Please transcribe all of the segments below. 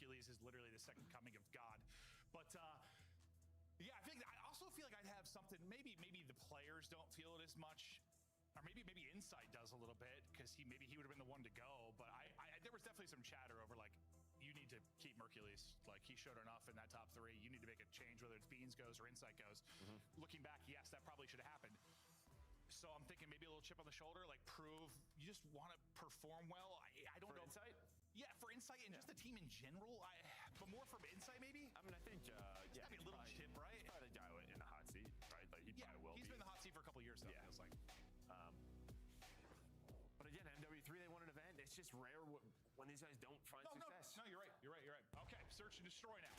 Mercules is literally the second coming of God. But yeah, I also feel like I'd have something. Maybe the players don't feel it as much. Or maybe Insight does a little bit because maybe he would have been the one to go. But there was definitely some chatter over like, you need to keep Mercules. Like, he showed enough in that top 3. You need to make a change, whether it's Beans goes or Insight goes. Looking back, yes, that probably should have happened. So I'm thinking maybe a little chip on the shoulder, like prove you just want to perform well. I don't know. Insight? Yeah, for Insight and just the team in general. But more from Insight, maybe. I mean, I think yeah, a little chip, right? He's probably the guy in the hot seat, right? Like he probably will. He's been in the hot seat for a couple of years, though. Yeah. It feels like. But again, MW3, they won an event. It's just rare when these guys don't find success. No, you're right. You're right. Okay, search and destroy now.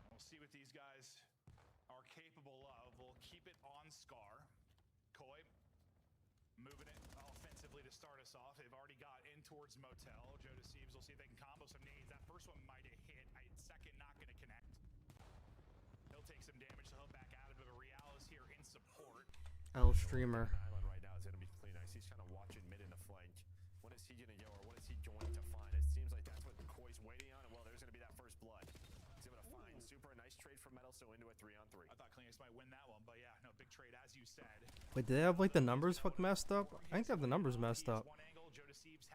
We'll see what these guys are capable of. We'll keep it on Scar. Koi moving it offensively to start us off. They've already got in towards Motel. Joe Deceives, we'll see if they can combo some nades. That first one might have hit. Second, not going to connect. He'll take some damage, so he'll back out of it. But Real is here in support. L streamer. Island right now is going to be clean ice. He's kind of watching mid in the flank. When is he going to go, or what is he going to find? It seems like that's what Koi's waiting on. Well, there's going to be that first blood. He's able to find Super. A nice trade from Metal, so into a 3-on-3. I thought Kleenex might win that one, but yeah, no, big trade, as you said. Wait, did they have like the numbers messed up? I think they have the numbers messed up.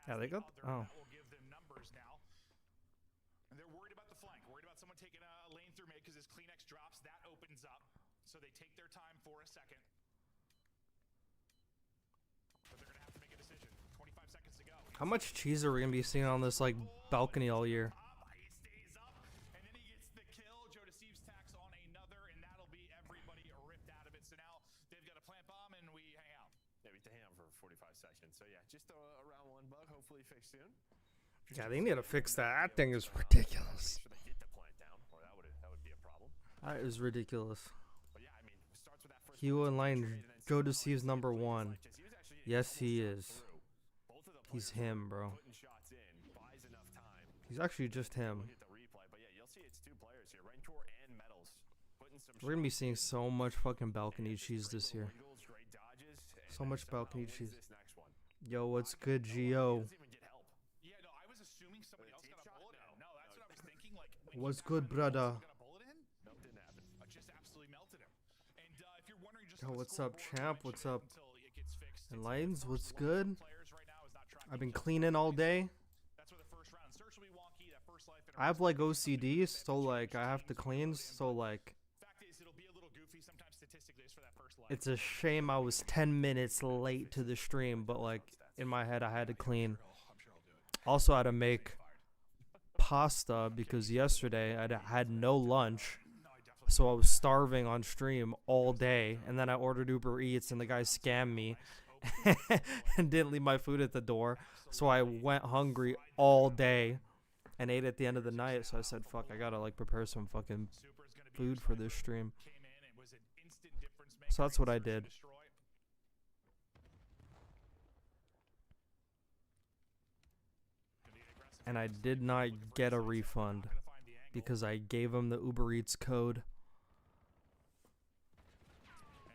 Yeah, they got. Oh. We'll give them numbers now. And they're worried about the flank, worried about someone taking a lane through mid because as Kleenex drops, that opens up. So they take their time for a second. But they're gonna have to make a decision. 25 seconds to go. How much cheese are we gonna be seeing on this like balcony all year? He stays up, and then he gets the kill. Joe Deceives tacks on another, and that'll be everybody ripped out of it. So now they've got a plant bomb, and we hang out. Yeah, we hang out for 45 seconds. So yeah, just a round 1 bug, hopefully fixed soon. Yeah, they need to fix that. That thing is ridiculous. Make sure they get the plant down, or that would be a problem. That is ridiculous. But yeah, I mean, it starts with that first. Hugh in line. Joe Deceives number 1. Yes, he is. He's him, bro. He's actually just him. We're gonna be seeing so much fucking balcony cheese this year. So much balcony cheese. Yo, what's good, Gio? Yeah, no, I was assuming somebody else got a bullet in. No, that's what I was thinking. Like, What's good, brother? Just absolutely melted him. And if you're wondering, just Yo, what's up, champ? What's up? And Lions, what's good? I've been cleaning all day. I have like OCD, so like I have to clean, so like it's a shame I was 10 minutes late to the stream, but like in my head I had to clean. Also I had to make pasta because yesterday I had no lunch, so I was starving on stream all day, and then I ordered Uber Eats and the guy scammed me and didn't leave my food at the door, so I went hungry all day and ate at the end of the night. So I said, fuck, I gotta like prepare some fucking food for this stream. So that's what I did. And I did not get a refund because I gave him the Uber Eats code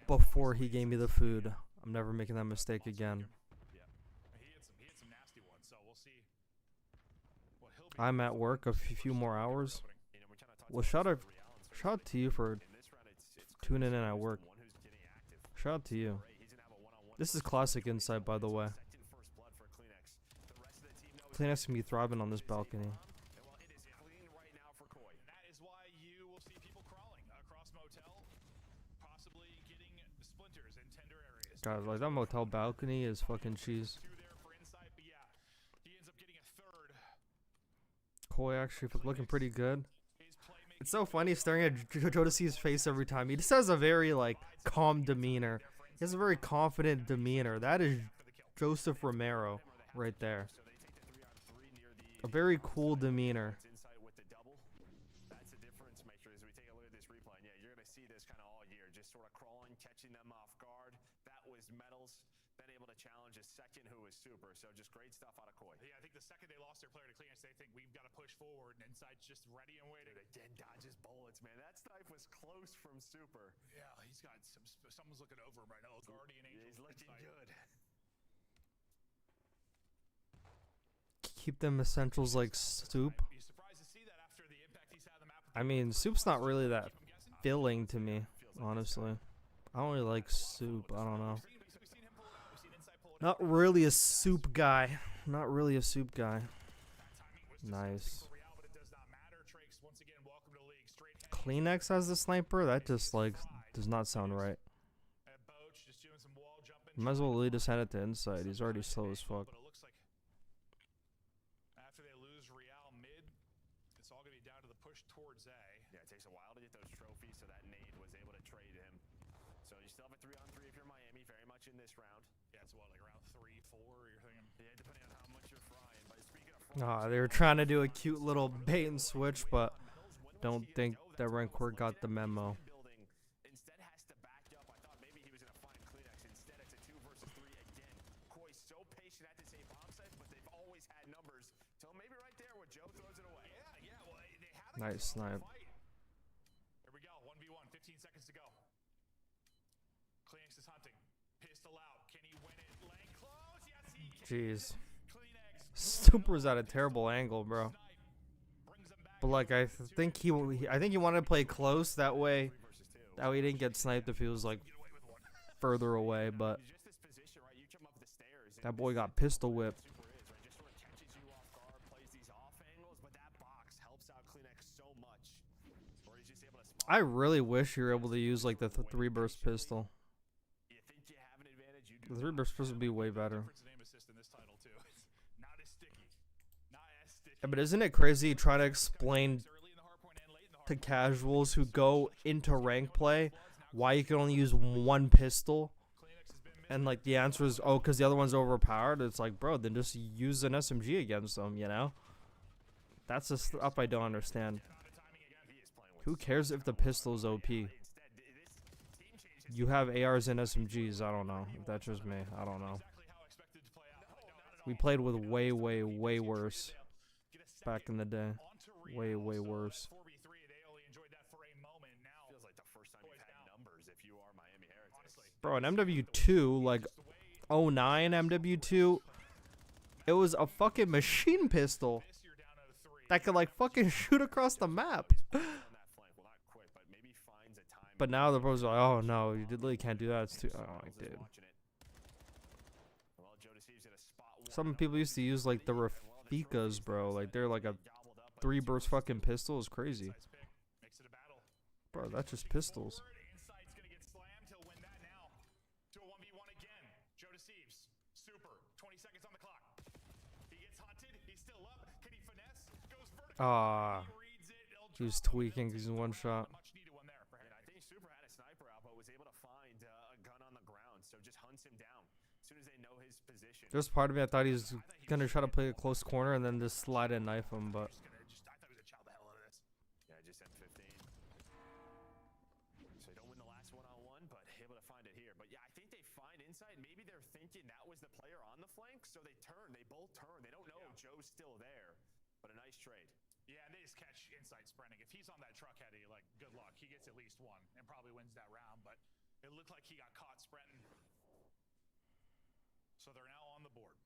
before he gave me the food. I'm never making that mistake again. I'm at work a few more hours. Well, shout out to you for tuning in at work. Shout out to you. This is classic insight, by the way. Kleenex can be thriving on this balcony. God, like that motel balcony is fucking cheese. Koi actually looking pretty good. It's so funny staring at Jodeci's face every time. He just has a very like calm demeanor. He has a very confident demeanor. That is Joseph Romero right there. A very cool demeanor. That's the difference maker as we take a look at this replay. Yeah, you're going to see this kind of all year. Just sort of crawling, catching them off guard. That was Metals. Been able to challenge a second who was Super. So just great stuff out of Koi. Yeah, I think the second they lost their player to Kleenex, they think we've got to push forward, and Inside's just ready and waiting. Again, dodges bullets, man. That snipe was close from Super. Yeah, he's got someone's looking over him right now. Guardian Angel. He's looking good. keep them essentials like soup. Be surprised to see that after the impact he's had on the map. I mean, soup's not really that filling to me, honestly. I don't really like soup. I don't know. We've seen him pull it out. We've seen Insight pull it out. Not really a soup guy. Not really a soup guy. Nice. For Real, but it does not matter. Trakes, once again, welcome to the league. Straight Kleenex as the sniper? That just, like, does not sound right. Boach just doing some wall jumping. Might as well lead us hand it to Inside. He's already slow as fuck. But it looks like after they lose Real mid, it's all going to be down to the push towards A. Yeah, it takes a while to get those trophies, so that nade was able to trade him. So you still have a 3-on-3 if you're Miami, very much in this round. Yeah, it's what, like around 3, 4, you're thinking? Yeah, depending on how much you're frying. But speaking of They were trying to do a cute little bait and switch, but don't think that Rancor got the memo. Instead has to back up. I thought maybe he was going to find Kleenex. Instead, it's a 2 versus 3 again. Koi so patient at the same bomb sites, but they've always had numbers. So maybe right there where Joe throws it away. Yeah, well, they had a Nice snipe. fight. Here we go, 1v1, 15 seconds to go. Kleenex is hunting. Pistol out. Can he win it? Lane close. Yes, he can. Jeez. Kleenex. Super's at a terrible angle, bro. Snipe. Brings him back. But like, I think he wanted to play close that way. That way he didn't get sniped if he was like Get away with one. further away. But Just this position, right? You jump up the stairs. that boy got pistol whipped. Super is, right? Just sort of catches you off guard, plays these off angles, but that box helps out Kleenex so much. Or he's just able to spot. I really wish you were able to use like the 3-burst pistol. You think you have an advantage, you The do. 3-burst pistol would be way better. Difference in aim assist in this title too. It's not as sticky. Not as sticky. Yeah, but isn't it crazy trying to explain Early in the hardpoint and late in the to hardpoint. casuals who go into rank play why you can only use one pistol? Kleenex has been And like the answer is, oh, because the other one's overpowered. It's like, bro, then just use an SMG against them, you know? That's the stuff I don't understand. Who cares if the pistol is OP? You have ARs and SMGs. I don't know. If that's just me. I don't know. exactly how expected to play out. We played with way, way, way worse back in the day. Way, way worse. 4v3, they only enjoyed that for a moment. Now, Feels like the first time you've had numbers if you are Miami Heretics. honestly, Bro, an MW2, like 09 MW2, it was a fucking machine pistol this you're down to 3. that could like fucking shoot across the map. On that flank, well, not quick, but maybe finds a time. But now the pros are like, oh no, you literally can't do that. It's too. Oh, like, dude. Well, Joe Deceives at a spot one. Some people used to use like the Rafikas, bro. Like they're like a 3-burst fucking pistol is crazy. Makes it a battle. Bro, that's just pistols. Insight's gonna get slammed. He'll win that now. To a 1v1 again. Joe Deceives. Super. 20 seconds on the clock. He gets hunted. He's still up. Can he finesse? Goes vertical. Ah, He reads it. He'll he was drop it. tweaking 'cause he's one shot. Much needed one there for him. I think Super had a sniper out, but was able to find a gun on the ground, so just hunts him down as soon as they know his position. Just part of me, I thought he was gonna try to play a close corner and then just slide and knife him, but I thought he was gonna chow the hell out of this. Yeah, just M15. So they don't win the last one-on-one, but able to find it here. But yeah, I think they find Insight. Maybe they're thinking that was the player on the flank, so they turn. They both turn. They don't know Joe's still there, but a nice trade. Yeah, and they just catch Insight sprinting. If he's on that truck heady, like, good luck. He gets at least one and probably wins that round, but it looked like he got caught sprinting. So they're now on the board.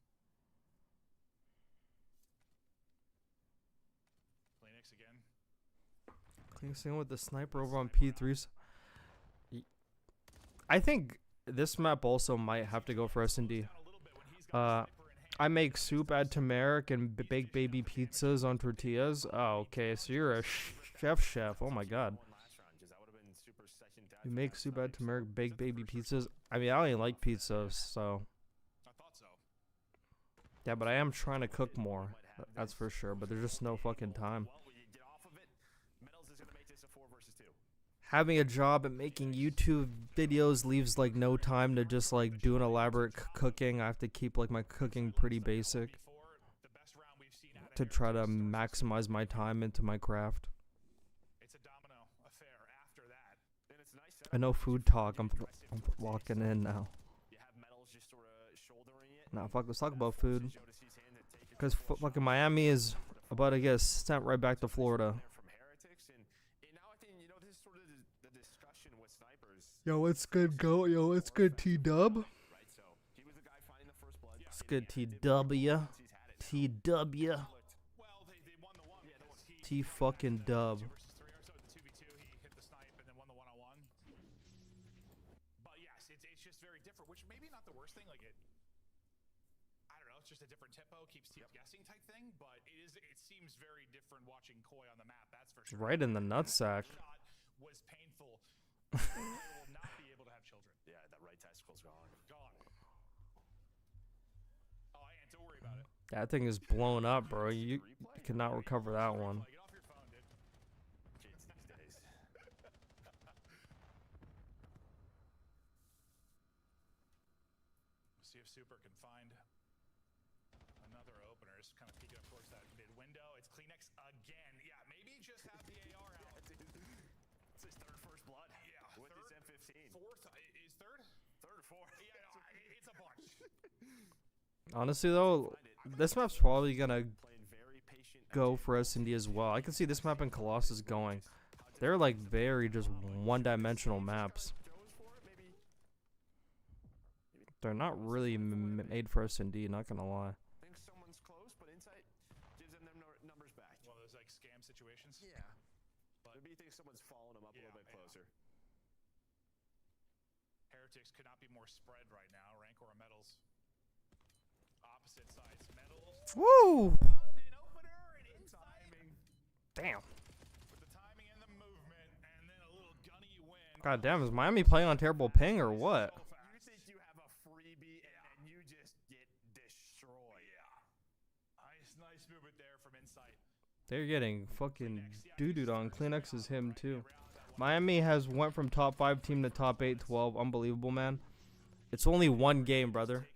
Kleenex again. Same with the sniper over on P3s. I think this map also might have to go for S&D. I make soup, add turmeric, and bake baby pizzas on tortillas. Oh, okay, so you're a chef. Oh my god. You make soup, add turmeric, bake baby pizzas. I mean, I don't even like pizzas, so. I thought so. Yeah, but I am trying to cook more. That's for sure, but there's just no fucking time. Having a job and making YouTube videos leaves like no time to just like do an elaborate cooking. I have to keep like my cooking pretty basic to try to maximize my time into my craft. It's a domino affair after that. I know food talk. I'm walking in now. Nah, fuck. Let's talk about food. Because fucking Miami is about to get sent right back to Florida. Yo, what's good, go? Yo, what's good, T-Dub? It's good, T-W. TW. Well, they won the one. Yeah, T fucking dub. 2 versus 3 or so. The 2v2, he hit the snipe and then won the 1-on-1. But yes, it's just very different, which maybe not the worst thing. Like I don't know, it's just a different tempo, keeps teams guessing type thing. But it seems very different watching Koi on the map. That's for sure. Right in the nutsack. Shot was painful. They will not be able to have children. Yeah, that right testicle's gone. Gone. Oh, Ant, don't worry about it. That thing is blown up, bro. You cannot recover that one. Get off your phone, dude. Kids these days. See if Super can find another opener. Just kind of peeking up towards that mid window. It's Kleenex again. Yeah, maybe just have the AR out. It's his third first blood. Yeah, with third, his M15. Fourth is third? Third or fourth. Yeah, no, it's a bunch. Honestly, though, this map's probably gonna go for S&D as well. I can see this map and Colossus going. They're like very just one-dimensional maps. They're not really made for S&D, not gonna lie. Think someone's close, but Insight gives them numbers back. One of those like scam situations. Yeah. But maybe you think someone's following them up a little bit closer. Heretics could not be more spread right now. Rancor and Metals. Opposite sides. Metals. Woo! An opener and timing. Damn. With the timing and the movement, and then a little gunny win. God damn, is Miami playing on terrible ping or what? You think you have a freebie and you just get destroyed. Yeah. Nice movement there from Insight. They're getting fucking doo-dooed on. Kleenex is him too. Miami has went from top 5 team to top 8, 12. Unbelievable, man. It's only one game, brother.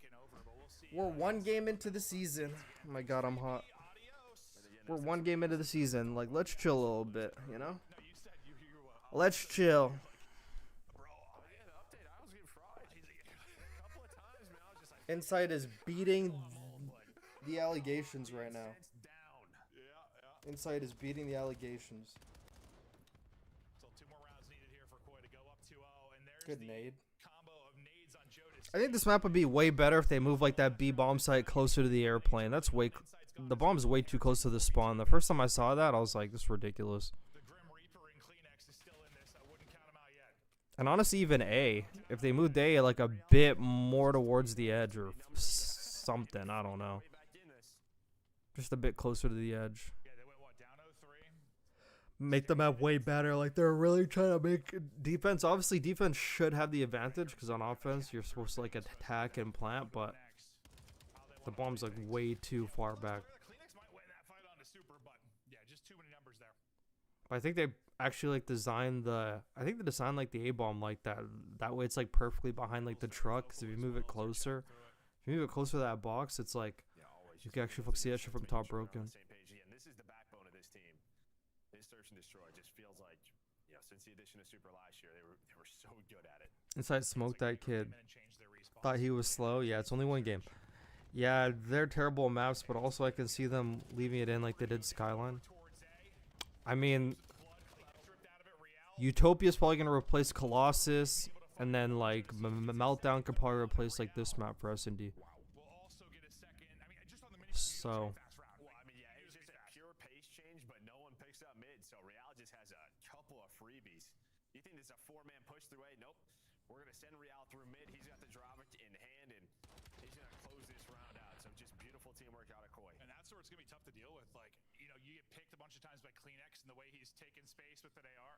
We're one game into the season. Oh my god, I'm hot. We're one game into the season. Like, let's chill a little bit, you know? Let's chill. Insight is beating the allegations right now. Insight is beating the allegations. So 2 more rounds needed here for Koi to go up 2-0, and there's Good the nade. combo of nades on Jodas. I think this map would be way better if they move like that B bomb site closer to the airplane. That's way the bomb's way too close to the spawn. The first time I saw that, I was like, this is ridiculous. The Grim Reaper and Kleenex is still in this. I wouldn't count him out yet. And honestly, even A, if they moved A like a bit more towards the edge or something, I don't know. Just a bit closer to the edge. Yeah, they went what, down 0-3? Make the map way better. Like, they're really trying to make defense. Obviously, defense should have the advantage because on offense, you're supposed to like attack and plant, but the bomb's like way too far back. Kleenex might win that fight on the Super, but yeah, just too many numbers there. But I think they actually like designed the. I think they designed like the A bomb like that. That way, it's like perfectly behind like the truck. Because if you move it closer, to that box, it's like you can actually see that shit from top broken. This is the backbone of this team. This search and destroy just feels like, you know, since the addition of Super last year, they were so good at it. Inside smoked that kid. Thought he was slow. Yeah, it's only one game. Yeah, they're terrible maps, but also I can see them leaving it in like they did Skyline. I mean, Utopia's probably gonna replace Colossus, and then like Meltdown could probably replace like this map for S&D. So. Well, I mean, yeah, it's just a pure pace change, but no one picks up mid, so Real just has a couple of freebies. You think there's a 4-man push through A? Nope. We're going to send Real through mid. He's got the driver in hand, and he's going to close this round out. So just beautiful teamwork out of Koi. And that's where it's going to be tough to deal with. Like, you know, you get picked a bunch of times by Kleenex and the way he's taken space with an AR.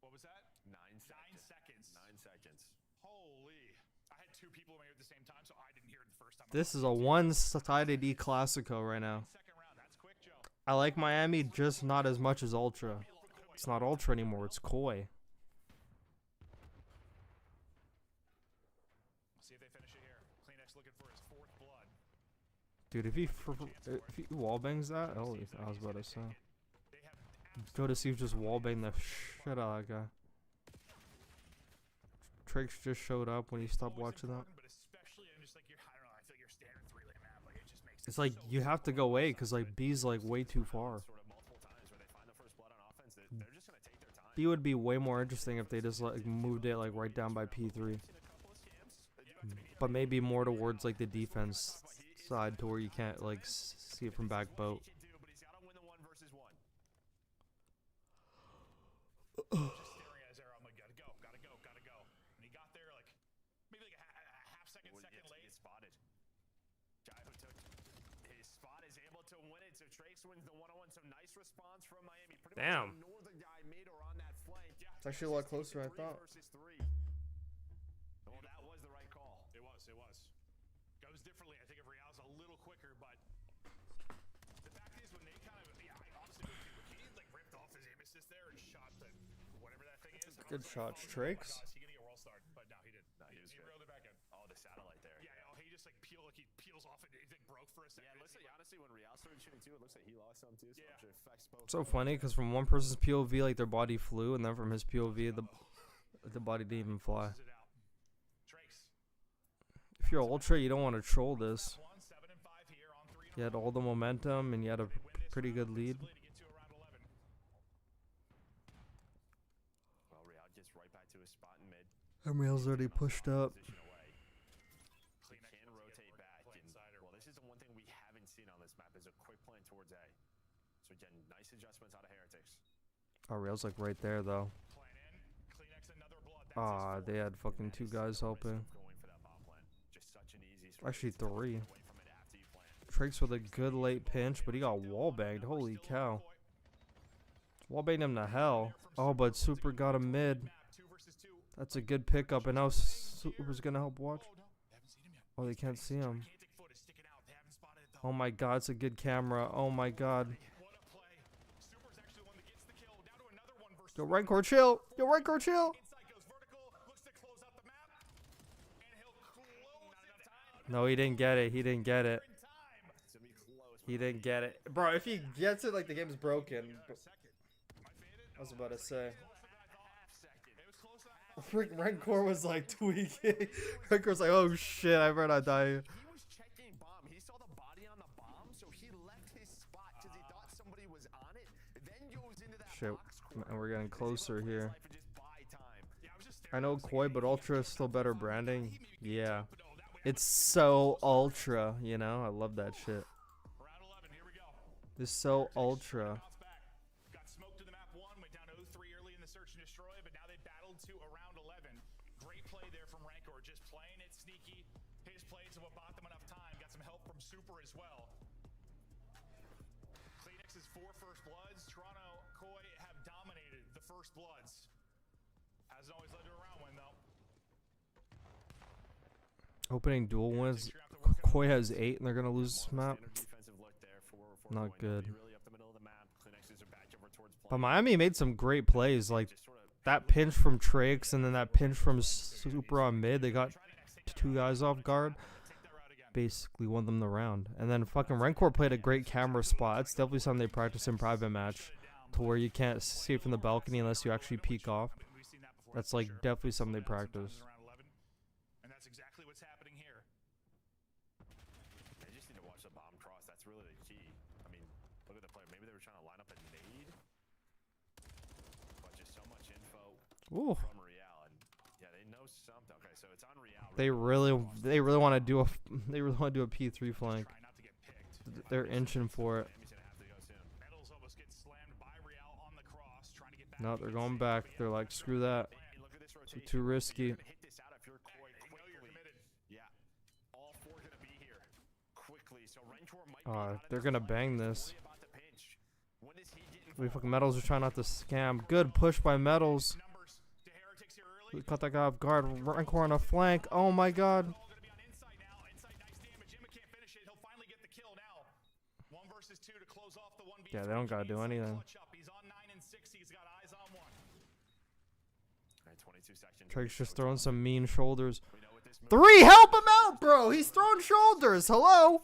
What was that? 9 seconds. 9 seconds. 9 seconds. Holy. I had 2 people in my ear at the same time, so I didn't hear it the first time. This is a one-sided E Classico right now. Second round, that's quick, Joe. I like Miami, just not as much as Ultra. It's not Ultra anymore, it's Koi. See if they finish it here. Kleenex looking for his 4th blood. Dude, if he wallbangs that, oh, I was about to say. Go to see if just wallbang the shit out of that guy. Tricks just showed up when you stopped watching that. It's like you have to go A because like B's like way too far. B would be way more interesting if they just like moved it like right down by P3. but maybe more towards like the defense side to where you can't like see it from back boat. Staring at his arrow, I'm like, gotta go. And he got there like maybe like a half second late. Spotted. Guy who took his spot is able to win it. So Trakes wins the 1-on-1. So nice response from Miami. Pretty Damn. much the northern guy made her on that flank. Yeah. It's actually a lot closer than I thought. Well, that was the right call. It was. Goes differently. I think if Real's a little quicker, but the fact is when they kind of obviously he like ripped off his aim assist there and shot the whatever that thing is. Good shots, Trakes. Oh my God, is he gonna get world starred? But no, he didn't. No, he reeled it back in. Oh, the satellite there. Yeah, he just like peels off and it broke for a second. Yeah, it looks like honestly when Real started shooting too, it looks like he lost some too. So Yeah. I'm sure it affects both. So funny because from one person's POV, like their body flew, and then from his POV, the body didn't even fly. If you're ultra, you don't want to troll this. You had all the momentum, and you had a pretty good lead. Well, Real gets right back to his spot in mid. And Real's already pushed up. He can rotate back. Well, this is the one thing we haven't seen on this map is a quick plan towards A. So again, nice adjustments out of Heretics. Oh, Real's like right there though. Ah, they had fucking 2 guys helping. Actually 3. Trakes with a good late pinch, but he got wallbanged. Holy cow. Wallbanged him to hell. Oh, but Super got him mid. That's a good pickup, and now Super's gonna help watch. Oh, they can't see him. Oh my god, it's a good camera. Oh my god. Yo, Rancor, chill. Yo, Rancor, chill. No, he didn't get it. He didn't get it. He didn't get it. Bro, if he gets it, like, the game's broken. I was about to say. Rancor was, like, tweaking. Rancor's like, oh, shit, I better not die. He was checking bomb. He saw the body on the bomb, so he left his spot because he thought somebody was on it. Then goes into that Shit, box and we're getting closer here. life and just buy time. I know Koi, but Ultra is still better branding. Yeah. It's so ultra, you know? I love that shit. It's so ultra. Got smoked to the map 1, went down 0-3 early in the search and destroy, but now they battled to around 11. Great play there from Rancor, just playing it sneaky. His plays are what bought them enough time. Got some help from Super as well. Kleenex's 4 first bloods. Toronto, Koi have dominated the first bloods. Hasn't always led to a round win though. Opening duel wins. Koi has 8 and they're gonna lose this map. Not good. But Miami made some great plays, like that pinch from Trakes and then that pinch from Super on mid. They got 2 guys off guard. Basically won them the round. And then fucking Rancor played a great camera spot. It's definitely something they practice in private match, to where you can't see it from the balcony unless you actually peek off. That's like definitely something they practice. And that's exactly what's happening here. They just need to watch the bomb cross. That's really the key. I mean, look at the player. Maybe they were trying to line up a nade, but just so much info from Real, and yeah, they know something. Okay, so it's on Real. They really want to do a P3 flank. They're inching for it. No, they're going back. They're like, screw that. It's too risky. They're gonna bang this. We fucking Metals are trying not to scam. Good push by Metals. We caught that guy off guard. Rancor on a flank. Oh my god. Yeah, they don't gotta do anything. Drake's just throwing some mean shoulders. 3, help him out, bro. He's throwing shoulders. Hello.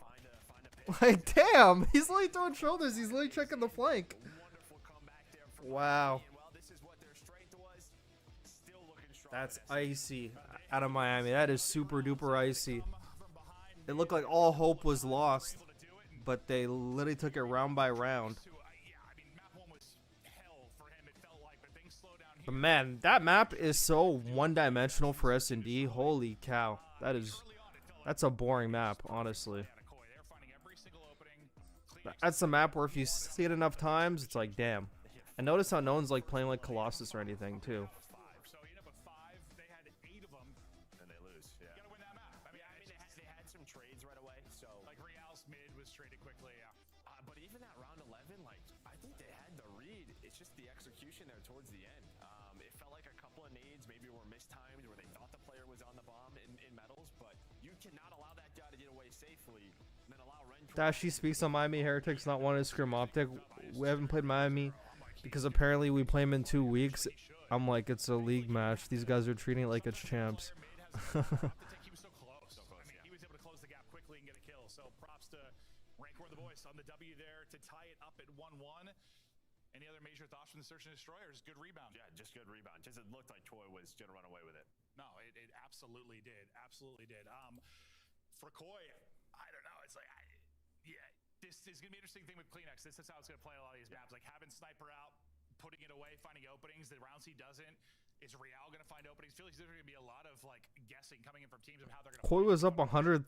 Like, damn. He's literally throwing shoulders. He's literally checking the flank. Wow. That's icy out of Miami. That is super duper icy. It looked like all hope was lost, but they literally took it round by round. But man, that map is so one-dimensional for S&D. Holy cow. That is That's a boring map, honestly. They're finding every single opening. That's a map where if you see it enough times, it's like, damn. And notice how no one's like playing like Colossus or anything, too. So he ended up with 5. They had 8 of them. And they lose. Yeah. You gotta win that map. I mean, they had some trades right away. So like Real's mid was traded quickly. Yeah. but even that round 11, like I think they had the read. It's just the execution there towards the end. It felt like a couple of nades maybe were mistimed where they thought the player was on the bomb in metals, but you cannot allow that guy to get away safely. And then allow Ren. Dashy speaks on Miami Heretics not wanting to scrim OpTic. We haven't played Miami because apparently we play them in 2 weeks. I'm like, it's a league match. These guys are treating it like it's champs. He was so close. I mean, he was able to close the gap quickly and get a kill. So props to Rancor the Voice on the W there to tie it up at 1-1. Any other major thoughts from the Search and Destroyers? Good rebound. Yeah, just good rebound. Just it looked like Koi was going to run away with it. No, it absolutely did. Absolutely did. For Koi, I don't know. It's like, this is going to be an interesting thing with Kleenex. This is how it's going to play a lot of these maps. Like having Sniper out, putting it away, finding openings. The rounds he doesn't. Is Real going to find openings? I feel like there's going to be a lot of like guessing coming in from teams of how they're going to. Koi was up 131-0.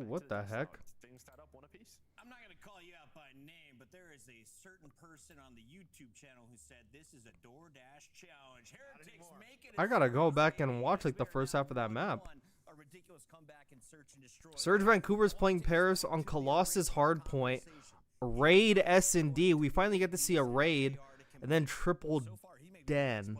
What the heck? Things tied up one apiece. I'm not going to call you out by name, but there is a certain person on the YouTube channel who said this is a DoorDash challenge. Heretics make it. I gotta go back and watch like the first half of that map. A ridiculous comeback in Search and Destroy. Surge Vancouver's playing Paris on Colossus Hardpoint. Raid S&D. We finally get to see a raid, and then triple Den.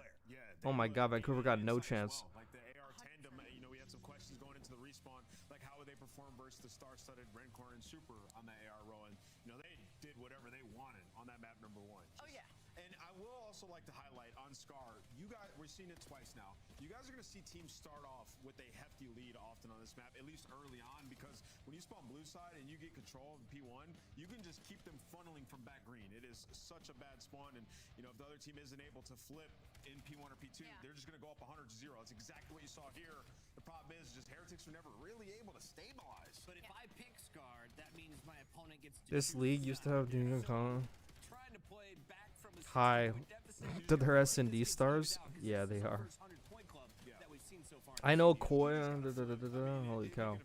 Oh my God, Vancouver got no chance. Like the AR tandem, we had some questions going into the respawn, like how would they perform versus the star-studded Rancor and Super on that AR row, and they did whatever they wanted on that map number 1. Oh yeah. And I will also like to highlight on Scar, you guys, we're seeing it twice now. You guys are going to see teams start off with a hefty lead often on this map, at least early on, because when you spawn blue side and you get control of P1, you can just keep them funneling from back green. It is such a bad spawn, and if the other team isn't able to flip in P1 or P2, they're just going to go up 100-0. That's exactly what you saw here. The problem is just Heretics were never really able to stabilize. But if I pick Scar, that means my opponent gets to This league used to have Dunga Kong. trying to play back from a Hi. 6-point deficit. To their S&D stars? Yeah, they are. First 100-point club that we've seen so far. I know Koi. Holy cow.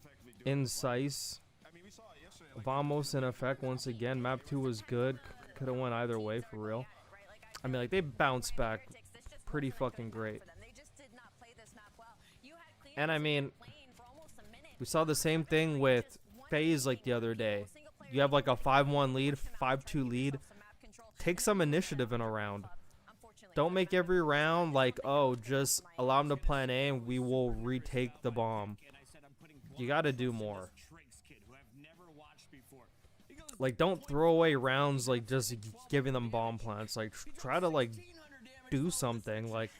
Incise. I mean, we saw it yesterday. Like, Vamos in effect once again. Map 2 was good. Could have went either way for real. I mean, like, they bounced back pretty fucking great. And I mean, we saw the same thing with FaZe like the other day. You have like a 5-1 lead, 5-2 lead. Take some initiative in a round. Don't make every round like, oh, just allow them to plan A and we will retake the bomb. You got to do more. Like, don't throw away rounds like just giving them bomb plants. Like, try to like do something. Like,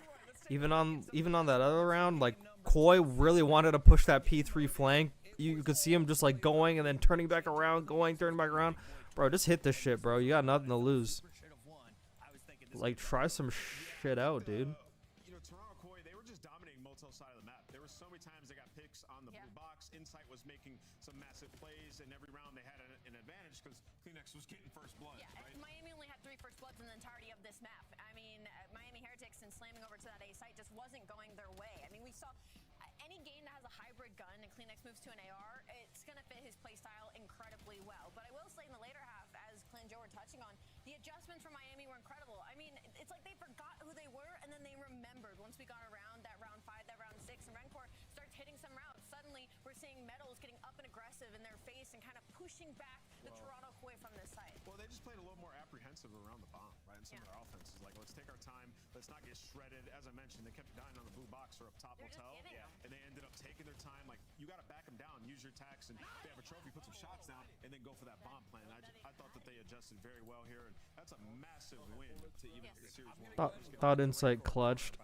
even on that other round, like Koi really wanted to push that P3 flank. You could see him just like going and then turning back around, turning back around. Bro, just hit this shit, bro. You got nothing to lose. Like, try some shit out, dude. Toronto Koi, they were just dominating Motel side of the map. There were so many times they got picks on the blue box. Insight was making some massive plays, and every round they had an advantage because Kleenex was getting first blood. Yeah, right? Miami only had 3 first bloods in the entirety of this map. I mean, Miami Heretics and slamming over to that A site just wasn't going their way. I mean, we saw any game that has a hybrid gun and Kleenex moves to an AR, it's going to fit his playstyle incredibly well. But I will say in the later half, as Clint and Joe were touching on, the adjustments from Miami were incredible. I mean, it's like they forgot who they were, and then they remembered once we got around that round 5, that round 6, and Rancor starts hitting some rounds. Suddenly, we're seeing Metals getting up and aggressive in their face and kind of pushing back the Toronto Koi from this side. Well, they just played a little more apprehensive around the bomb, right? And some of their offenses, like, let's take our time, let's not get shredded. As I mentioned, they kept dying on the blue box or up top They're just hotel, getting them. and they ended up taking their time. Like, you got to back them down, use your tax, and if they have a trophy, put some shots down, and then go for that bomb plan. I thought that they adjusted very well here, and that's a massive win to even get Series 1. Thought Insight clutched.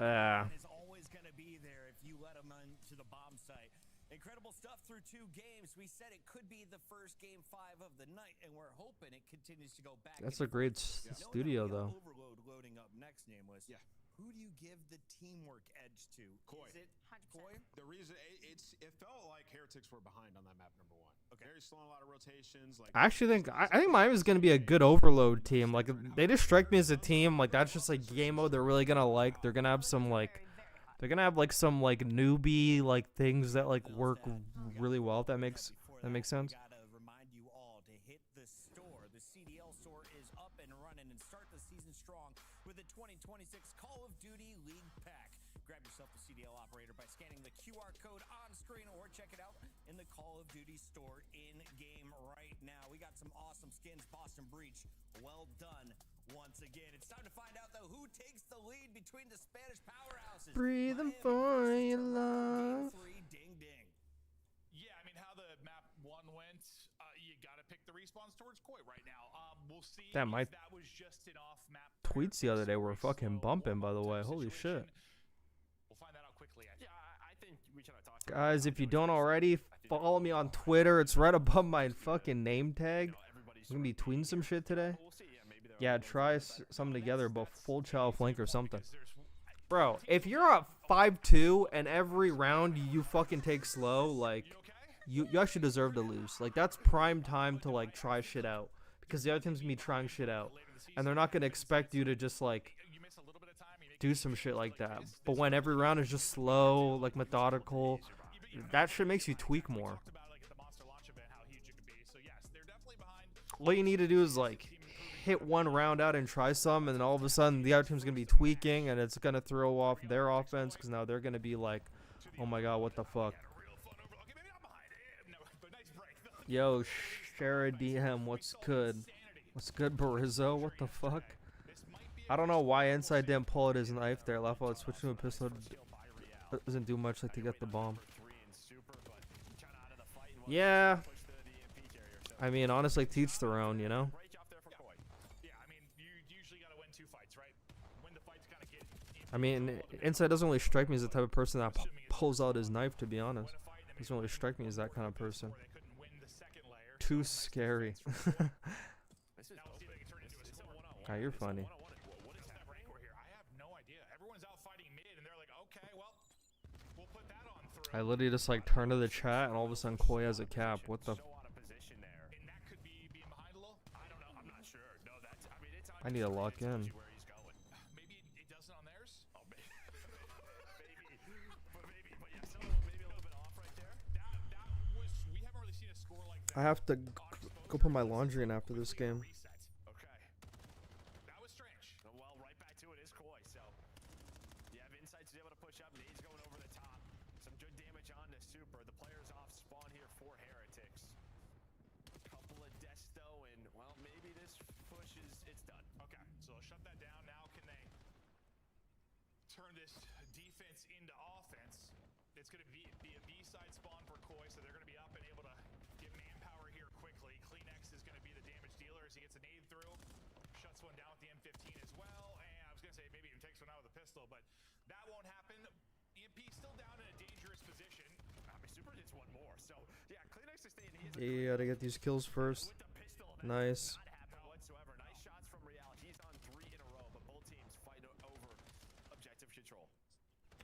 Is always going to be there if you let them onto the bomb site. Incredible stuff through 2 games. We said it could be the first game 5 of the night, and we're hoping it continues to go back. That's a great studio, though. Overload loading up next, Nameless. Yeah. Who do you give the teamwork edge to? Koi. Is it 100%. Koi? The reason it felt like Heretics were behind on that map number 1. Okay. Very slow, a lot of rotations. Like, I actually think I think Miami's gonna be a good overload team. Like, they just strike me as a team like that's just like game mode they're really gonna like. They're gonna have some like They're gonna have like some like newbie like things that like work really well. If that makes sense. Gotta remind you all to hit the store. The CDL store is up and running, and start the season strong with the 2026 Call of Duty League Pack. Grab yourself the CDL operator by scanning the QR code on screen, or check it out in the Call of Duty store in game right now. We got some awesome skins. Boston Breach, well done. Once again, it's time to find out, though, who takes the lead between the Spanish powerhouses. Breathing Miami for versus your Toronto. love. Game 3, ding, ding. Yeah, I mean, how the map 1 went, you got to pick the respawns towards Koi right now. We'll see. Damn, my if that was just an off-map tweets the other day were fucking bumping, by the way. Holy shit. We'll find that out quickly. Yeah, I think we kind of talked. Guys, if you don't already, follow me on Twitter. It's right above my fucking name tag. I'm gonna be tweeting some shit today. Yeah, try something together, but full child flank or something. Bro, if you're at 5-2 and every round you fucking take slow, like, you actually deserve to lose. Like, that's prime time to, like, try shit out. Because the other team's gonna be trying shit out. And they're not gonna expect you to just, like, do some shit like that. But when every round is just slow, like, methodical, that shit makes you tweak more. All you need to do is, like, hit one round out and try some, and then all of a sudden the other team's gonna be tweaking, and it's gonna throw off their offense because now they're gonna be like, oh my god, what the fuck. Yo, share a DM, what's good? What's good, Barizzo? What the fuck? I don't know why Inside didn't pull out his knife there. Left while it's switching to a pistol doesn't do much like to get the bomb. Yeah. I mean, honestly, teach their own, you know? I mean, Inside doesn't really strike me as the type of person that pulls out his knife, to be honest. Doesn't really strike me as that kind of person. Too scary. Ah, you're funny. I literally just like turn to the chat and all of a sudden Koi has a cap. What the? I need to lock in. I have to go put my laundry in after this game. Okay. That was strange. Well, right back to it is Koi. So you have insights to be able to push up. Nades going over the top. Some good damage on the super. The players off spawn here for Heretics. Couple of desto, and well, maybe this push is done. Okay, so they'll shut that down. Now can they turn this defense into offense? It's going to be a B-side spawn for Koi, so they're going to be up and able to get manpower here quickly. Kleenex is going to be the damage dealer as he gets a nade through. Shuts one down with the M15 as well. And I was going to say maybe even takes one out with a pistol, but that won't happen. EMP still down in a dangerous position. I mean, Super gets one more. So, yeah, Kleenex is staying. You gotta get these kills first. Nice. Not whatsoever. Nice shots from Real. He's on 3 in a row, but both teams fight over objective control.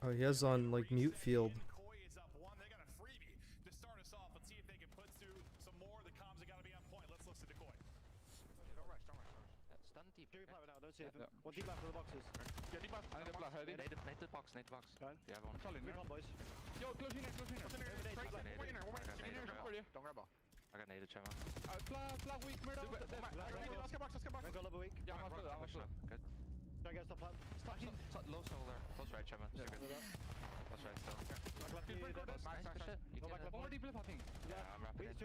Oh, he has on like mute field. Koi is up 1. They got a freebie to start us off. Let's see if they can put through some more. The comms have got to be on point. Let's listen to Koi. Don't rush. Stand deep. One deep left for the boxes. Yeah, deep left. Nade the box. Yeah, one. Solid. We come, boys. Yo, close in there. Don't grab her. I got naded, Chema. Flag weak, murder. Let's get box. Go a little bit weak. Yeah, I'm good. Good. Try to get stuff up. Low soul there. Close right, Chema. Close right still. Nice. One more deep left, I think. Yeah, I'm wrapping it.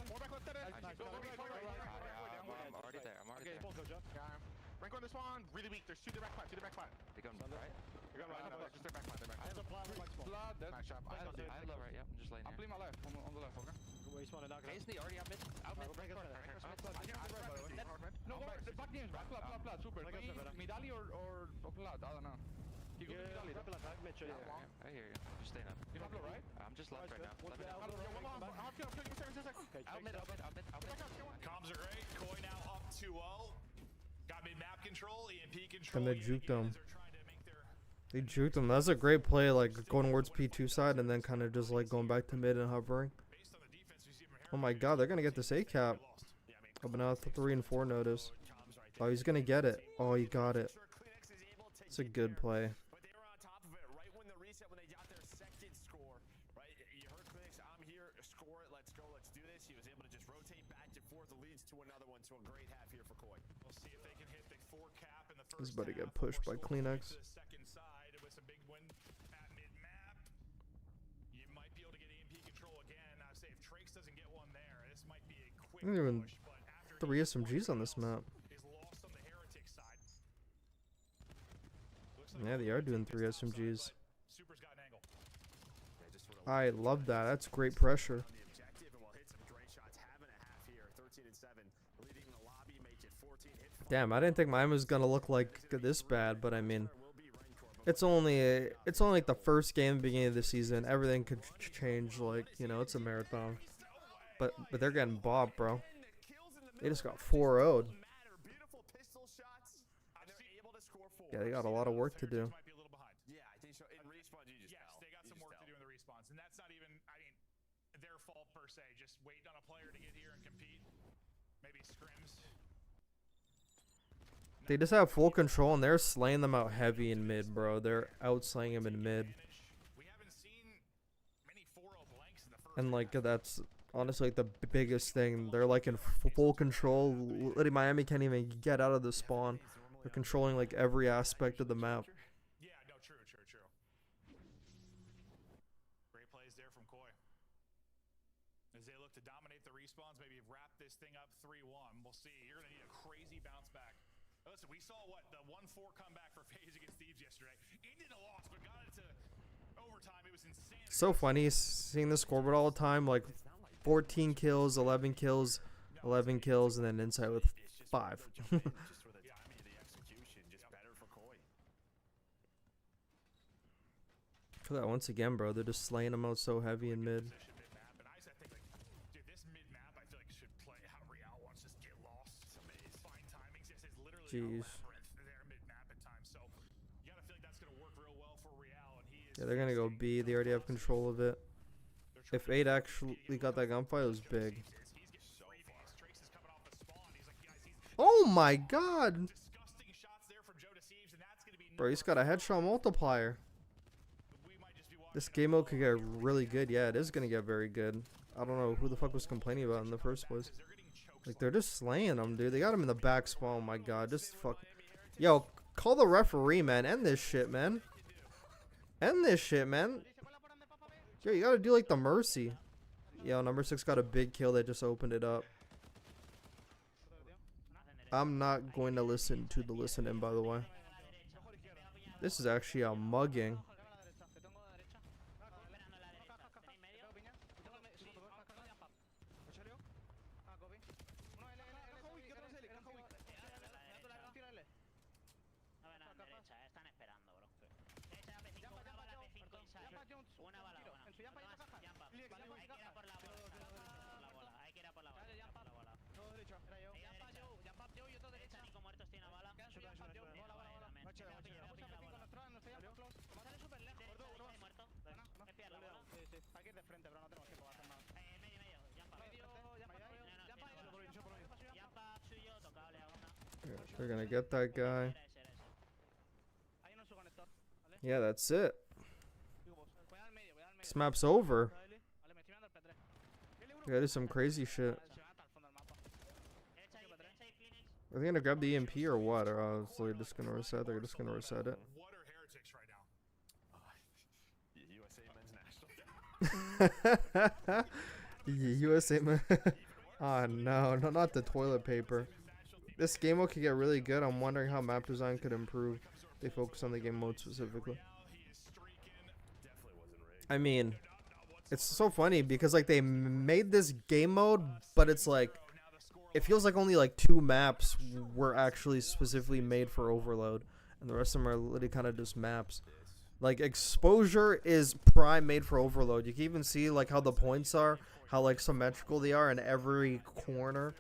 More back left. I'm already there. Okay, full coach, yeah. Rank on this one. Really weak. There's 2 to the back flat. They come right. You're going right. Just their back flat. I have a plan for Max spawn. Blood. Nice shot. I have low right. Yeah, I'm just laying here. I'm playing my left. On the left, okay? Where you spawn and knock it out. Casey already out mid. We'll break us mid. No, the back game's back. Flat. Super. Medali or flat. I don't know. You go to Medali. Mid, sure. I hear you. Just staying up. You have low, right? I'm just left right now. Okay, Out mid. Comms are great. Koi now up 2-0. Got mid-map control, EMP control. And they juked him. They're trying to make their They juked him. That's a great play, like going towards P2 side and then kind of just like going back to mid and hovering. based on the defense we see from Oh my god, they're gonna get this A cap. Oh, but now 3 and 4 notice. Oh, he's gonna get it. Oh, he got it. It's a good play. But they were on top for it. Let's go. Let's do this. He was able to just rotate back and forth. It leads to another one. So a great half here for Koi. We'll see if they can hit the 4 cap in the first. He's about to get half. pushed by We're Kleenex. to the second side with some big win at mid-map. You might be able to get EMP control again. I say if Trace doesn't get one there, this might be a quick Even push. But after 3 SMGs on this map. is lost on the Heretic side. Yeah, they are doing 3 SMGs. Super's got an angle. I love that. That's great pressure. On the objective, and we'll hit some great shots. Having a half here, 13 and 7, leading the lobby, make it 14. Hit Damn, I didn't think mine was gonna look like this bad, but I mean, it's only like the first game, beginning of the season. Everything could change. Like, you know, it's a marathon. But they're getting bopped, bro. They just got 4-0'd. beautiful pistol shots, and they're able to score 4. Yeah, they got a lot of work to do. Might be a little behind. Yeah, I think so. In respawn, you just Yes, tell. they got You some just work to tell. do in the respawns, and that's not even, I mean, their fault per se. Just waiting on a player to get here and compete. Maybe scrims. They just have full control, and they're slaying them out heavy in mid, bro. They're outslaying them in mid. We haven't seen many 4-0 blanks in the first. And like that's honestly like the biggest thing. They're like in full control. Literally, Miami can't even get out of the spawn. They're controlling like every aspect of the map. Yeah, no, true. Great plays there from Koi. As they look to dominate the respawns, maybe wrap this thing up 3-1. We'll see. You're going to need a crazy bounce back. Listen, we saw what the 1-4 comeback for FaZe against Thieves yesterday. Ended a loss, but got it to overtime. It was insane. So funny seeing the scoreboard all the time. Like 14 kills, 11 kills, 11 kills, and then inside with 5. Just with the timing of the execution, just better for Koi. Look at that once again, bro. They're just slaying them out so heavy in mid. Position mid-map, and I think, like, dude, this mid-map, I feel like should play how Real wants to just get lost. It's amazing. Find timings. This is literally Jeez. a labyrinth there mid-map at times. So you gotta feel like that's gonna work real well for Real, and he is. Yeah, they're gonna go B. They already have control of it. If 8 actually got that gunfight, it was big. He's getting freebies. Trace is coming off the spawn. He's like, guys, he's Oh my god! disgusting shots there from Joe Deceives, and that's gonna be. Bro, he's got a headshot multiplier. We might just be watching This game mode could get really good. Yeah, it is gonna get very good. I don't know who the fuck was complaining about it in the first place. they're getting choked. Like, they're just slaying them, dude. They got him in the back spawn. Oh my god, just fuck. Yo, call the referee, man. End this shit, man. End this shit, man. Yo, you gotta do like the mercy. Yo, number 6 got a big kill that just opened it up. I'm not going to listen to the listening, by the way. This is actually a mugging. They're gonna get that guy. Yeah, that's it. This map's over. We gotta do some crazy shit. Are they gonna grab the EMP or what? Or so they're just gonna reset? They're just gonna reset it. What are Heretics right now? USA man. Oh no, not the toilet paper. This game mode could get really good. I'm wondering how map design could improve. They focus on the game mode specifically. I mean, it's so funny because like they made this game mode, but it's like it feels like only like 2 maps were actually specifically made for overload, and the rest of them are literally kind of just maps. Like exposure is prime made for overload. You can even see like how the points are, how like symmetrical they are in every corner.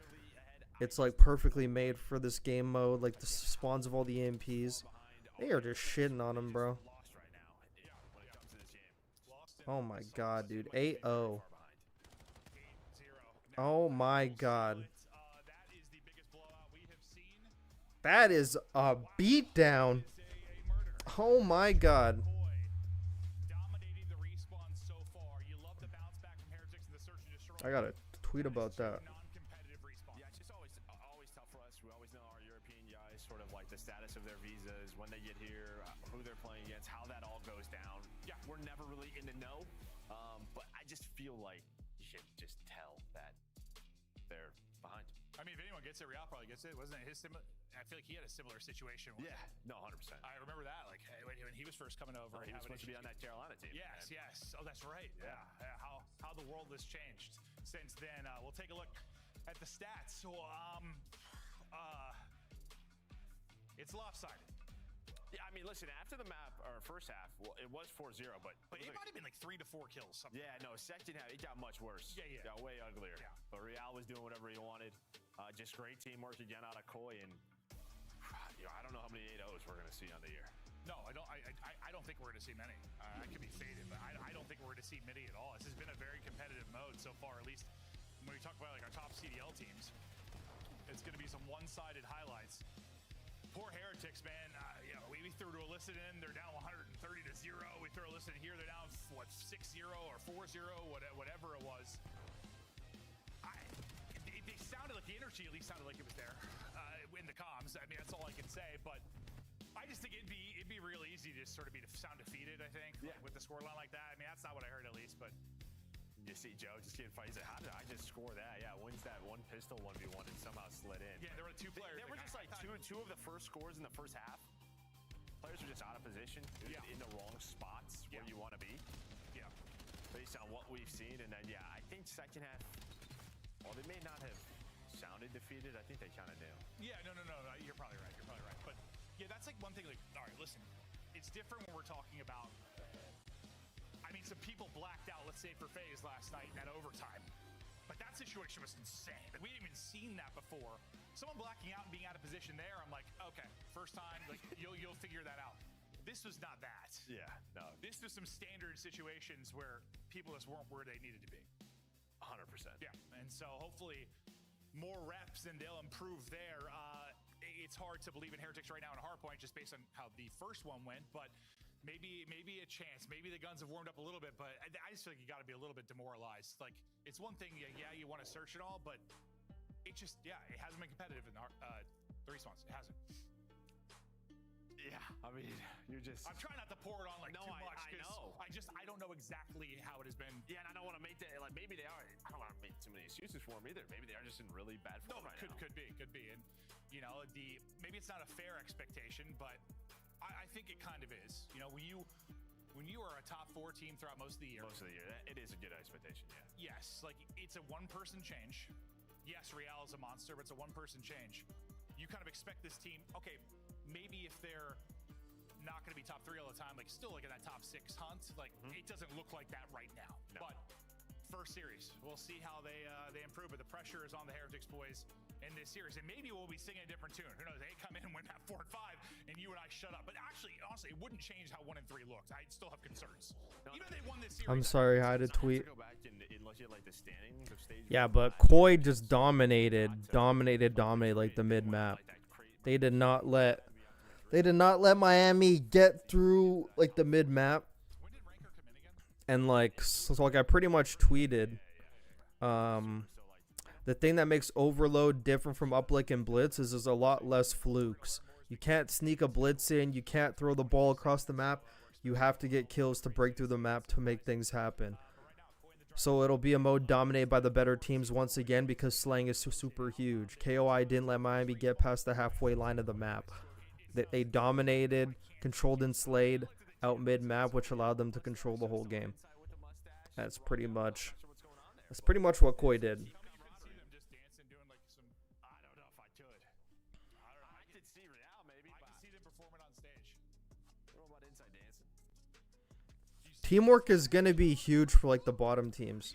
It's like perfectly made for this game mode. Like the spawns of all the EMPs, they are just shitting on them, bro. Oh my god, dude. 8-0. Oh my god. That is a beatdown. Oh my god. Dominating the respawn so far. You love the bounce back from Heretics in the search and I got a tweet about that. Non-competitive respawn. Yeah, it's just always tough for us. We always know our European guys, sort of like the status of their visas, when they get here, who they're playing against, how that all goes down. Yeah, we're never really in the know, but I just feel like you should just tell that they're behind. I mean, if anyone gets it, Real probably gets it. Wasn't it his similar? I feel like he had a similar situation. Yeah, no, 100%. I remember that. Like when he was first coming over, He was supposed to be on that Carolina team. Yes, yes. Oh, that's right. Yeah. How the world has changed since then. We'll take a look at the stats. So, it's lopsided. Yeah, I mean, listen, after the map, or first half, well, it was 4-0, but it might have been like 3 to 4 kills. Something. Yeah, no, second half, it got much worse. Yeah. It got way uglier. Yeah. But Real was doing whatever he wanted. Just great teamwork again out of Koi, and I don't know how many 8-0s we're going to see on the year. No, I don't. I don't think we're going to see many. I could be faded, but I don't think we're going to see many at all. This has been a very competitive mode so far. At least when we talk about like our top CDL teams, it's going to be some one-sided highlights. Poor Heretics, man. We threw to Illicit in. They're down 130 to 0. We throw Illicit here. They're down 6-0 or 4-0, whatever it was. They sounded like the energy at least sounded like it was there in the comms. I mean, that's all I can say. But I just think it'd be real easy to sort of sound defeated. I think, with the scoreline like that. I mean, that's not what I heard at least. But you see Joe just getting fights. Like, how did I just score that? Yeah, wins that one pistol 1v1 and somehow slid in. Yeah, there were 2 players. There were just like two of the first scores in the first half. Players were just out of position, in the wrong spots where you want to be. Yeah. Based on what we've seen, and then I think second half. Well, they may not have sounded defeated. I think they kind of knew. Yeah, no. You're probably right. But yeah, that's like one thing. Like, all right, listen, it's different when we're talking about. I mean, some people blacked out. Let's say for FaZe last night in that overtime, but that situation was insane. Like, we hadn't even seen that before. Someone blacking out and being out of position there. I'm like, okay, first time. Like, you'll figure that out. This was not that. Yeah, no. This was some standard situations where people just weren't where they needed to be. 100%. Yeah, and so hopefully more reps and they'll improve there. It's hard to believe in Heretics right now in a hardpoint just based on how the first one went, but maybe a chance. Maybe the guns have warmed up a little bit, but I just feel like you got to be a little bit demoralized. Like, it's one thing, you want to search it all, but it just, it hasn't been competitive in the respawns. It hasn't. Yeah, I mean, you're just. I'm trying not to pour it on like too much. I know. I don't know exactly how it has been. Yeah, and I don't want to make that like maybe they are. I don't want to make too many excuses for them either. Maybe they are just in really bad form right now. Could be, and maybe it's not a fair expectation, but I think it kind of is. When you are a top 4 team throughout most of the year, it is a good expectation. Yeah. Yes, like it's a one-person change. Yes, Real is a monster, but it's a one-person change. You kind of expect this team. Okay, maybe if they're not going to be top 3 all the time, like still like in that top 6 hunt, like it doesn't look like that right now. No. But first series, we'll see how they improve. But the pressure is on the Heretics boys in this series, and maybe we'll be singing a different tune. Who knows? They come in and win that 4-5, and you and I shut up. But actually, honestly, it wouldn't change how 1 and 3 looked. I still have concerns. Even if they won this series. I'm sorry, I had to tweet. Go back and look at like the standings of stage. Yeah, but Koi just dominated like the mid map. They did not let Miami get through like the mid map. And like so like I pretty much tweeted the thing that makes Overload different from Uplick and Blitz is there's a lot less flukes. You can't sneak a blitz in, you can't throw the ball across the map. You have to get kills to break through the map to make things happen. So it'll be a mode dominated by the better teams once again because slang is super huge. KOI didn't let Miami get past the halfway line of the map. They dominated, controlled and slayed out mid-map, which allowed them to control the whole game. That's pretty much what Koi did. Teamwork is going to be huge for like the bottom teams.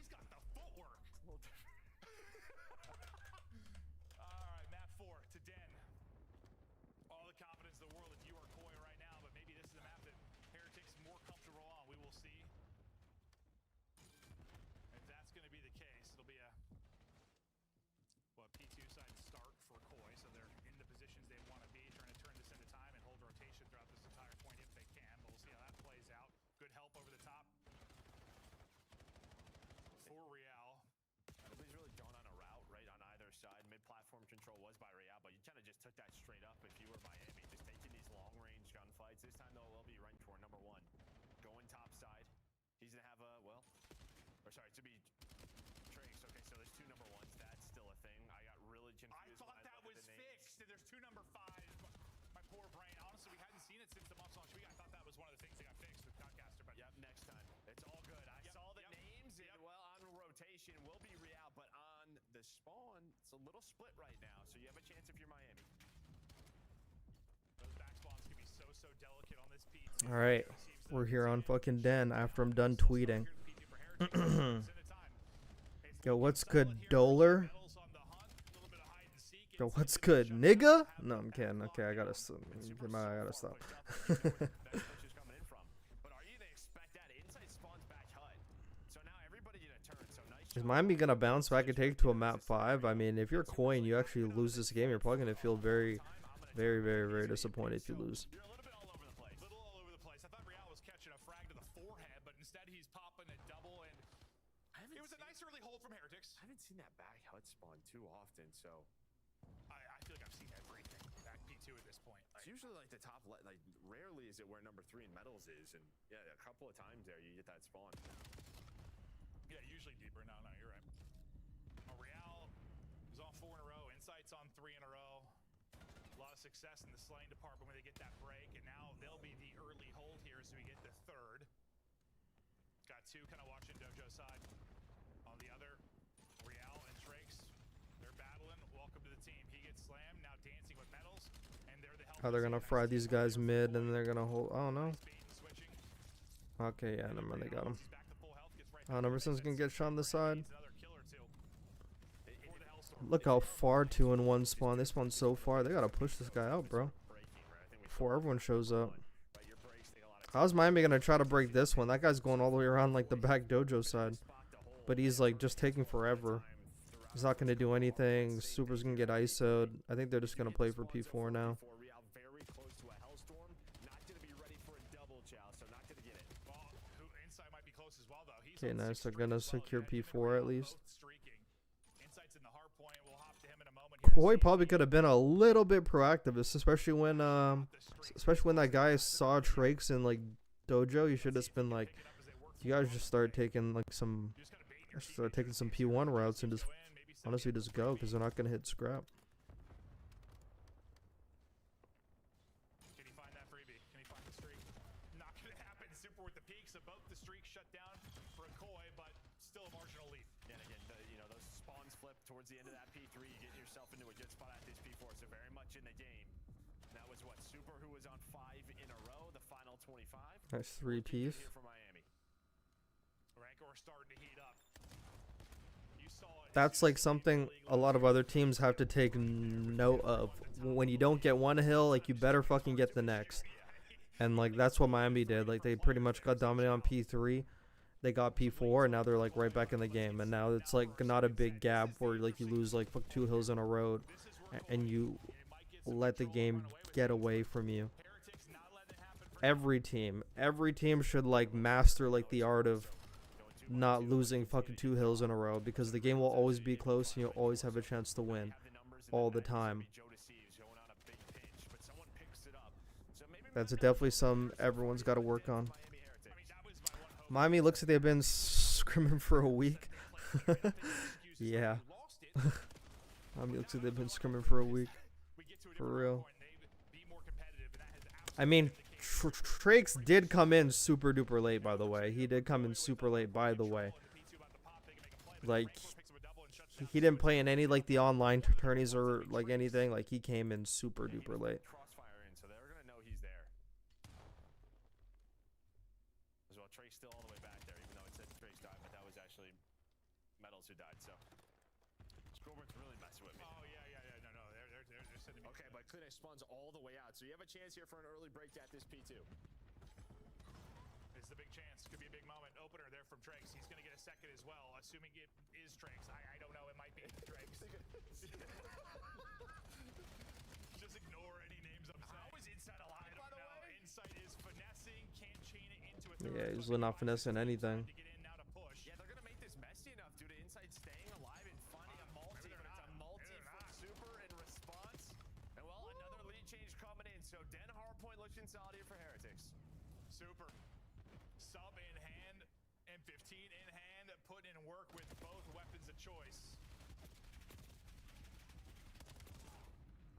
platform control was by Real, but you kind of just took that straight up if you were Miami, just taking these long-range gunfights. This time, though, it will be Rentor, number 1. Going top side. He's going to have a, well, or sorry, to be Trakes. Okay, so there's 2 number 1s. That's still a thing. I got really confused. I thought that was fixed. There's 2 number 5s. My poor brain. Honestly, we hadn't seen it since the month launch week. I thought that was one of the things that got fixed with Concaster. But yep, next time. It's all good. I saw the names, and well, on rotation will be Real, but on the spawn, it's a little split right now, so you have a chance if you're Miami. Those back spawns can be so delicate on this P. All right, we're here on fucking Den after I'm done tweeting. Yo, what's good, Doler? Yo, what's good, nigga? No, I'm kidding. Okay, I gotta stop. Is Miami gonna bounce back and take to a map 5? I mean, if you're Coin, you actually lose this game. You're probably gonna feel very disappointed if you lose. You're a little bit all over the place. I thought Real was catching a frag to the forehead, but instead he's popping a double, and it was a nice early hold from Heretics. I haven't seen that back HUD spawn too often, so I feel like I've seen everything back P2 at this point. It's usually like the top, like rarely is it where number 3 in metals is, and yeah, a couple of times there you get that spawn. Yeah, usually deeper. No, you're right. Real is on 4 in a row. Insight's on 3 in a row. A lot of success in the slaying department when they get that break, and now they'll be the early hold here as we get the 3rd. Got 2 kind of watching Dojo side. On the other, Real and Trakes, they're battling. Welcome to the team. He gets slammed, now dancing with metals, and they're the help. How they're gonna fry these guys mid, and they're gonna hold. Oh no. Okay, yeah, never mind. They got him. Oh, Emerson's gonna get shot on the side. Look how far 2 and 1 spawn. They spawn so far. They gotta push this guy out, bro, before everyone shows up. How's Miami gonna try to break this one? That guy's going all the way around like the back Dojo side, but he's like just taking forever. He's not gonna do anything. Super's gonna get ISO'd. I think they're just gonna play for P4 now. Okay, nice. They're gonna secure P4 at least. Koi probably could have been a little bit proactive, especially when that guy saw Trakes in like Dojo. You should have been like, you guys just start taking like some P1 routes and just honestly just go, because they're not gonna hit scrap. Can he find that freebie? Can he find the streak? Not gonna happen. Super with the peaks of both the streaks shut down for a Koi, but still a marginal lead. And again, those spawns flip towards the end of that P3. You get yourself into a good spot at this P4, so very much in the game. That was what, Super, who was on 5 in a row, the final 25. Nice 3-piece. Here for Miami. Rancor starting to heat up. You saw it. That's like something a lot of other teams have to take note of. When you don't get one hill, like, you better fucking get the next. And like that's what Miami did. Like, they pretty much got dominated on P3. They got P4, and now they're like right back in the game. And now it's like not a big gap where like you lose like 2 hills in a row, and you let the game get away from you. Every team should like master like the art of not losing fucking 2 hills in a row, because the game will always be close and you'll always have a chance to win all the time. That's definitely some everyone's got to work on. Miami looks like they've been scrimming for a week. Yeah. Miami looks like they've been scrimming for a week. For real. I mean, Trakes did come in super duper late, by the way. He did come in super late, by the way. Like, he didn't play in any like the online tourneys or like anything. Like, he came in super duper late. Trace still all the way back there, even though it said Trace died, but that was actually Metals who died, so Scoreboard's really messing with me. Oh, yeah, no, they're sending me. Okay, but Clinic spawns all the way out, so you have a chance here for an early break at this P2. This is a big chance. Could be a big moment. Opener there from Trakes. He's going to get a second as well, assuming it is Trakes. I don't know. It might be Trakes. Just ignore any names I'm saying. How is Insight alive? I don't know. Insight is finessing, can't chain it into a Yeah, he's not finessing anything. Yeah, they're going to make this messy enough due to Insight staying alive and finding a multi, but it's a multi from Super. consolidate for Heretics. Super. Sub in hand, M15 in hand, putting in work with both weapons of choice.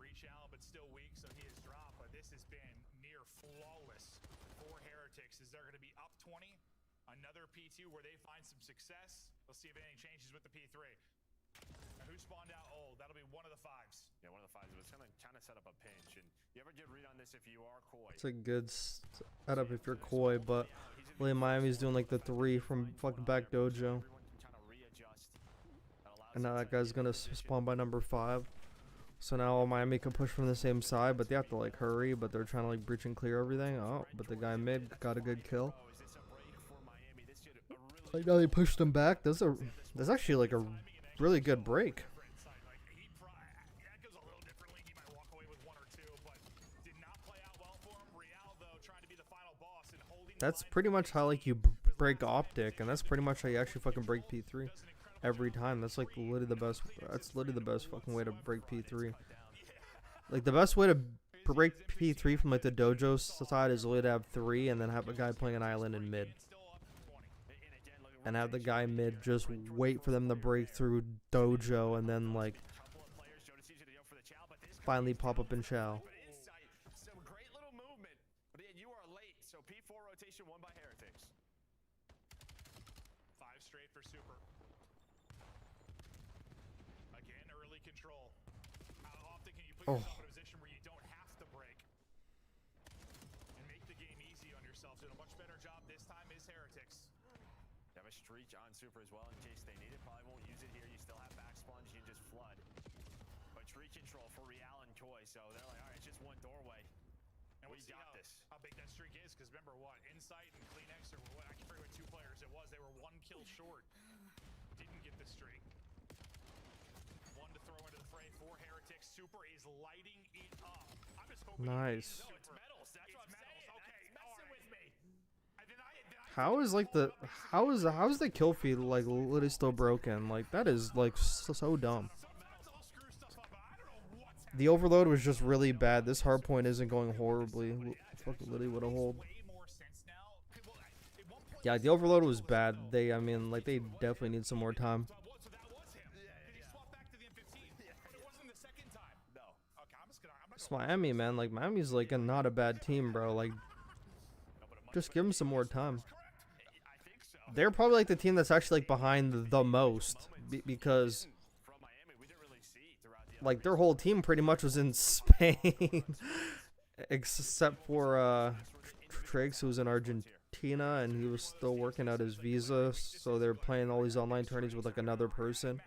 Reach out, but still weak, so he is dropped. But this has been near flawless for Heretics, as they're going to be up 20. Another P2 where they find some success. Let's see if anything changes with the P3. Now, who spawned out? Oh, that'll be one of the fives. Yeah, one of the fives. It was kind of set up a pinch. And you have a good read on this if you are Koi. It's a good setup if you're Koi, but William Miami's doing like the 3 from fucking back dojo. And now that guy's gonna spawn by number 5. So now Miami can push from the same side, but they have to like hurry, but they're trying to like breach and clear everything. Oh, but the guy mid got a good kill. Like now they pushed him back. There's actually like a really good break. That's pretty much how like you break OpTic, and that's pretty much how you actually fucking break P3 every time. That's like literally the best. That's literally the best fucking way to break P3. Like the best way to break P3 from like the dojo side is literally to have 3 and then have a guy playing an island in mid. And have the guy mid just wait for them to break through dojo and then like finally pop up in chow. Some great little movement, but again, you are late. So P4 rotation won by Heretics. 5 straight for Super. Again, early control. How often can you put yourself in a position where you don't have to break and make the game easy on yourself? Doing a much better job this time is Heretics. You have a streak on Super as well in case they need it. Probably won't use it here. You still have back sponge. You can just flood. But tree control for Real and Koi. So they're like, all right, it's just one doorway. And we got this. How big that streak is, because remember what? Insight and CleanX, or what? I can't forget what 2 players it was. They were 1 kill short. Didn't get the streak. 1 to throw into the fray for Heretics. Super is lighting it up. I'm just hoping. Nice. No, it's metals. That's what I'm saying. Okay, all right. With me. How is like the how is the kill feed like literally still broken? Like that is like so dumb. The overload was just really bad. This hardpoint isn't going horribly. Fucking literally would have hold. Yeah, the overload was bad. I mean, like they definitely need some more time. It's Miami, man. Like Miami's like not a bad team, bro. Like, just give them some more time. They're probably like the team that's actually like behind the most because like their whole team pretty much was in Spain except for Triggs, who was in Argentina, and he was still working out his visa, so they're playing all these online tourneys with like another person,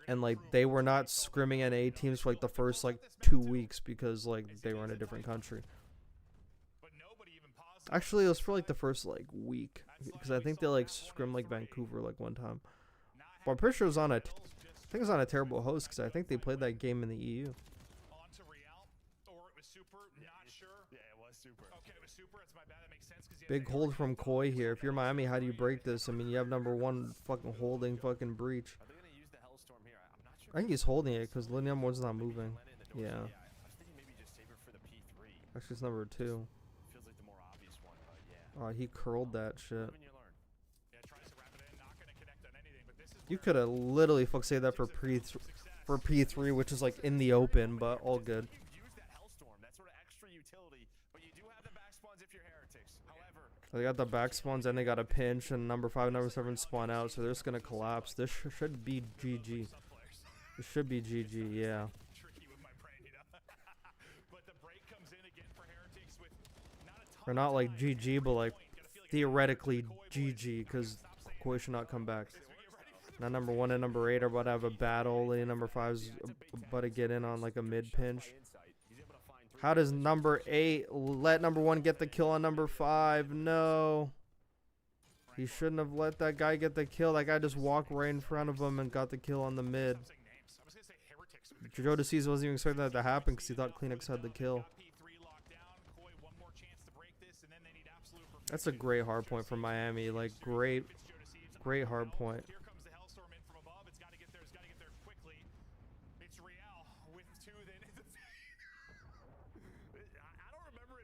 and like they were not scrimming in A teams for like the first like 2 weeks because like they were in a different country. Actually, it was for like the first like week because I think they like scrimmed like Vancouver like one time. But I'm pretty sure it was on I think it was on a terrible host because I think they played that game in the EU. Big hold from Koi here. If you're Miami, how do you break this? I mean, you have number 1 fucking holding fucking breach. I think he's holding it because number 1's not moving. Yeah. Actually, it's number 2. Oh, he curled that shit. You could have literally fuck saved that for P3, which is like in the open, but all good. They got the back spawns and they got a pinch, and number 5, number 7 spawn out, so they're just gonna collapse. This should be GG. It should be GG, yeah. Or not like GG, but like theoretically GG, because Koi should not come back. Now number 1 and number 8 are about to have a battle. Lady number 5's about to get in on like a mid pinch. How does number 8 let number 1 get the kill on number 5? No. He shouldn't have let that guy get the kill. That guy just walked right in front of him and got the kill on the mid. Joe DeCease wasn't even expecting that to happen because he thought CleanX had the kill. That's a great hard point for Miami. Like, great hard point.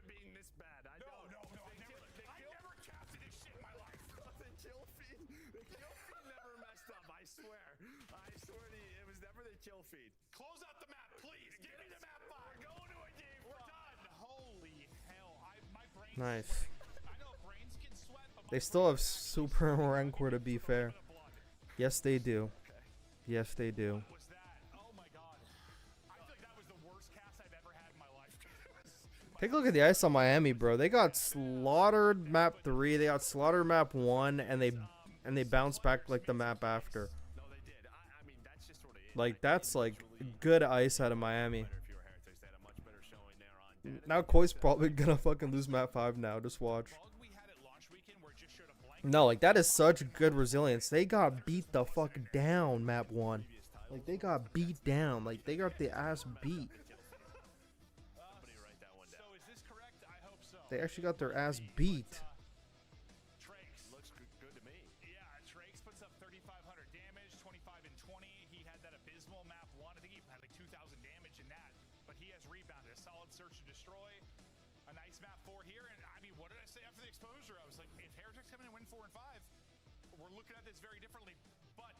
being this bad. I No, I never casted this shit in my life. The kill feed never messed up. I swear to you, it was never the kill feed. Close out the map, please. Give me the map 5. We're going to a game. We're done. Holy hell! My brain. Nice. I know brains can sweat, but They still have super rancor, to be fair. Yes, they do. Yes, they do. What was that? Oh my god! I feel like that was the worst cast I've ever had in my life. Take a look at the ice on Miami, bro. They got slaughtered map 3. They got slaughtered map 1, and they bounced back like the map after. No, they did. I mean, that's just sort of it. Like that's like good ice out of Miami. If you were Heretics, they had a much better showing there on. Now Koi's probably gonna fucking lose map 5 now. Just watch. Bug we had at launch weekend where it just showed a blank. No, like that is such good resilience. They got beat the fuck down map 1. Like they got beat down. Like they got the ass beat. Somebody write that one down. So is this correct? I hope so. They actually got their ass beat. Trakes. Looks good to me. Yeah, Trakes puts up 3,500 damage, 25 and 20. He had that abysmal map 1. I think he had like 2,000 damage in that. But he has rebounded. A solid search and destroy. A nice map 4 here. And I mean, what did I say after the exposure? I was like, if Heretics come in and win 4 and 5, we're looking at this very differently. But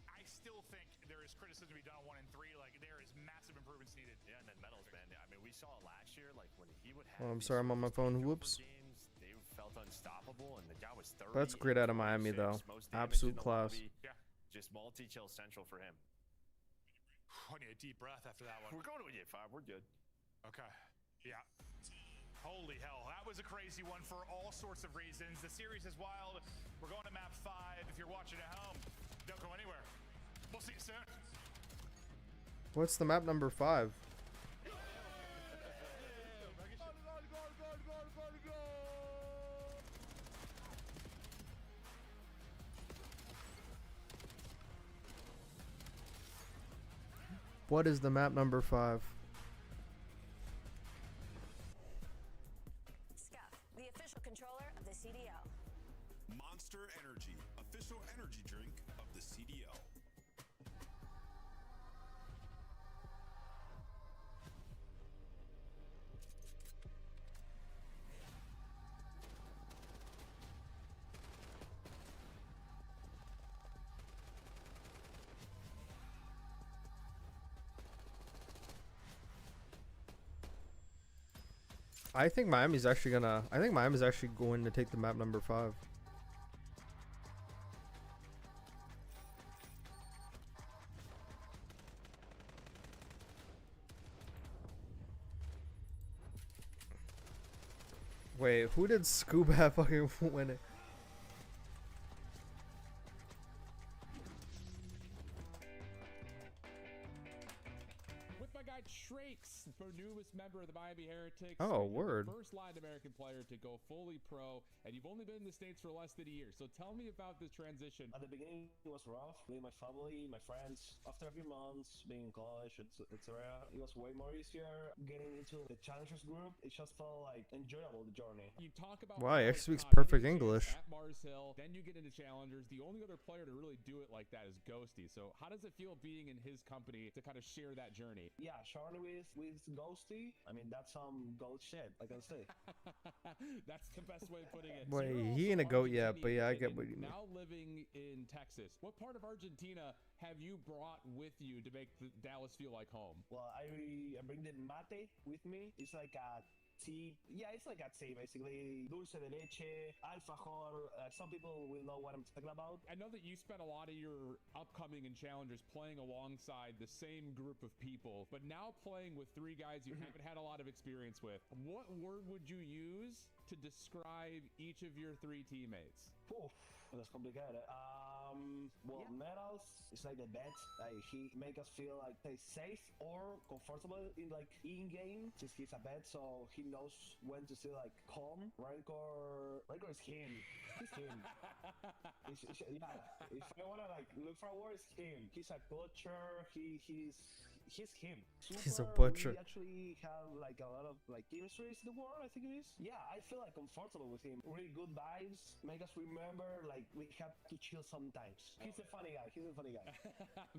I still think there is criticism to be done on 1 and 3. Like there is massive improvements needed. Yeah, and then Metals, man. I mean, we saw it last year. Like when he would have. Oh, I'm these sorry, I'm on my phone. games, Whoops. they felt unstoppable, and the guy was 30. That's great out of Miami, though. Most damage Absolute in the class. lobby. Yeah. Just multi-kill central for him. I need a deep breath after that one. We're going to a game 5. We're good. Okay. Yeah. Holy hell. That was a crazy one for all sorts of reasons. The series is wild. We're going to map 5. If you're watching at home, don't go anywhere. We'll see you soon. What's the map number 5? What is the map number 5? Scuff, the official controller of the CDL. Monster Energy, official energy drink of the CDL. I think Miami's actually going to take the map number 5. Wait, who did Scuba have fucking win it? With my guy Trakes, the newest member of the Miami Heretics. Oh, You're word. the first line American player to go fully pro, and you've only been in the States for less than a year. So tell me about this transition. At the beginning, it was rough. Being my family, my friends. After a few months, being in college, etc., it was way more easier. Getting into the challengers group, it just felt like enjoyable, the journey. You talk about Wow, he how actually it's speaks perfect competition English. at Mars Hill, then you get into challengers. The only other player to really do it like that is Ghosty. So how does it feel being in his company to kind of share that journey? Yeah, sharing with Ghosty, I mean, that's some gold shit, I can say. That's the best way of putting it. Wait, you're he ain't a also goat yet, but yeah, I Argentinian get what you mean. Now living in Texas, what part of Argentina have you brought with you to make Dallas feel like home? Well, I bring the mate with me. It's like a tea. Yeah, it's like a tea, basically. Dulce de leche, alfajor. Some people will know what I'm talking about. I know that you spent a lot of your upcoming and challengers playing alongside the same group of people, but now playing with 3 guys you haven't had a lot of experience with. What word would you use to describe each of your 3 teammates? Oof, that's complicated. Well, Metals is like the best. Like he make us feel like safe or comfortable in game. Since he's a vet, so he knows when to stay like calm. Rancor is him. He's him. Yeah. If I wanna like look for a word, it's him. He's a culture. He's he's him. He's a Super, butcher. We actually have like a lot of like chemistry in the world, I think it is. Yeah, I feel like comfortable with him. Really good vibes, make us remember like we have to chill sometimes. He's a funny guy. He's a funny guy.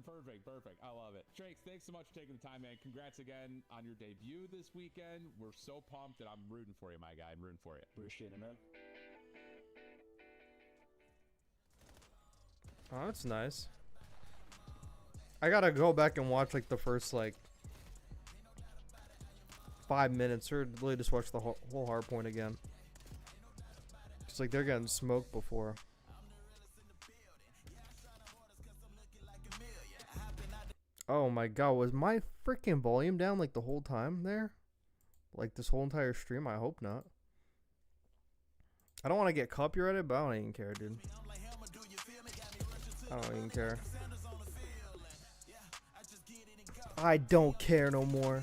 Perfect, perfect. I love it. Drakes, thanks so much for taking the time, man. Congrats again on your debut this weekend. We're so pumped, and I'm rooting for you, my guy. I'm rooting for you. Appreciate it, man. Oh, that's nice. I gotta go back and watch like the first like 5 minutes, or really just watch the whole hard point again. It's like they're getting smoked before. Oh my god, was my freaking volume down like the whole time there? Like this whole entire stream? I hope not. I don't want to get copyrighted, but I don't even care, dude. I don't even care. I don't care no more.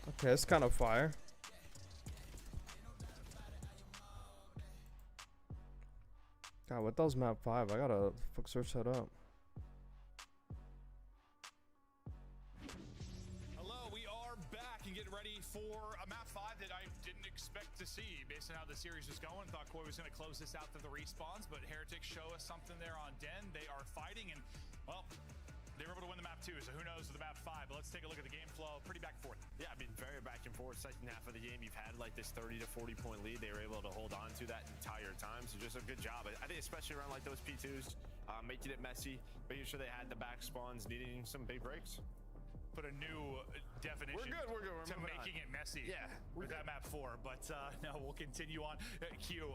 Okay, it's kind of fire. God, what those map 5? I gotta search that up. Hello, we are back and getting ready for a map 5 that I didn't expect to see based on how the series was going. Thought Koi was going to close this out to the respawns, but Heretics show us something there on Den. They are fighting, and well, they were able to win the map 2, so who knows with the map 5. But let's take a look at the game flow. Pretty back and forth. Yeah, I mean, very back and forth. Second half of the game, you've had like this 30 to 40 point lead. They were able to hold on to that entire time. So just a good job. I think especially around like those P2s, making it messy, making sure they had the back spawns, needing some big breaks. Put a new definition We're good. to making it messy. Yeah, with that map 4. But no, we'll continue on. Q,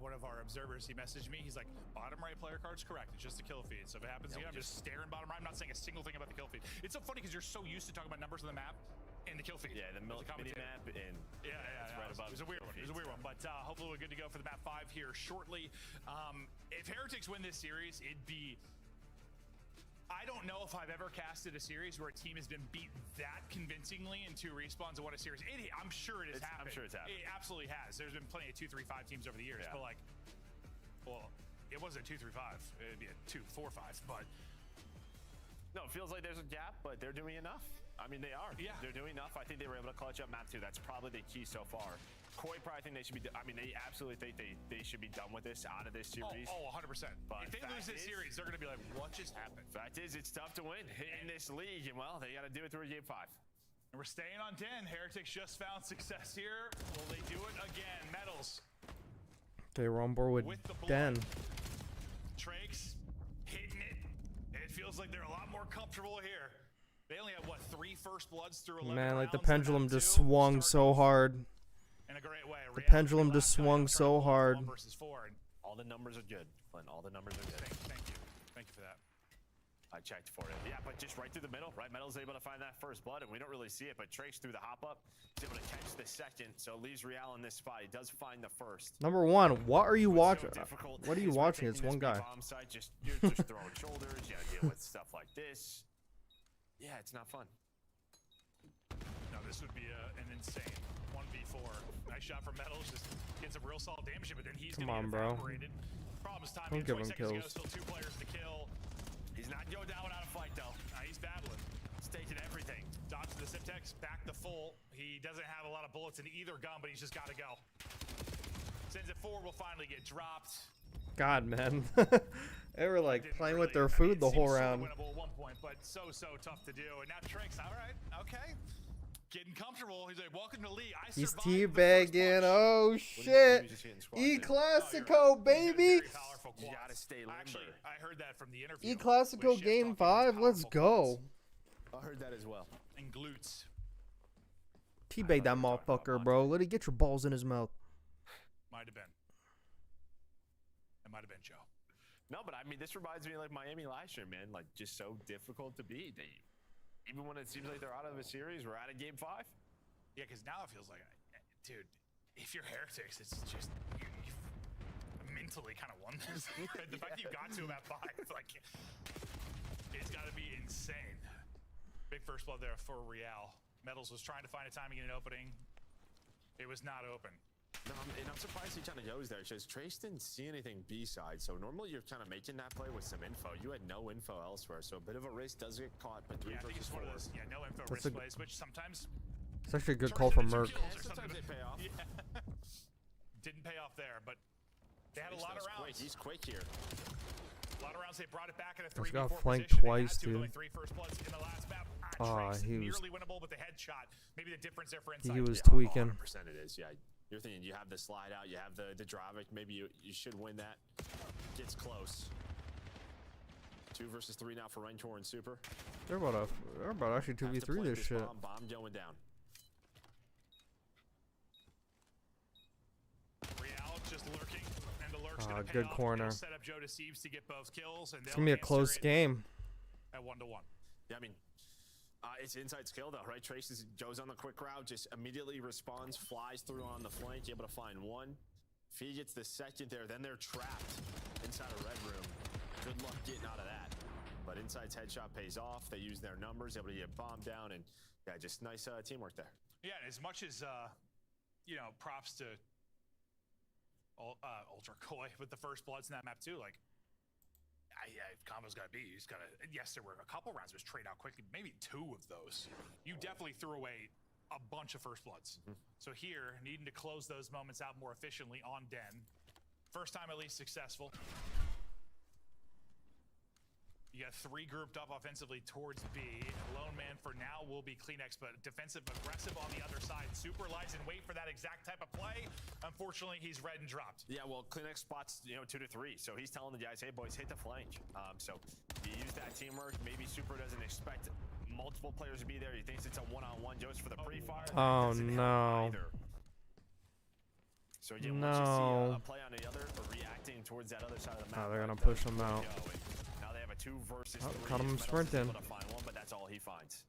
one of our observers, he messaged me. He's like, bottom right player card's correct. It's just a kill feed. So if it happens again, I'm just staring bottom right. I'm not saying a single thing about the kill feed. It's so funny because you're so used to talking about numbers on the map and the kill feed. Yeah, the mini map and right above. It was a weird one. It was a weird one. But hopefully we're good to go for the map 5 here shortly. If Heretics win this series, it'd be... I don't know if I've ever casted a series where a team has been beat that convincingly in 2 respawns and won a series. I'm sure it has happened. I'm sure it's happened. It absolutely has. There's been plenty of 2-3-5 teams over the years, but like, well, it wasn't a 2-3-5. It'd be a 2-4-5, but. No, it feels like there's a gap, but they're doing enough. I mean, they are. Yeah. They're doing enough. I think they were able to clutch up map 2. That's probably the key so far. Koi probably think they should be, I mean, they absolutely think they should be done with this, out of this series. Oh, 100%. But if they lose this series, they're going to be like, what just happened? Fact is, it's tough to win in this league, and well, they got to do it through game 5. And we're staying on 10. Heretics just found success here. Will they do it again? Medals. Okay, we're on board with Den. Trakes hitting it. And it feels like they're a lot more comfortable here. They only have, what, 3 first bloods through 11 Man, like the rounds? pendulum just swung so hard. In a great way. The pendulum just swung so hard. All the numbers are good, Clint. All the numbers are good. Thank you. Thank you for that. I checked for it. Yeah, but just right through the middle, right? Metal's able to find that first blood, and we don't really see it, but Trakes through the hop-up is able to catch the second, so leaves Real in this spot. He does find the first. Number 1, what are you watching? So What are you watching? It's one guy. Side, you're just throwing shoulders. You gotta deal with stuff like this. Yeah, it's not fun. No, this would be an insane 1v4. Nice shot from Metals, just gets some real solid damage, but then he's Come gonna on, get bro. evaporated. Problem is time. Don't give 20 him seconds ago, kills. still 2 players to kill. He's not going down without a fight, though. He's battling. He's taking everything. Dodge the Simtex, back the full. He doesn't have a lot of bullets in either gun, but he's just got to go. Sends it forward, will finally get dropped. God, man. They were like playing with their food the whole round. Winnable at one point, but so tough to do. And now Trakes, all right, okay. Getting comfortable. He's like, welcome to League. He's teabagging. Oh, shit. E-Classico, baby. You gotta stay limber. Actually, I heard that from the interview. E-Classico game 5. Let's go. I heard that as well. And glutes. Teabag that motherfucker, bro. Let it get your balls in his mouth. Might have been. It might have been Joe. No, but I mean, this reminds me of like Miami last year, man. Like, just so difficult to beat. Even when it seems like they're out of a series, we're out of game 5. Yeah, because now it feels like, dude, if you're Heretics, it's just, I mentally kind of won this. The fact that you got to him at 5, like, it's got to be insane. Big first blood there for Real. Metals was trying to find a timing in an opening. It was not open. No, and I'm surprised he kind of goes there because Trace didn't see anything B-side. So normally you're kind of making that play with some info. You had no info elsewhere, so a bit of a risk does get caught. But 3 I think versus it's 4. one of those, no info That's risk plays, which sometimes It's actually a good turns call from into Merc. kills or Sometimes something. they pay off. Yeah. Didn't pay off there, but they had a lot of rounds. He's quick here. A lot of rounds. They brought it back in a Just 3v4 got flanked position. twice, They had dude. only 3 first bloods in the last map. Trace, He was nearly winnable with the headshot. Maybe the difference there for Inside. he was Yeah, tweaking. 100% it is. Yeah, you're thinking you have the slide out, you have the drive. Maybe you should win that. Gets close. 2 versus 3 now for Rentor and Super. They're about actually 2v3 this shit. Bomb going down. Real just lurking, and the lurk's gonna pay good off. corner. It'll set up Joe Deceives to get both kills, and It's gonna be a close game. at 1-1. Yeah, I mean, it's inside skill though, right? Trace goes on the quick route, just immediately responds, flies through on the flank, able to find one. If he gets the second there, then they're trapped inside a red room. Good luck getting out of that. But Inside's headshot pays off. They use their numbers, able to get bombed down, and yeah, just nice teamwork there. Yeah, and as much as props to Ultra Koi with the first bloods in that map too. Like, combo's got to be. He's got to. Yes, there were a couple rounds was trade out quickly. Maybe 2 of those. You definitely threw away a bunch of first bloods. So here, needing to close those moments out more efficiently on Den. First time at least successful. You got 3 grouped up offensively towards B. Lone man for now will be CleanX, but defensive aggressive on the other side. Super lies and wait for that exact type of play. Unfortunately, he's red and dropped. Yeah, well, CleanX spots 2 to 3, so he's telling the guys, hey boys, hit the flank. So you use that teamwork. Maybe Super doesn't expect multiple players to be there. He thinks it's a one-on-one just for the pre-fire. Oh no. So again, once you see a play on the other or reacting towards that other side of the map, They're gonna push him out. Now they have a 2 versus 3. Caught him Metals is sprinting. able to find one, but that's all he finds.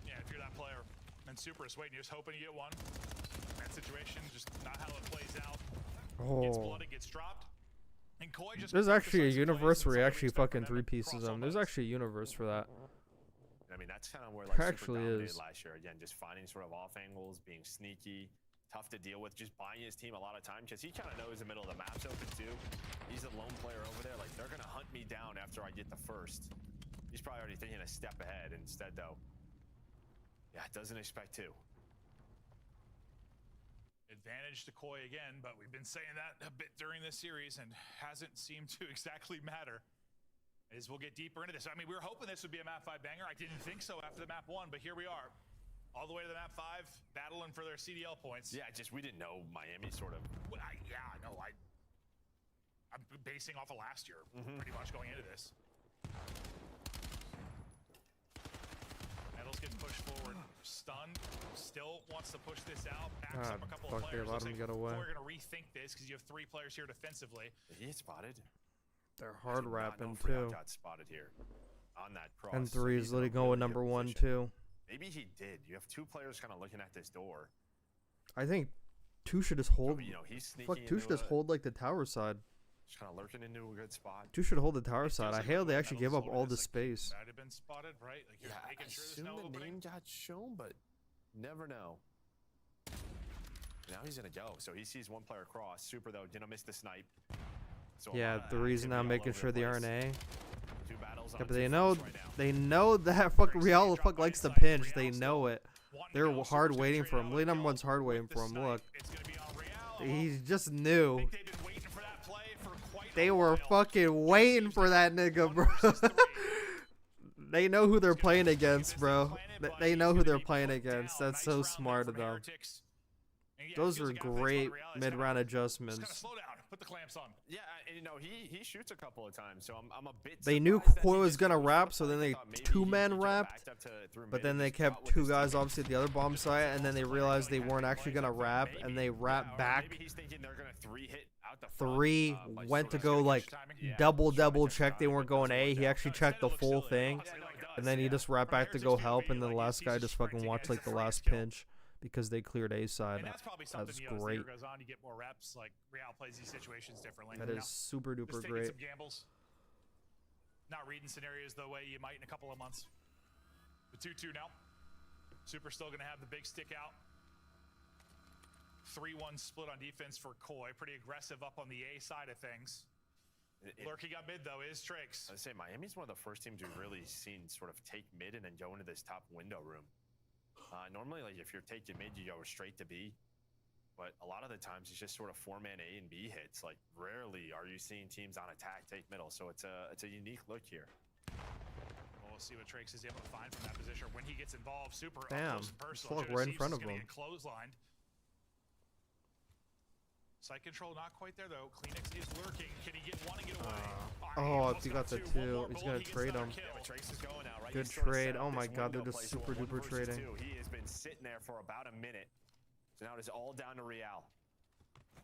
Yeah, if you're that player, and Super is waiting, you're just hoping to get one. That situation, just not how it plays out. Gets blooded, gets dropped. And Koi just There's actually a universe where he actually fucking 3 pieces them. There's actually a universe for that. I mean, that's kind of where There like actually Super dominated is. last year. Again, just finding sort of off angles, being sneaky, tough to deal with, just buying his team a lot of time because he kind of knows the middle of the map's open too. He's a lone player over there. Like, they're going to hunt me down after I get the first. He's probably already thinking a step ahead. Instead, though, yeah, doesn't expect to. Advantage to Koi again, but we've been saying that a bit during this series and hasn't seemed to exactly matter. As we'll get deeper into this. I mean, we were hoping this would be a map 5 banger. I didn't think so after the map 1, but here we are. All the way to the map 5, battling for their CDL points. Yeah, just we didn't know Miami sort of. Well, I'm basing off of last year, pretty much going into this. Metals getting pushed forward, stunned, still wants to push this out, backs up a couple of players. They allowed him to get away. We're going to rethink this because you have 3 players here defensively. He gets spotted. They're hard wrapping Freon too. got spotted here on that cross. And so 3 he's is in a literally going with really good number 1 position. too. Maybe he did. You have 2 players kind of looking at this door. I think 2 should just hold. He's sneaking. Fuck, 2 should just hold like the tower side. Just kind of lurking into a good spot. 2 should hold the tower side. I hail they actually gave up all the space. Might have been spotted, right? Like you're Yeah, making sure there's assume no the opening. name got shown, but never know. Now he's gonna go. So he sees 1 player cross. Super though, didn't miss the snipe. So a Yeah, lot of 3 is now activity all making over sure the place. RNA. 2 battles on Yeah, but 2 they fronts know right now. they know that fuck Real fuck likes the pinch. They know it. They're hard waiting for him. Late number 1's hard waiting for him. Look, he just knew. They were fucking waiting for that nigga, bro. They know who they're playing against, bro. They know who they're playing against. That's so smart of them. Those are great mid-round adjustments. Slow down. Put the clamps on. Yeah, and he shoots a couple of times, so I'm a bit. They knew surprised that Koi he was just gonna pushed wrap, up. so then I they thought maybe he 2-man jumped wrapped. back up through But mid then and they just got kept with 2 his guys teammate. obviously at the other bomb site, and then they realized they weren't actually gonna wrap, and they wrapped Or back. maybe he's thinking they're gonna 3 hit out the front, 3 by went to sort go of like Yeah, double trying to check. catch They time, weren't but going doesn't A. work He out. actually checked the full thing, and then he just wrapped back to go help, and then the last guy just fucking watched like the last pinch. because they cleared A side. And that's probably something, That's you know, as the great. year goes on, you get more reps. Like, Real plays these situations differently. That is super Just duper taking great. some gambles. Not reading scenarios the way you might in a couple of months. The 2-2 now. Super still going to have the big stick out. 3-1 split on defense for Koi. Pretty aggressive up on the A side of things. Lurking up mid, though, is Trix. I would say Miami's one of the first teams we've really seen sort of take mid and then go into this top window room. Normally, like, if you're taking mid, you go straight to B. But a lot of the times, it's just sort of 4-man A and B hits. Like, rarely are you seeing teams on attack take middle. So it's a unique look here. We'll see what Trix is able to find from that position when he gets involved. Super up Damn, close and personal. Slug right in front of him. Get clotheslined. Side control not quite there though. Kleenex is lurking. Can he get one and get away? Oh, if he got the 2, he's gonna trade him. Good trade. Oh my god, they're just super duper trading. He has been sitting there for about a minute. So now it is all down to Real.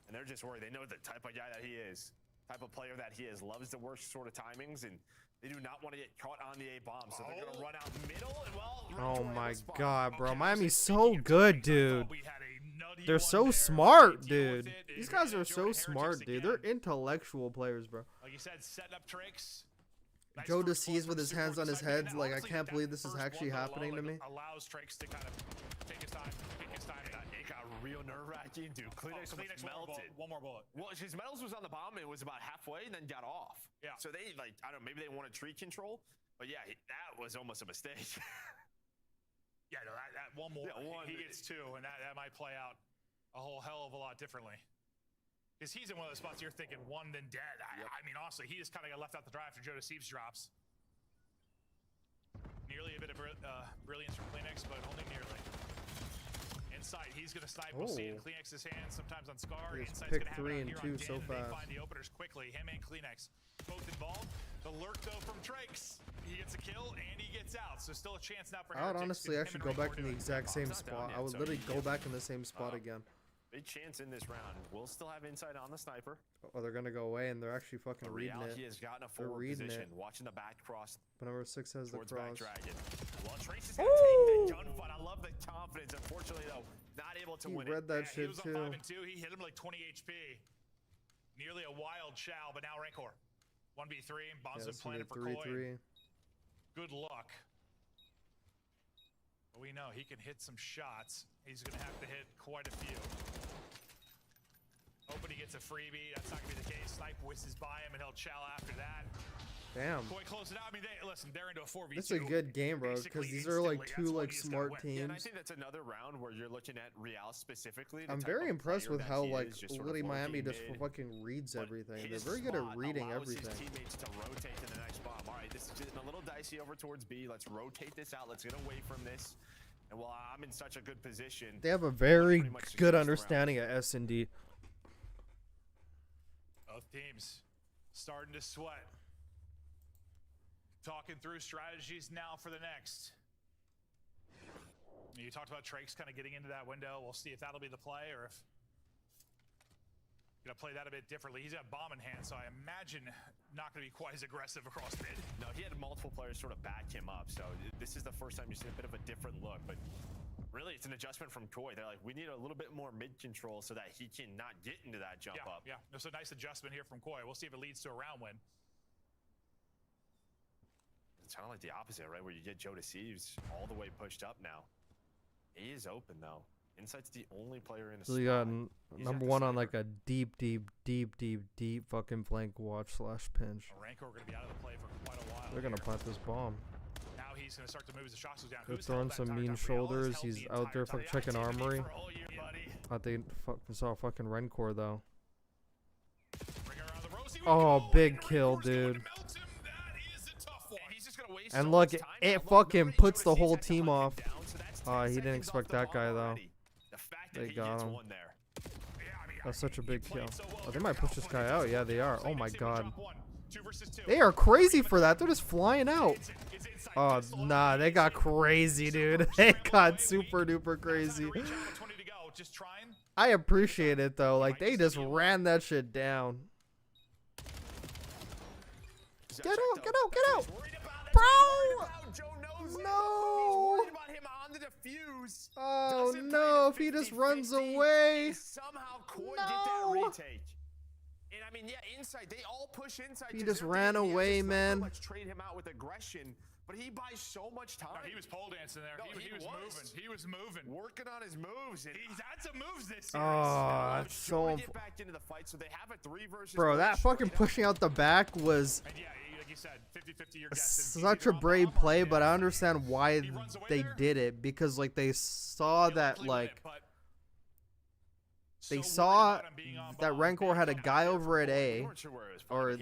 And they're just worried. They know the type of guy that he is. Type of player that he is. Loves to work sort of timings, and they do not want to get caught on the A bomb. So they're going to run out middle and Oh my god, bro. Miami's so good, dude. They're so smart, dude. These guys are so smart, dude. They're intellectual players, bro. Like you said, setting up Trix. Joe DeCease with his hands on his head, like, I can't believe this is actually happening to me. Allows Trix to kind of take his time, pick his time. It got real nerve-wracking, dude. Kleenex melted. One more bullet. Well, his medals was on the bomb. It was about halfway and then got off. Yeah. So they, like, I don't know, maybe they wanted tree control. But yeah, that was almost a mistake. Yeah, no, that one more. Yeah, he gets 2, and that might play out a whole hell of a lot differently. Because he's in one of those spots you're thinking one, then dead. I mean, honestly, he just kind of got left out the drive after Joe DeCease drops. Nearly a bit of brilliance from Kleenex, but only nearly. Inside, he's going to snipe. We'll see in Kleenex's hands, sometimes on Scar. Inside's going to have it out here on Dan, so fast. They find the openers quickly. Him and Kleenex both involved. The lurk, though, from Trix. He gets a kill, and he gets out. So still a chance now for I would Heretics. honestly actually go back in the exact same spot. I would literally go back in the same spot again. Big chance in this round. We'll still have inside on the sniper. Oh, they're going to go away, and they're actually fucking reading it. He has gotten a forward position. Watching the back cross. But number 6 has the cross. Dragon. Well, Trace is going to take the gunfight. I love the confidence. Unfortunately, though, not able to win it. He read that shit, he was too. on 5 and 2. He hit him like 20 HP. Nearly a wild chow, but now Rancor. 1v3. Bombs been planted for Koi. Good luck. But we know he can hit some shots. He's going to have to hit quite a few. Hoping he gets a freebie. That's not going to be the case. Snipe whizzes by him, and he'll chow after that. Damn. Koi close it out. I mean, listen, they're into a 4v2. This is a good game, bro, because these are like 2 like smart teams. Yeah, and I think that's another round where you're looking at Real specifically. I'm very impressed with how like literally Miami just fucking reads everything. They're very good at reading everything. His teammates to rotate to the next bomb. All right, this is getting a little dicey over towards B. Let's rotate this out. Let's get away from this. And while I'm in such a good position, they have a very good understanding of S&D. Both teams starting to sweat. Talking through strategies now for the next. You talked about Trix kind of getting into that window. We'll see if that'll be the play or if gonna play that a bit differently. He's got bomb in hand, so I imagine not gonna be quite as aggressive across mid. No, he had multiple players sort of back him up, so this is the first time you see a bit of a different look, but really it's an adjustment from Koi. They're like, we need a little bit more mid control so that he can not get into that jump up. Yeah, it's a nice adjustment here from Koi. We'll see if it leads to a round win. It's kind of like the opposite, right? Where you get Joe DeCease all the way pushed up now. He is open, though. Insight's the only player in the So you got number 1 on like a deep fucking flank watch / pinch. Rancor going to be out of the play for quite a while. They're going to plant this bomb. Now he's going to start to move as the shots down. They're throwing some mean shoulders. He's out there fucking checking armory. Thought they saw fucking Rencor, though. Oh, big kill, dude. And look, it fucking puts the whole team off. He didn't expect that guy, though. They got him. That's such a big kill. Oh, they might push this guy out. Yeah, they are. Oh, my God. They are crazy for that. They're just flying out. Oh, nah. They got crazy, dude. They got super duper crazy. I appreciate it, though. Like, they just ran that shit down. Get out, get out, get out. Bro! He's worried about him on the defuse. Oh no! If he just runs away. Somehow Koi get that retake. And I mean, yeah, inside. They all push inside. He just ran away, man. Let's trade him out with aggression. But he buys so much time. No, he was pole dancing there. No, he was moving. He was moving. Working on his moves. And He's had some moves this series. Oh, that's so. get back into the fight. So they have a 3 versus. Bro, that fucking pushing out the back was. And yeah, like you said, 50-50 you're Such a brave play, but I understand why they did it because like they saw that like. They saw that Rancor had a guy over at A, or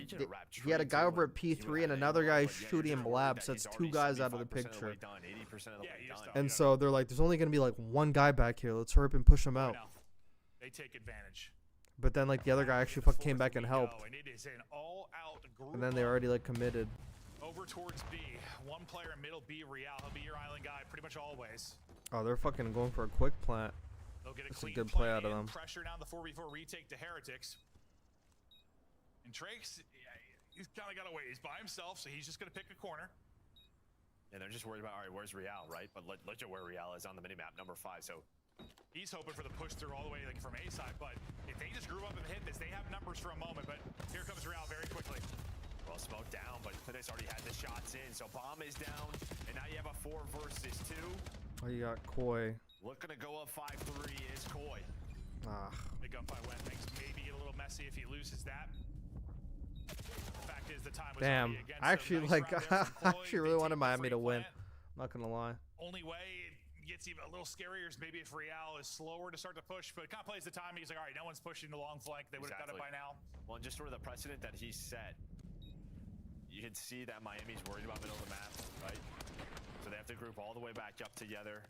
he had a guy over at P3 and another guy shooting him labs. That's 2 guys out of the picture. And so they're like, there's only going to be like 1 guy back here. Let's hurry up and push him out. They take advantage. But then like the other guy actually came back and helped. And then they already like committed. Over towards B. 1 player in middle B, Real. He'll be your island guy pretty much always. Oh, they're fucking going for a quick plant. They'll get That's a good play out of them. Pressure down the 4v4 retake to Heretics. And Trakes, he's kind of got away. He's by himself, so he's just going to pick a corner. And they're just worried about, all right, where's Real, right? But look at where Real is on the minimap, number 5. So he's hoping for the push through all the way like from A side. But if they just grew up and hit this, they have numbers for a moment. But here comes Real very quickly. Well, smoke down, but Clinics already had the shots in. So bomb is down, and now you have a 4 versus 2. Oh, you got Koi. Looking to go up 5-3 is Koi. Big gunfight win. Things maybe get a little messy if he loses that. The fact is the time was damn. against I actually nice I actually really wanted Miami to win. I'm not gonna lie. Only way it gets even a little scarier is maybe if Real is slower to start to push, but it kind of plays the time. He's like, all right, no one's pushing the long flank. They would have done it by now. Well, and just sort of the precedent that he set, you can see that Miami's worried about middle of the map, right? So they have to group all the way back up together.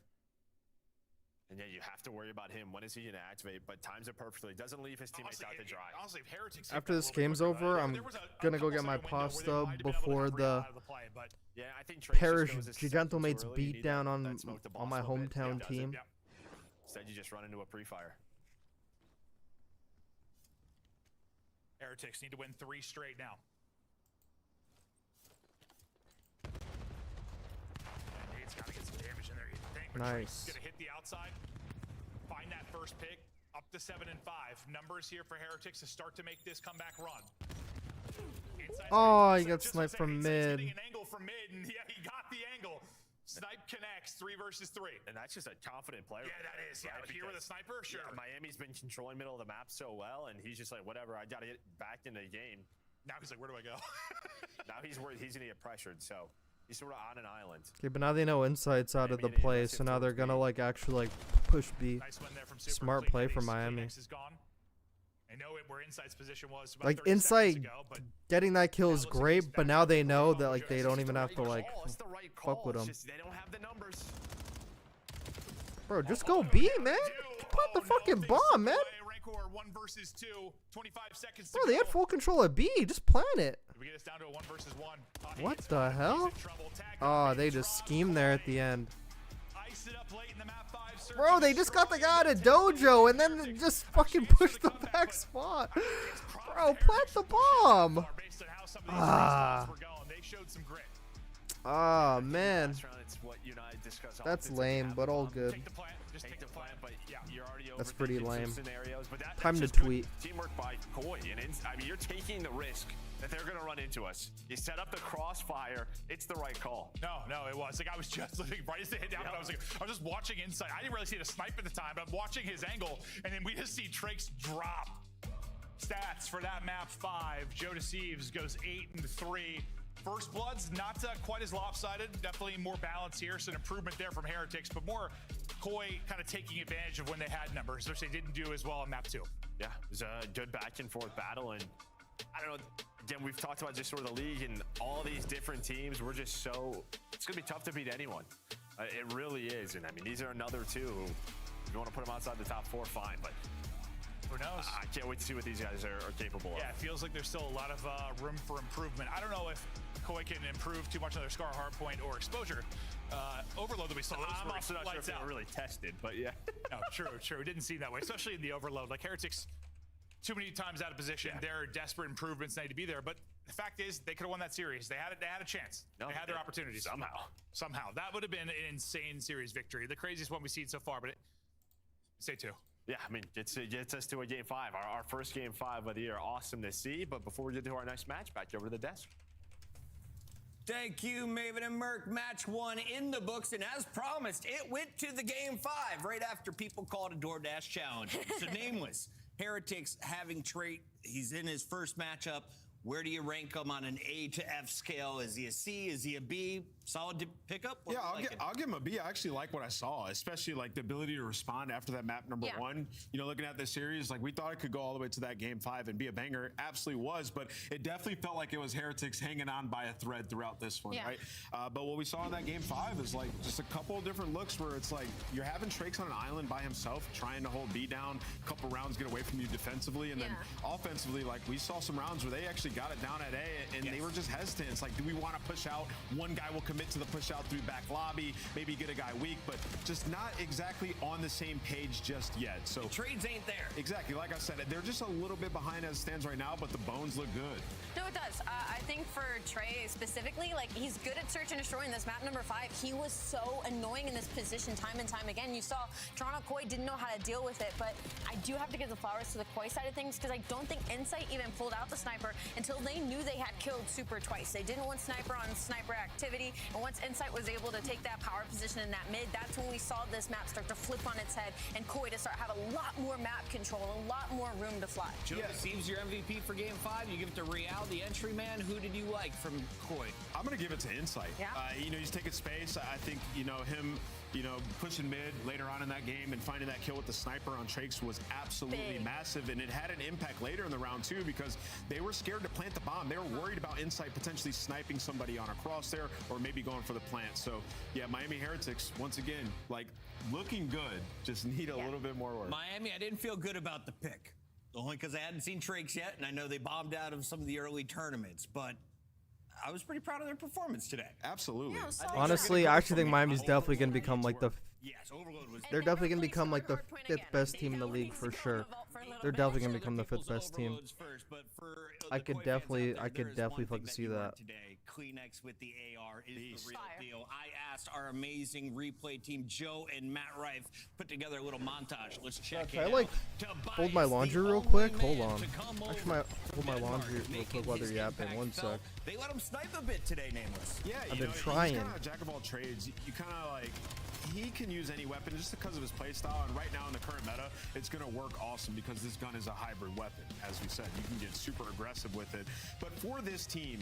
And yeah, you have to worry about him. When is he going to activate? But times it perfectly. Doesn't leave his teammates out to dry. Honestly, if Heretics after this game's over, I'm going to go get my pasta before the I think Parish Gigantamates beat down on my hometown team. Instead, you just run into a pre-fire. Heretics need to win 3 straight now. It's got to get some damage in there. Nice. Gonna hit the outside, find that first pick, up to 7 and 5. Numbers here for Heretics to start to make this comeback run. Oh, he got sniped from mid. An angle from mid, and yeah, he got the angle. Snipe connects, 3 versus 3. And that's just a confident player. Yeah, that is. Yeah, right? Here with a sniper, sure. Yeah, Miami's been controlling middle of the map so well, and he's just like, whatever, I got to get back into the game. Now he's like, where do I go? Now he's worried he's going to get pressured, so he's sort of on an island. Okay, but now they know Insight's out of the play, so now they're gonna like actually like push B. Nice win there from Super. Smart play from Miami. Is gone. I know where Insight's position was about like 30 Insight ago, but getting that kill is great, but now they know that like they don't even have to like fuck with them. They don't have the numbers. Bro, just go B, man. Put the fucking bomb, man. 1 versus 2, 25 seconds. Bro, they had full control of B. Just plant it. We get us down to a 1 versus 1. What the hell? Oh, they just schemed there at the end. Bro, they just got the guy out of dojo and then just fucking pushed the back spot. Bro, plant the bomb. Ah, man. That's lame, but all good. That's pretty lame. Time to tweet. Teamwork by Koi, and I mean, you're taking the risk that they're gonna run into us. You set up the crossfire. It's the right call. No, it was like I was just looking right as they hit down. Yep. I was just watching Insight. I didn't really see the snipe at the time, but I'm watching his angle, and then we just see Trakes drop. Stats for that map 5. Joe Deceives goes 8 and 3. First Blood's not quite as lopsided. Definitely more balance here. So an improvement there from Heretics, but more Koi kind of taking advantage of when they had numbers, which they didn't do as well on map 2. Yeah, it was a good back and forth battle. And I don't know, again, we've talked about just sort of the league and all these different teams. We're just so, it's going to be tough to beat anyone. It really is. And I mean, these are another 2 who, if you want to put them outside the top 4, fine. But who knows? I can't wait to see what these guys are capable of. Yeah, it feels like there's still a lot of room for improvement. I don't know if Koi can improve too much on their Scar hardpoint or exposure. Overload that we saw. I'm also not sure if they were really tested, but yeah. No, true. It didn't seem that way, especially in the overload. Like Heretics, too many times out of position. Yeah. There are desperate improvements that need to be there, but the fact is, they could have won that series. They had a chance. No, they had their opportunities. Somehow. That would have been an insane series victory. The craziest one we've seen so far, but say 2. Yeah, I mean, it gets us to a game 5. Our first game 5 of the year. Awesome to see. But before we get to our next match, back over to the desk. Thank you, Maven and Merc. Match 1 in the books, and as promised, it went to the game 5 right after people called a DoorDash challenge. So Nameless, Heretics having trait. He's in his first matchup. Where do you rank him on an A to F scale? Is he a C? Is he a B? Solid pickup? Yeah, I'll give him a B. I actually like what I saw, especially like the ability to respond after that map number 1. You know, looking at this series, like we thought it could go all the way to that game 5 and be a banger. It absolutely was, but it definitely felt like it was Heretics hanging on by a thread throughout this one, right? But what we saw in that game 5 is like just a couple of different looks where it's like you're having Trakes on an island by himself, trying to hold B down, a couple rounds get away from you defensively, and then offensively, like we saw some rounds where they actually got it down at A, and they were just hesitant. It's like, do we want to push out? One guy will commit to the push out through back lobby, maybe get a guy weak, but just not exactly on the same page just yet. So the trades ain't there. Exactly. Like I said, they're just a little bit behind as it stands right now, but the bones look good. No, it does. I think for Trey specifically, like he's good at search and destroying. This map number 5, he was so annoying in this position time and time again. You saw Toronto Koi didn't know how to deal with it, but I do have to give the flowers to the Koi side of things because I don't think Insight even pulled out the sniper until they knew they had killed Super twice. They didn't want sniper on sniper activity, and once Insight was able to take that power position in that mid, that's when we saw this map start to flip on its head and Koi to start have a lot more map control, a lot more room to fly. Joe Deceives your MVP for game 5. You give it to Real, the entry man. Who did you like from Koi? I'm going to give it to Insight. You know, he's taking space. I think, you know, him, you know, pushing mid later on in that game and finding that kill with the sniper on Trakes was absolutely massive, and it had an impact later in the round too because they were scared to plant the bomb. They were worried about Insight potentially sniping somebody on a crosshair or maybe going for the plant. So yeah, Miami Heretics once again, like looking good, just need a little bit more work. Miami, I didn't feel good about the pick, only because I hadn't seen Trakes yet, and I know they bombed out of some of the early tournaments, but I was pretty proud of their performance today. Absolutely. Honestly, I actually think Miami's definitely going to become like the they're definitely going to become like the 5th best team in the league for sure. They're definitely going to become the 5th best team. I could definitely fucking see that. Kleenex with the AR is the real deal. I asked our amazing replay team, Joe and Matt Rife, put together a little montage. Let's check it out. Can I like fold my laundry real quick? Hold on. Actually, hold my laundry real quick while they're yapping. 1 sec. They let him snipe a bit today, Nameless. Yeah, I've been trying. He's kind of a jack of all trades. You kind of like, he can use any weapon just because of his playstyle, and right now in the current meta, it's going to work awesome because this gun is a hybrid weapon. As we said, you can get super aggressive with it. But for this team,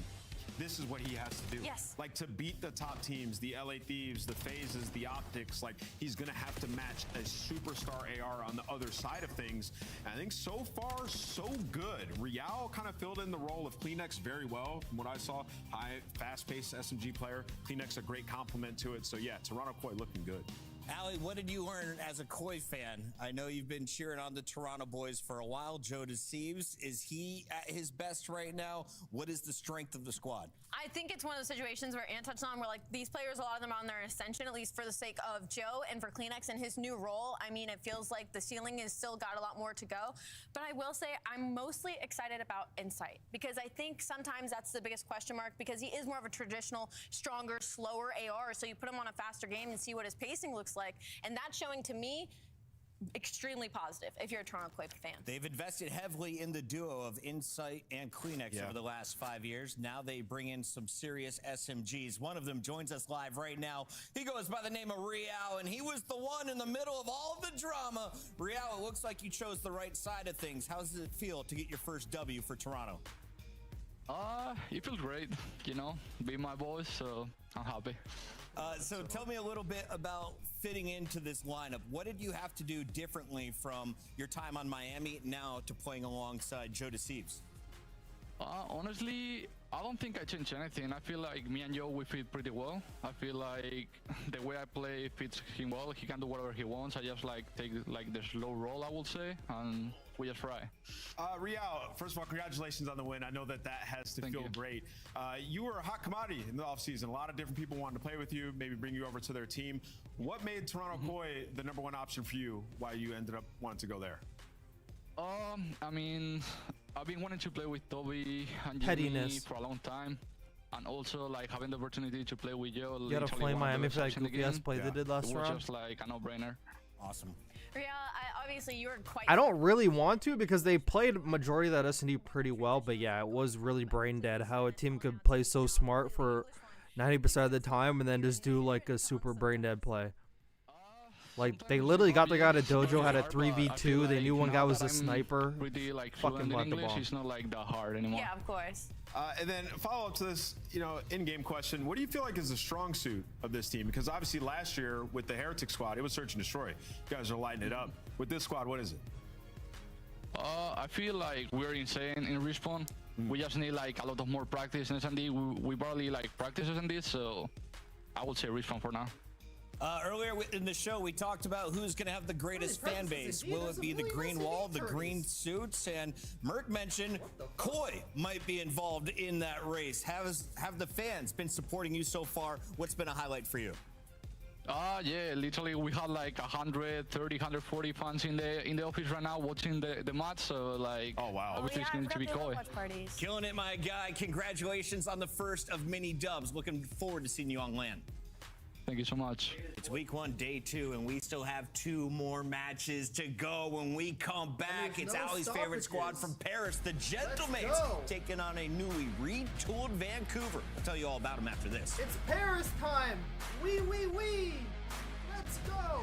this is what he has to do. Like to beat the top teams, the LA Thieves, the Phases, the OpTics, like he's going to have to match a superstar AR on the other side of things. And I think so far, so good. Real kind of filled in the role of Kleenex very well from what I saw. High, fast-paced SMG player. Kleenex a great compliment to it. So yeah, Toronto Koi looking good. Allie, what did you learn as a Koi fan? I know you've been cheering on the Toronto boys for a while. Joe Deceives, is he at his best right now? What is the strength of the squad? I think it's one of those situations where Ant touched on where like these players, a lot of them are on their ascension, at least for the sake of Joe and for Kleenex and his new role. I mean, it feels like the ceiling is still got a lot more to go. But I will say I'm mostly excited about Insight because I think sometimes that's the biggest question mark because he is more of a traditional, stronger, slower AR. So you put him on a faster game and see what his pacing looks like. And that's showing to me extremely positive if you're a Toronto Koi fan. They've invested heavily in the duo of Insight and Kleenex over the last 5 years. Now they bring in some serious SMGs. One of them joins us live right now. He goes by the name of Real, and he was the one in the middle of all of the drama. Real, it looks like you chose the right side of things. How does it feel to get your first W for Toronto? It feels great, you know, be my boys, so I'm happy. So tell me a little bit about fitting into this lineup. What did you have to do differently from your time on Miami now to playing alongside Joe Deceives? Honestly, I don't think I changed anything. I feel like me and Joe, we fit pretty well. I feel like the way I play fits him well. He can do whatever he wants. I just like take like the slow roll, I would say, and we just fry. Real, first of all, congratulations on the win. I know that has to feel great. You were a hot commodity in the offseason. A lot of different people wanted to play with you, maybe bring you over to their team. What made Toronto Koi the #1 option for you? Why you ended up wanting to go there? I mean, I've been wanting to play with Toby and Jimmy Pettiness. for a long time. And also, like, having the opportunity to play with Joe. You gotta flame Miami for that goofy ass play they did last round. It round. was just like a no-brainer. Awesome. Real, obviously you were quite. I don't really want to because they played majority of that S&D pretty well, but yeah, it was really brain dead how a team could play so smart for 90% of the time and then just do like a super brain dead play. Like they literally got the guy to dojo, had a 3v2. They knew one guy was a sniper. Pretty like Fucking fluent in let the English. ball. It's not like that hard anymore. Yeah, of course. And then follow up to this, you know, in-game question. What do you feel like is the strong suit of this team? Because obviously last year with the Heretic squad, it was search and destroy. You guys are lighting it up. With this squad, what is it? I feel like we're insane in respawn. We just need like a lot of more practice in S&D. We barely like practice S&D, so I would say respawn for now. Earlier in the show, we talked about who's going to have the greatest fan base. Will it be the green wall, the green suits? And Merc mentioned Koi might be involved in that race. Have the fans been supporting you so far? What's been a highlight for you? Yeah, literally we had like 130, 140 fans in the office right now watching the match. So like, oh wow, obviously it's going to be Koi. Killing it, my guy. Congratulations on the first of many dubs. Looking forward to seeing you on land. Thank you so much. It's week 1, day 2, and we still have 2 more matches to go. When we come back, it's Ali's favorite squad from Paris, the Gentlemates, taking on a newly retooled Vancouver. I'll tell you all about them after this. It's Paris time! Wee! Let's go!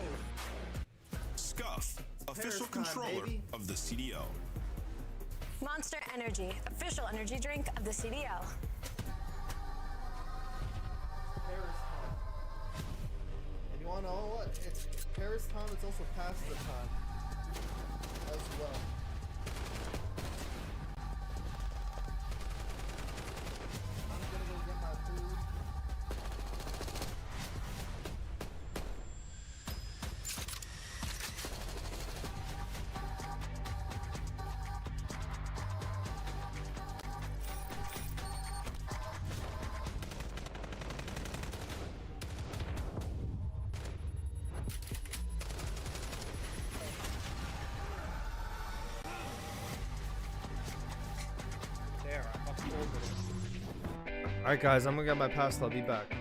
Scuff, official Paris time, controller baby. of the CDL. Monster Energy, official energy drink of the CDL. You wanna know what? It's Paris time, it's also past the time as well. I'm gonna go get my food. Alright guys, I'm gonna get my pasta, I'll be back.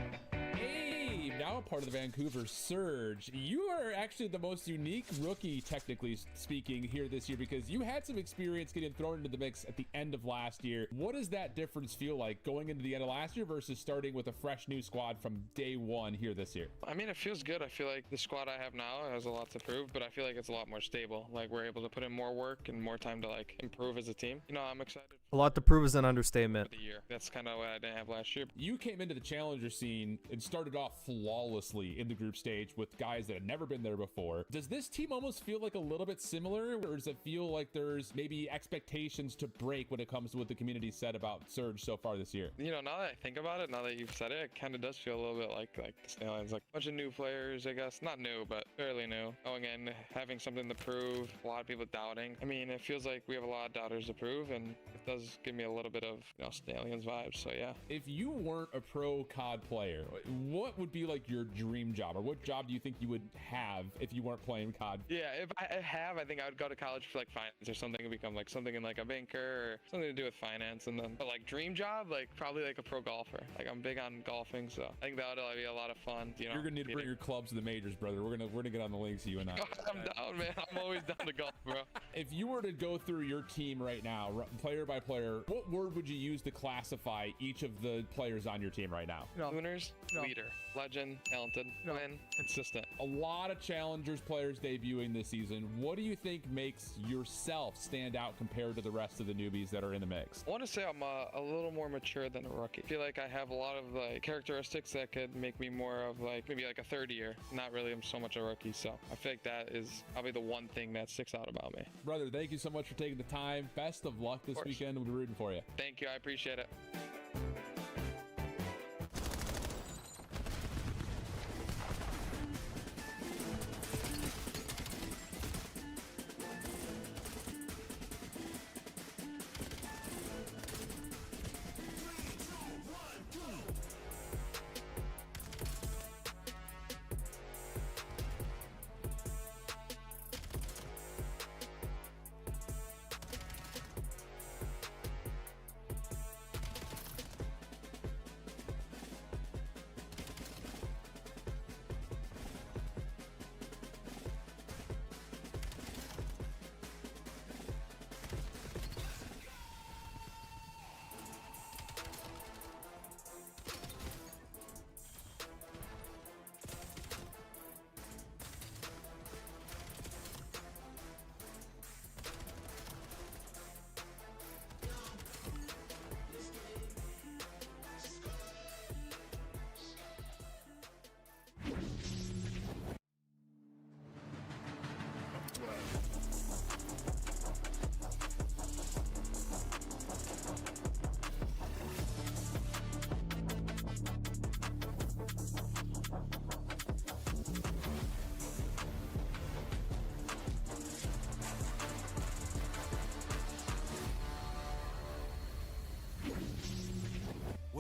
Hey, now a part of the Vancouver Surge. You are actually the most unique rookie, technically speaking, here this year because you had some experience getting thrown into the mix at the end of last year. What does that difference feel like going into the end of last year versus starting with a fresh new squad from day 1 here this year? I mean, it feels good. I feel like the squad I have now has a lot to prove, but I feel like it's a lot more stable. Like we're able to put in more work and more time to like improve as a team. You know, I'm excited. A lot to prove is an understatement. For the year. That's kind of what I didn't have last year. You came into the challenger scene and started off flawlessly in the group stage with guys that had never been there before. Does this team almost feel like a little bit similar, or does it feel like there's maybe expectations to break when it comes to what the community said about Surge so far this year? You know, now that I think about it, now that you've said it, it kind of does feel a little bit like the Stallions. Like a bunch of new players, I guess. Not new, but fairly new. Going in, having something to prove, a lot of people doubting. I mean, it feels like we have a lot of doubters to prove, and it does give me a little bit of, you know, Stallions vibes, so yeah. If you weren't a pro COD player, what would be like your dream job, or what job do you think you would have if you weren't playing COD? Yeah, if I think I would go to college for like finance or something and become like something in like a banker or something to do with finance. And then, but like dream job, like probably like a pro golfer. Like I'm big on golfing, so I think that would be a lot of fun. You know, you're gonna need to bring your clubs to the majors, brother. We're gonna get on the links, you and I. I'm down, man. I'm always down to golf, bro. If you were to go through your team right now, player by player, what word would you use to classify each of the players on your team right now? Winners, leader, legend, talented, win, consistent. A lot of challengers players debuting this season. What do you think makes yourself stand out compared to the rest of the newbies that are in the mix? I want to say I'm a little more mature than a rookie. I feel like I have a lot of like characteristics that could make me more of like maybe like a third year. Not really so much a rookie. So I feel like that is probably the one thing that sticks out about me. Brother, thank you so much for taking the time. Best of luck this weekend. We'll be rooting for you. Thank you. I appreciate it.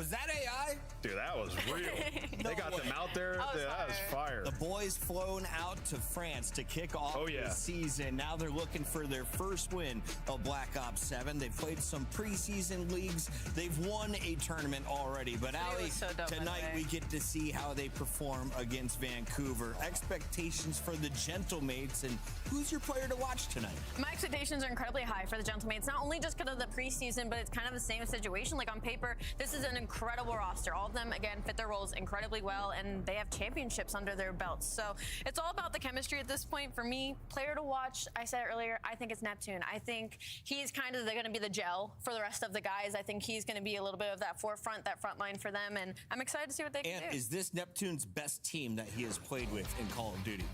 Was that AI? Dude, that was real. They got them out there. That was fire. The boys flown out to France to kick off the season. Now they're looking for their first win of Black Ops 7. They've played some preseason leagues. They've won a tournament already. But Ali, tonight we get to see how they perform against Vancouver. Expectations for the Gentlemates, and who's your player to watch tonight? My expectations are incredibly high for the Gentlemates, not only just because of the preseason, but it's kind of the same situation. Like on paper, this is an incredible roster. All of them, again, fit their roles incredibly well, and they have championships under their belts. So it's all about the chemistry at this point. For me, player to watch, I said it earlier, I think it's Neptune. I think he's kind of going to be the gel for the rest of the guys. I think he's going to be a little bit of that forefront, that front line for them, and I'm excited to see what they can do. And is this Neptune's best team that he has played with in Call of Duty?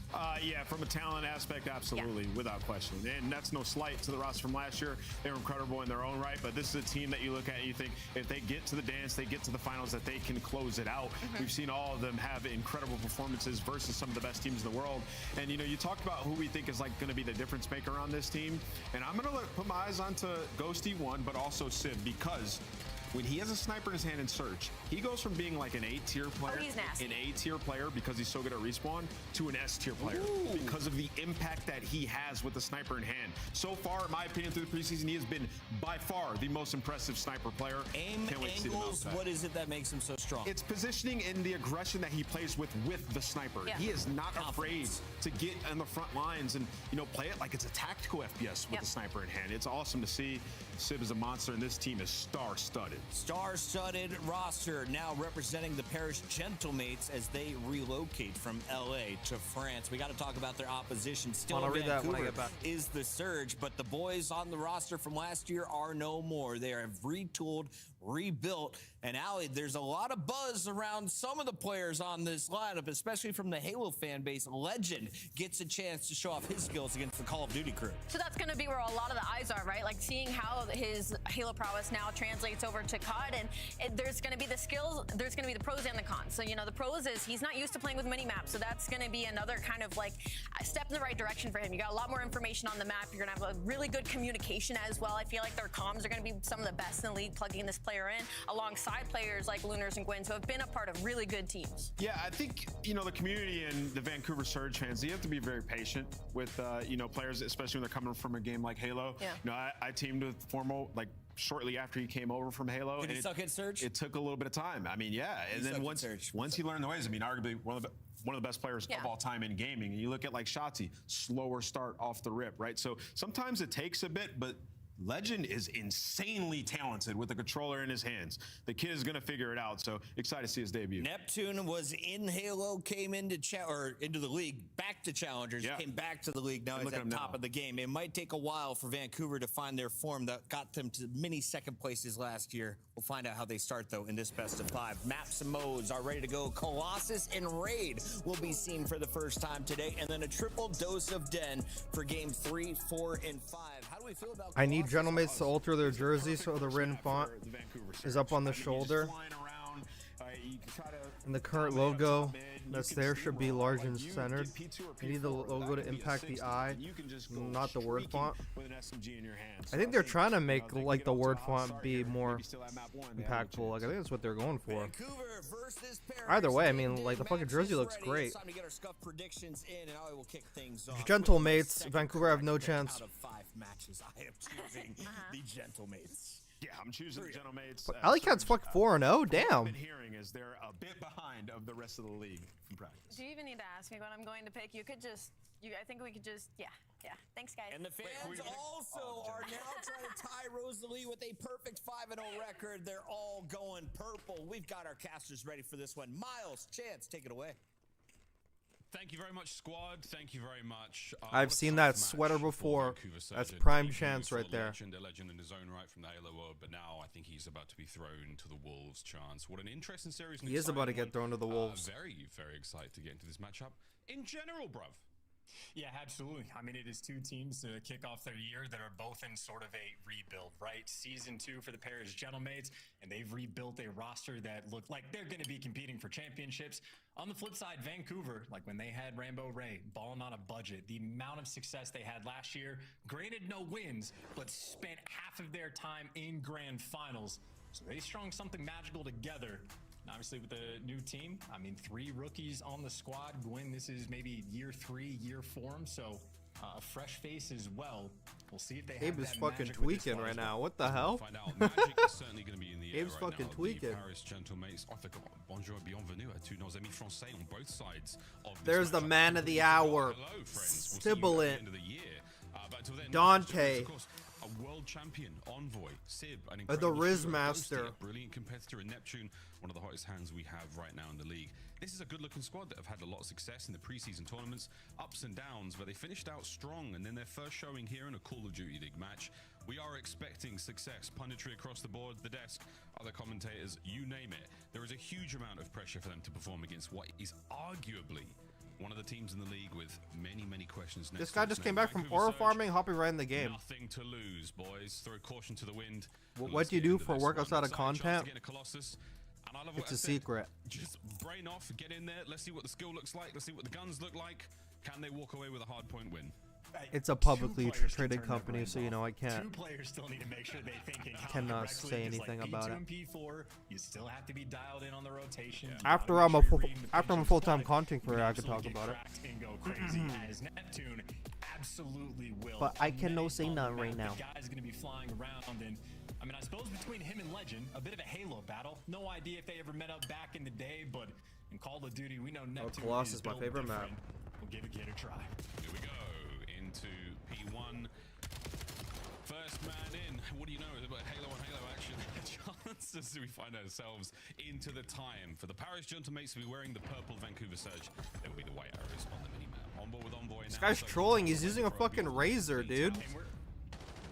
Yeah, from a talent aspect, absolutely, without question. And that's no slight to the roster from last year. They were incredible in their own right, but this is a team that you look at and you think if they get to the dance, they get to the finals, that they can close it out. We've seen all of them have incredible performances versus some of the best teams in the world. And, you know, you talked about who we think is like going to be the difference maker on this team. And I'm going to put my eyes onto Ghosty one, but also Sib, because when he has a sniper in his hand in Search, he goes from being like an A-tier player, an A-tier player because he's so good at respawn, to an S-tier player because of the impact that he has with the sniper in hand. So far, in my opinion, through the preseason, he has been by far the most impressive sniper player. Aim angles, what is it that makes him so strong? It's positioning and the aggression that he plays with the sniper. He is not afraid to get on the front lines and, you know, play it like it's a tactical FPS with the sniper in hand. It's awesome to see. Sib is a monster, and this team is star-studded. Star-studded roster now representing the Paris Gentlemates as they relocate from LA to France. We got to talk about their opposition. Still in Vancouver is the Surge, but the boys on the roster from last year are no more. They have retooled, rebuilt, and Ali, there's a lot of buzz around some of the players on this lineup, especially from the Halo fan base. Legend gets a chance to show off his skills against the Call of Duty crew. So that's going to be where a lot of the eyes are, right? Like seeing how his Halo prowess now translates over to COD, and there's going to be the skills, there's going to be the pros and the cons. So, you know, the pros is he's not used to playing with mini-maps, so that's going to be another kind of like a step in the right direction for him. You got a lot more information on the map. You're going to have a really good communication as well. I feel like their comms are going to be some of the best in the league, plugging this player in alongside players like Lunars and Gwynns who have been a part of really good teams. Yeah, I think, you know, the community and the Vancouver Surge fans, you have to be very patient with, you know, players, especially when they're coming from a game like Halo. You know, I teamed with Formal, like, shortly after he came over from Halo. Did he suck at Surge? It took a little bit of time. I mean, and then once he learned the ways, I mean, arguably one of the best players of all time in gaming. And you look at like Shotzi, slower start off the rip, right? So sometimes it takes a bit, but Legend is insanely talented with the controller in his hands. The kid is going to figure it out, so excited to see his debut. Neptune was in Halo, came into the league, back to Challengers, came back to the league. Now he's at the top of the game. It might take a while for Vancouver to find their form that got them to many second places last year. We'll find out how they start, though, in this best of 5. Maps and modes are ready to go. Colossus and Raid will be seen for the first time today, and then a triple dose of Den for game 3, 4, and 5. How do we feel about I need Gentlemates to alter their jersey so the Rin font is up on the shoulder. And the current logo that's there should be large and centered. You need the logo to impact the eye, not the word font. I think they're trying to make like the word font be more impactful. Like I think that's what they're going for. Either way, I mean, like the fucking jersey looks great. Gentlemates, Vancouver have no chance. Out of 5 matches, I am choosing the Gentlemates. Yeah, I'm choosing the Gentlemates. Alley Cat's fucking 4-0. Damn. What I've been hearing is they're a bit behind of the rest of the league from practice. Do you even need to ask me what I'm going to pick? You could just, I think we could just, yeah. Thanks, guys. And the fans also are now trying to tie Rosalie with a perfect 5-0 record. They're all going purple. We've got our casters ready for this one. Miles, Chance, take it away. Thank you very much, squad. Thank you very much. I've seen that sweater before. That's prime Chance right there. A legend in his own right from the Halo world, but now I think he's about to be thrown to the Wolves. Chance. What an interesting series. He is about to get thrown to the Wolves. Very, very excited to get into this matchup. In general, bruv. Yeah, absolutely. I mean, it is 2 teams to kick off their year that are both in sort of a rebuild, right? Season 2 for the Paris Gentlemates, and they've rebuilt a roster that looked like they're going to be competing for championships. On the flip side, Vancouver, like when they had Rambo Ray balling on a budget, the amount of success they had last year, granted no wins, but spent half of their time in grand finals. So they strung something magical together. And obviously with the new team, I mean, 3 rookies on the squad. Gwyn, this is maybe year 3, year 4, so a fresh face as well. We'll see if they have Abe is that fucking magic with this tweaking squad right as well. now. What the hell? Find out. Magic is certainly going to be in the air Abe's right fucking now. tweaking. The Paris Gentlemates. I forgot. Bonjour et bienvenue à tous nos amis français on both sides of this There's the match. man of the hour. Hello, friends. We'll see you at the Sibilant. end of the year. But until then, Dante. of course, a world champion, Envoy, Sib, an The incredible Riz shooter, Master. Ghosty, a brilliant competitor in Neptune, one of the hottest hands we have right now in the league. This is a good-looking squad that have had a lot of success in the preseason tournaments, ups and downs, but they finished out strong, and then their first showing here in a Call of Duty League match. We are expecting success, punditry across the board, the desk, other commentators, you name it. There is a huge amount of pressure for them to perform against what is arguably one of the teams in the league with many, many questions. This guy just came back from oro farming, hopping right in the game. Nothing to lose, boys. Throw caution to the wind. What do you do for work outside of content? It's a secret. Just brain off, get in there. Let's see what the skill looks like. Let's see what the guns look like. Can they walk away with a hard point win? It's a publicly traded company, so you know I can't. 2 players still need to make sure they think and count Cannot correctly, say 'cause, anything like, about P2 it. and P4, you still have to be dialed in on the rotation. After I'm a full-time content creator, I could talk about it. And go crazy as Neptune absolutely will. But I cannot say none right now. The guy's going to be flying around, and I mean, I suppose between him and Legend, a bit of a Halo battle. No idea if they ever met up back in the day, but in Call of Duty, we know Neptune Colossus is is my built favorite different. map. We'll give it a try. Here we go into P1. First man in. What do you know about Halo on Halo action? Chances we find ourselves into the time for the Paris Gentlemates to be wearing the purple Vancouver Surge. There will be the white arrows on the minimap. On board with Envoy. This guy's trolling. He's using a fucking razor, dude.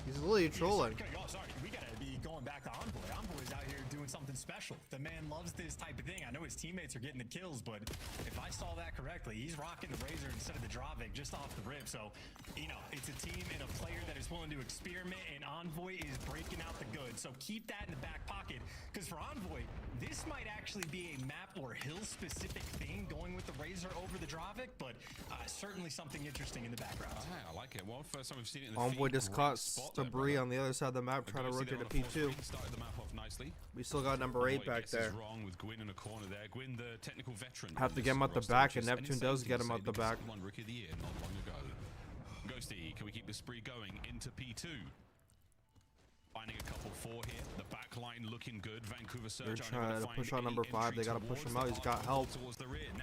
He's literally trolling. Oh, sorry, we gotta be going back to Envoy. Envoy's out here doing something special. The man loves this type of thing. I know his teammates are getting the kills, but if I saw that correctly, he's rocking the razor instead of the Dravik just off the rip. So, you know, it's a team and a player that is willing to experiment, and Envoy is breaking out the goods. So keep that in the back pocket, because for Envoy, this might actually be a map or hill-specific thing going with the razor over the Dravik, but certainly something interesting in the background. I like it. Well, first time we've seen it in the Envoy feed. just Great caught spot there, debris brother. on the other side of the map, trying to Ghosty rotate there to on a full P2. screen, started the map off nicely. We still got number 8 Envoy back gets his there. wrong with Gwyn in a corner there. Gwyn, the technical veteran. Have to get him out the back, and Neptune does get him out the back. Won Rookie of the Year not long ago. Ghosty, can we keep the spree going into P2? Finding a couple 4 here. The back line looking good. Vancouver Surge. They're trying to push on number 5. They gotta push him out. He's got help.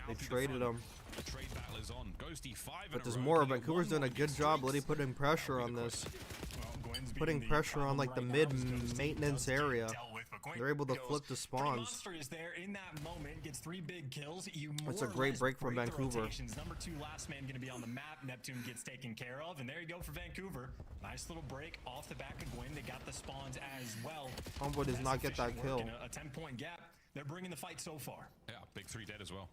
They traded him. The trade battle is on. Ghosty 5 But there's more. Vancouver's doing a good job letting putting pressure on this. Putting pressure on like the mid-maintenance area. They're able to flip the spawns. Monster is there in that moment, gets 3 big kills. You That's a great break from Vancouver. Number 2 last man going to be on the map. Neptune gets taken care of, and there you go for Vancouver. Nice little break off the back of Gwyn. They got the spawns as well. Envoy does not get that kill. A 10-point gap. They're bringing the fight so far. Yeah, big 3 dead as well.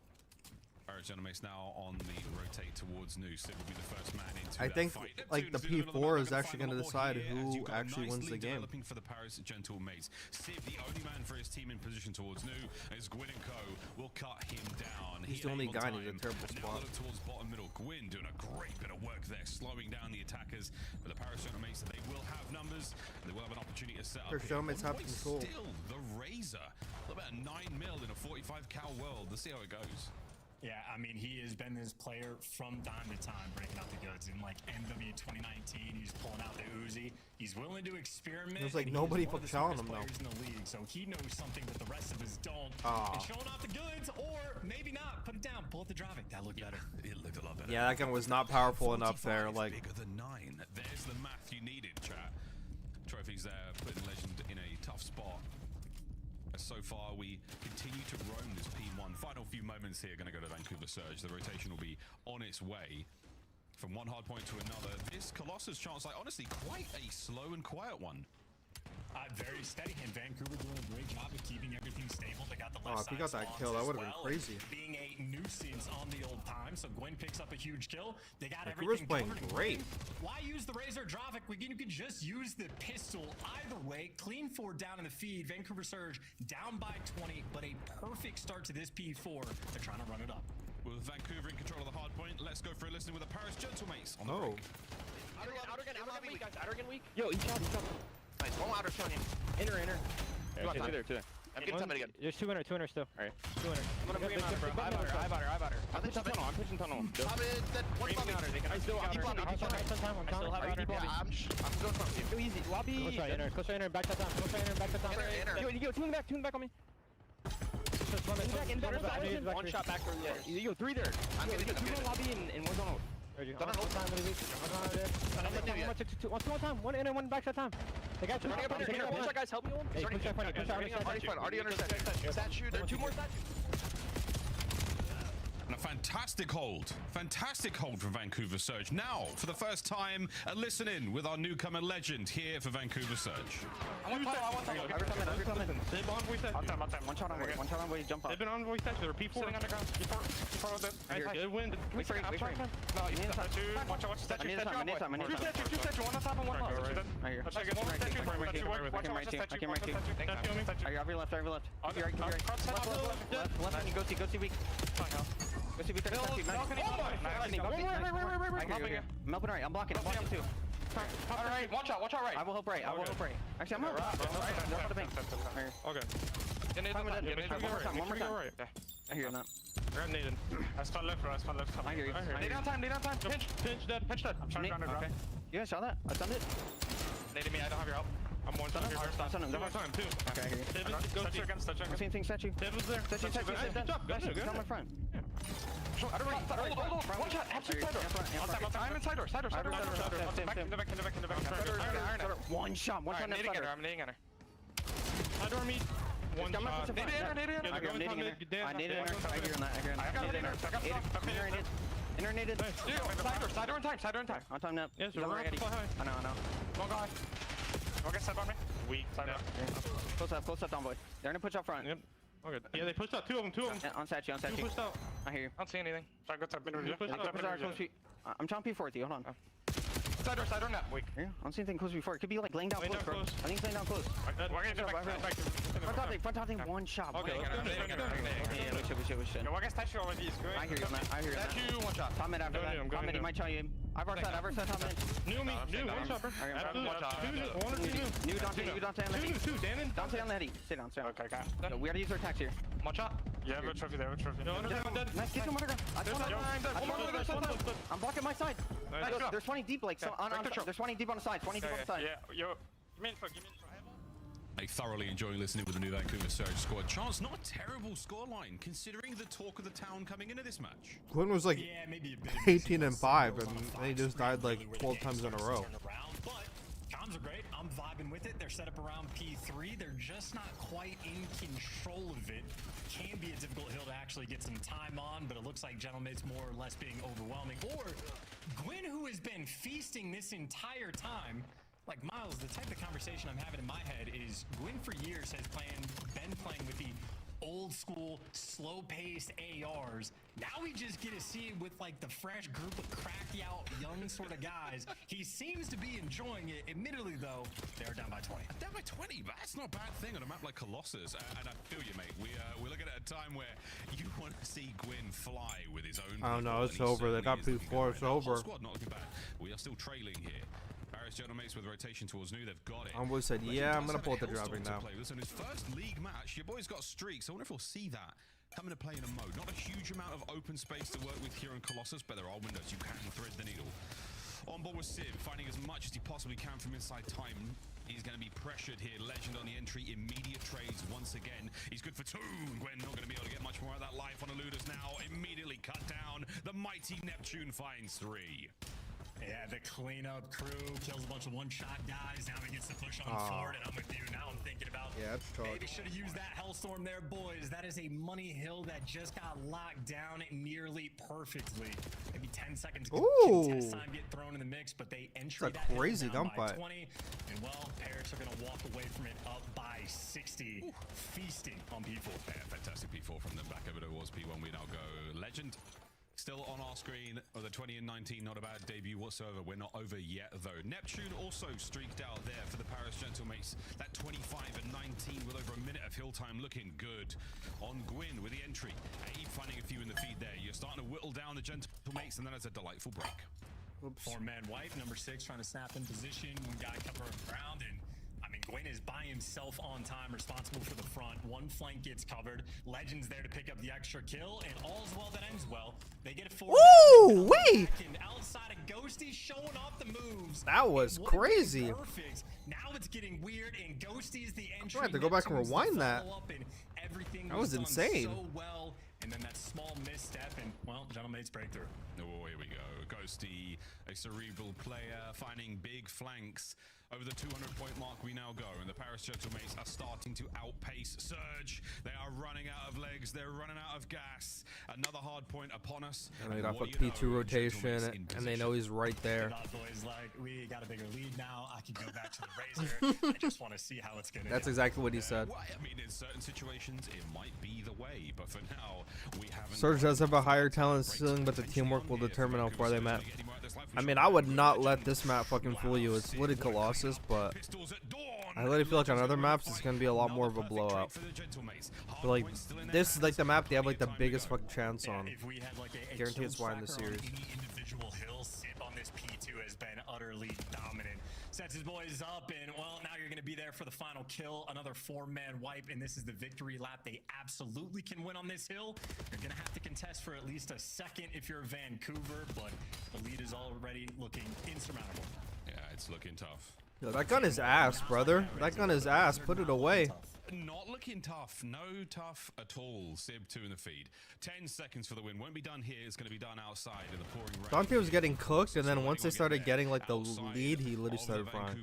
Paris Gentlemates now on the rotate towards New. Sid will be the first man into I that think fight. like the Neptune's doing P4 another is map. actually Gonna going to find decide a lot more here as who you've got a actually nice wins the lead game. developing for the Paris Gentlemates. Sid, the only man for his team in position towards New, as Gwyn and Co will cut him down. He's the only guy in a terrible and now spot. they look towards bottom middle. Gwyn doing a great bit of work there, slowing down the attackers. But the Paris Gentlemates, they will have numbers, and they will have an opportunity to set up. Paris Gentlemates have control. Still, the Razor. About 9 mil in a 45 cal world. Let's see how it goes. Yeah, I mean, he has been this player from time to time, breaking out the goods. In like MW 2019, he's pulling out the Uzi. He's willing to experiment. There's like and nobody he's one of the telling smartest him though. players in the league, so he knows something that the rest of us don't. Aw. And showing off the goods, or maybe not. Put it down. Pull up the Dravik. That looked better. It looked a lot better. Yeah, that gun was not powerful enough there. 45 Like, bigger than 9. There's the math you needed, chat. Trophies there, putting Legend in a tough spot. So far, we continue to roam this P1. Final few moments here, going to go to Vancouver Surge. The rotation will be on its way from one hard point to another. This Colossus chance, like honestly, quite a slow and quiet one. Very steady, and Vancouver doing a great job of keeping everything stable. They got the left if he got side that spawns kill, that as would have been well, crazy. Being a nuisance on the old time, so Gwyn picks up a huge kill. They got Vancouver's everything playing covered. great. Why use the Razor Dravik? You could just use the pistol. Either way, clean 4 down in the feed. Vancouver Surge down by 20, but a perfect start to this P4. They're trying to run it up. With Vancouver in control of the hard point, let's go for a listen with the Paris Gentlemates on the break. Outer gun weak, guys. Outer gun weak. Yo, each out. Nice. One outer showing you. Inner. Two there. I'm getting somebody again. There's 200 still. Alright. 200. I'm gonna bring him out, bro. Eye butter. I'm pushing tunnel. Top it, that one lobby. I still have I'm going from you. Go easy. Lobby. Close right inner. Back to top. Yo, two in the back on me. One shot back for the Yo, 3 there. I'm getting two in lobby and one's on ult. One time. One inner, one back shot time. They got 2. Push guys, help me. Already under statue. There are 2 more statues. And a fantastic hold from Vancouver Surge. Now, for the first time, a listen-in with our newcomer legend here for Vancouver Surge. I want time. They've been on voice statue. One shot on voice, jump up. They've been on voice statue. They're P4. Sitting on the ground. P4 with it. Good win. Wait for it. No, you need a statue. Watch statue. I need two statue. One on top and one left. Right here. I can right here. Every left. Left, and you go see weak. Go see weak. Melbourne right. I'm blocking too. Alright, watch out right. I will help right. Actually, I'm helping. No, the bank. Okay. One more time. I hear you not. Grab Nathan. I spun left. I hear you. Lay down time. Pinch dead. I'm trying to ground the ground. You guys saw that? I stunned it. Nading me, I don't have your help. I'm one stun. I'm stunning. Hard time too. Okay, I hear you. Statue again. Same thing, statue. Dead was there. Statue. Good. Come in front. Hold. One shot. Absolute side door. I'm in side door. Side door. One shot. I'm nading at her. Side door meet. One shot. I need it. I hear that. Internated. Side door in time. On time now. Yes, we're ready. I know. One guy. Okay, side by me. Weak. Side up. Close up, down boy. They're gonna push up front. Yep. Okay. Yeah, they pushed out. Two of them. Yeah, on statue. Two pushed out. I hear you. I don't see anything. Try to go top interview. I'm trying P4 with you. Hold on. Side door now. Weak. Yeah, I don't see anything close before. It could be like laying down close, bro. I think it's laying down close. Front top thing, one shot. Okay, let's go. Yeah, we should. One guy's statue already is good. I hear you. Statue, one shot. Top mid after that. Top mid, he might tell you. I've already said top mid. New, one shot, bro. One or two. New Dante on the heady. Two, Dannon. Dante on the heady. Sit down. Okay. No, we gotta use our attacks here. One shot. Yeah, I have a trophy there. No, nice, get him underground. I'm blocking my side. There's 20 deep, like, there's 20 deep on the side. Yeah, yo. Give me info. I thoroughly enjoying listening with the new Vancouver Surge squad. Chance, not a terrible scoreline considering the talk of the town coming into this match. Gwyn was like 18-5, and he just died like 12 times in a row. But comms are great. I'm vibing with it. They're set up around P3. They're just not quite in control of it. Can be a difficult hill to actually get some time on, but it looks like Gentleman's more or less being overwhelming. Or Gwyn, who has been feasting this entire time. Like, Miles, the type of conversation I'm having in my head is Gwyn for years has been playing with the old school, slow-paced ARs. Now we just get to see it with like the fresh group of cracked out young sort of guys. He seems to be enjoying it. Admittedly, though, they're down by 20. Down by 20, but that's not a bad thing on a map like Colossus. And I feel you, mate. We're looking at a time where you want to see Gwyn fly with his own. Oh no, it's over. They got P4. It's over. Squad not looking bad. We are still trailing here. Paris Gentlemen with rotation towards new, they've got it. I would said, yeah, I'm gonna pull the driving now. Listen, his first league match, your boy's got streaks. I wonder if we'll see that come into play in a mode. Not a huge amount of open space to work with here in Colossus, but there are windows you can thread the needle. On board with Sib, finding as much as he possibly can from inside time. He's going to be pressured here. Legend on the entry. Immediate trades once again. He's good for two. Gwen not going to be able to get much more of that life on Eluders now. Immediately cut down. The mighty Neptune finds 3. Yeah, the cleanup crew kills a bunch of one-shot guys. Now he gets to push on forward, and I'm with you. Now I'm thinking about maybe should have used that Hellstorm there, boys. That is a money hill that just got locked down nearly perfectly. Maybe 10 seconds test time get thrown in the mix, but they entry that crazy down by gunfight. 20, and well, Paris are going to walk away from it up by 60, feasting on P4. Yeah, fantastic P4 from them. Back over to Wars P1. We now go Legend. Still on our screen, the 20 and 19, not a bad debut whatsoever. We're not over yet, though. Neptune also streaked out there for the Paris Gentlemates. That 25 and 19 with over a minute of hill time looking good. On Gwyn with the entry. Finding a few in the feed there. You're starting to whittle down the Gentlemates, and then it's a delightful break. Four-man wipe, number 6 trying to snap in position. One guy covering ground, and I mean, Gwyn is by himself. himself on time, responsible for the front. One flank gets covered. Legend's there to pick up the extra kill, and all's well that ends well. They get a 4. Ooh, wait! Outside of Ghosty showing off the moves. That was crazy. Perfect. Now it's getting weird, and Ghosty's the entry. I have to go back and rewind that. Everything That was insane. So well, and then that small misstep, and well, Gentlemate's breakthrough. Oh, here we go. Ghosty, a cerebral player, finding big flanks. Over the 200-point mark we now go, and the Paris Gentlemates are starting to outpace Surge. They are running out of legs. They're running out of gas. Another hard point upon us. And they got a P2 rotation, and they know he's right there. Boys, like, we got a bigger lead now. I can go back to the Razor. I just want to see how it's going to That's exactly what he said. Well, I mean, in certain situations, it might be the way, but for now, we haven't. Surge does have a higher talent ceiling, but the teamwork will determine how far they met. I mean, I would not let this map fucking fool you. It's literally Colossus, but I literally feel like on other maps it's gonna be a lot more of a blowout. But like this is like the map they have like the biggest fucking chance on. Guarantee it's why in the series. Any individual hill sip on this P2 has been utterly dominant. Sets his boys up, and well, now you're gonna be there for the final kill. Another 4-man wipe, and this is the victory lap. They absolutely can win on this hill. You're gonna have to contest for at least a second if you're Vancouver, but the lead is already looking insurmountable. Yeah, it's looking tough. Yo, that gun is ass, brother. That gun is ass. Put it away. Not looking tough. No tough at all. Sib 2 in the feed. 10 seconds for the win. Won't be done here. It's going to be done outside in the pouring rain. Dante was getting cooked, and then once they started getting like the lead, he literally started frying.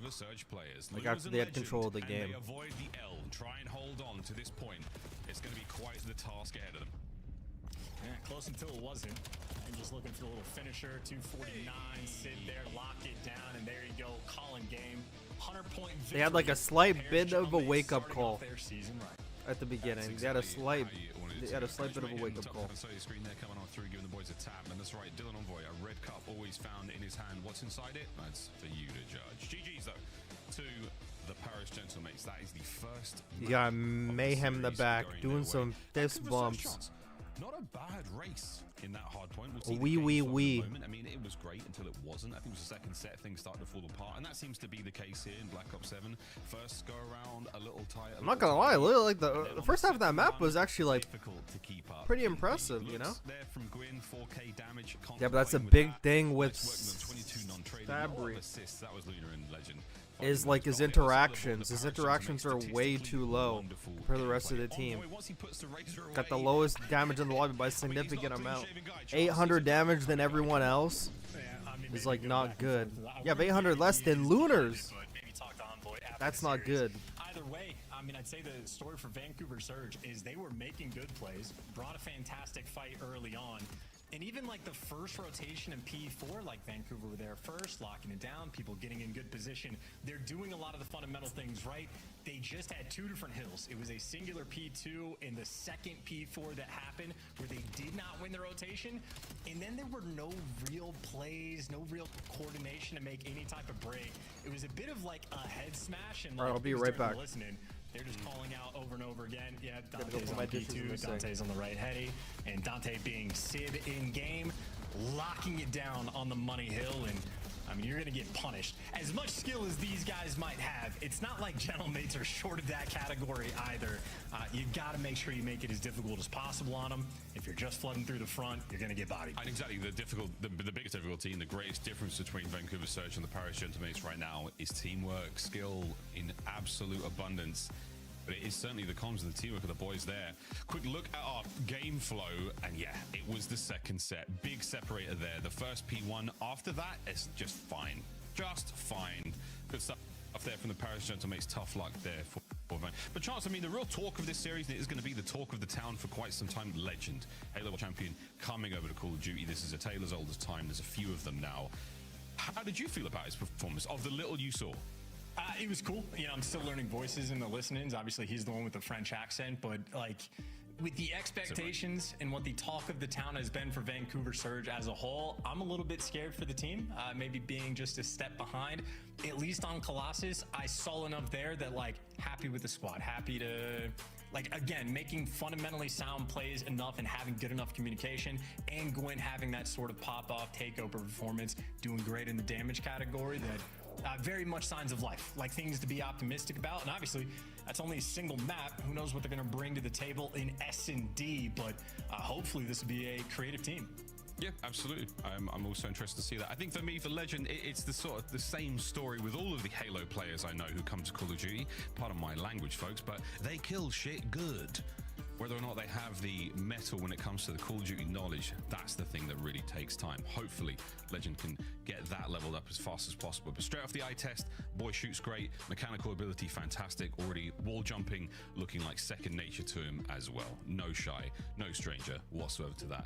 Like after they had control of the game. They avoid the L and try and hold on to this point. It's going to be quite the task ahead of them. Yeah, close until it wasn't. And just looking for a little finisher. 249. Sit there, lock it down, and there you go. Calling game. 100-point victory. They had like a slight bit of a wake-up call at the beginning. They had a slight bit of a wake-up call. Screen there coming on through, giving the boys a tap, and that's right. Dylan Envoy, a red cup always found in his hand. What's inside it? That's for you to judge. GG's though to the Paris Gentlemates. That is the first. You got Mayhem in the back doing some fist bumps. Not a bad race in that hard point. Wee. I mean, it was great until it wasn't. I think it was the second set things started to fall apart, and that seems to be the case here in Black Ops 7. First go around a little tight. I'm not gonna lie, literally, like the first half of that map was actually like pretty impressive, you know. There from Gwyn, 4K damage. Yeah, but that's a big thing with Fabry. That was Luna and Legend. Is like his interactions. His interactions are way too low for the rest of the team. Got the lowest damage in the lobby by a significant amount. 800 damage than everyone else is like not good. You have 800 less than Lunars. That's not good. Either way, I mean, I'd say the story for Vancouver Surge is they were making good plays, brought a fantastic fight early on. And even like the first rotation in P4, like Vancouver were there first, locking it down, people getting in good position. They're doing a lot of the fundamental things right. They just had 2 different hills. It was a singular P2 in the second P4 that happened where they did not win the rotation. And then there were no real plays, no real coordination to make any type of break. It was a bit of like a head smash. And like, all right, I'll be right back. Listening. They're just calling out over and over again. Yeah, Dante's on P2, Dante's on the right heady, and Dante being Sid in game, locking it down on the money hill, and I mean, you're gonna get punished. As much skill as these guys might have, it's not like Gentlemates are short of that category either. You gotta make sure you make it as difficult as possible on them. If you're just flooding through the front, you're gonna get bodied. And exactly, the biggest difficulty and the greatest difference between Vancouver Surge and the Paris Gentlemates right now is teamwork, skill in absolute abundance. But it is certainly the comms and the teamwork of the boys there. Quick look at our game flow, and yeah, it was the second set. Big separator there. The first P1. After that, it's just fine. Just fine. Good stuff there from the Paris Gentlemates. Tough luck there for Van. But Chance, I mean, the real talk of this series is going to be the talk of the town for quite some time. Legend, Halo champion, coming over to Call of Duty. This is a tale as old as time. There's a few of them now. How did you feel about his performance, of the little you saw? It was cool. You know, I'm still learning voices in the listenings. Obviously, he's the one with the French accent, but like with the expectations and what the talk of the town has been for Vancouver Surge as a whole, I'm a little bit scared for the team. Maybe being just a step behind. At least on Colossus, I saw enough there that like happy with the squad, happy to like, again, making fundamentally sound plays enough and having good enough communication, and Gwyn having that sort of pop-off takeover performance, doing great in the damage category that very much signs of life, like things to be optimistic about. And obviously, that's only a single map. Who knows what they're going to bring to the table in S&D, but hopefully this will be a creative team. Yeah, absolutely. I'm also interested to see that. I think for me, for Legend, it's the sort of the same story with all of the Halo players I know who come to Call of Duty. Pardon my language, folks, but they kill shit good. Whether or not they have the metal when it comes to the Call of Duty knowledge, that's the thing that really takes time. Hopefully, Legend can get that leveled up as fast as possible. But straight off the eye test, boy shoots great. Mechanical ability, fantastic. Already wall jumping, looking like second nature to him as well. No shy, no stranger whatsoever to that.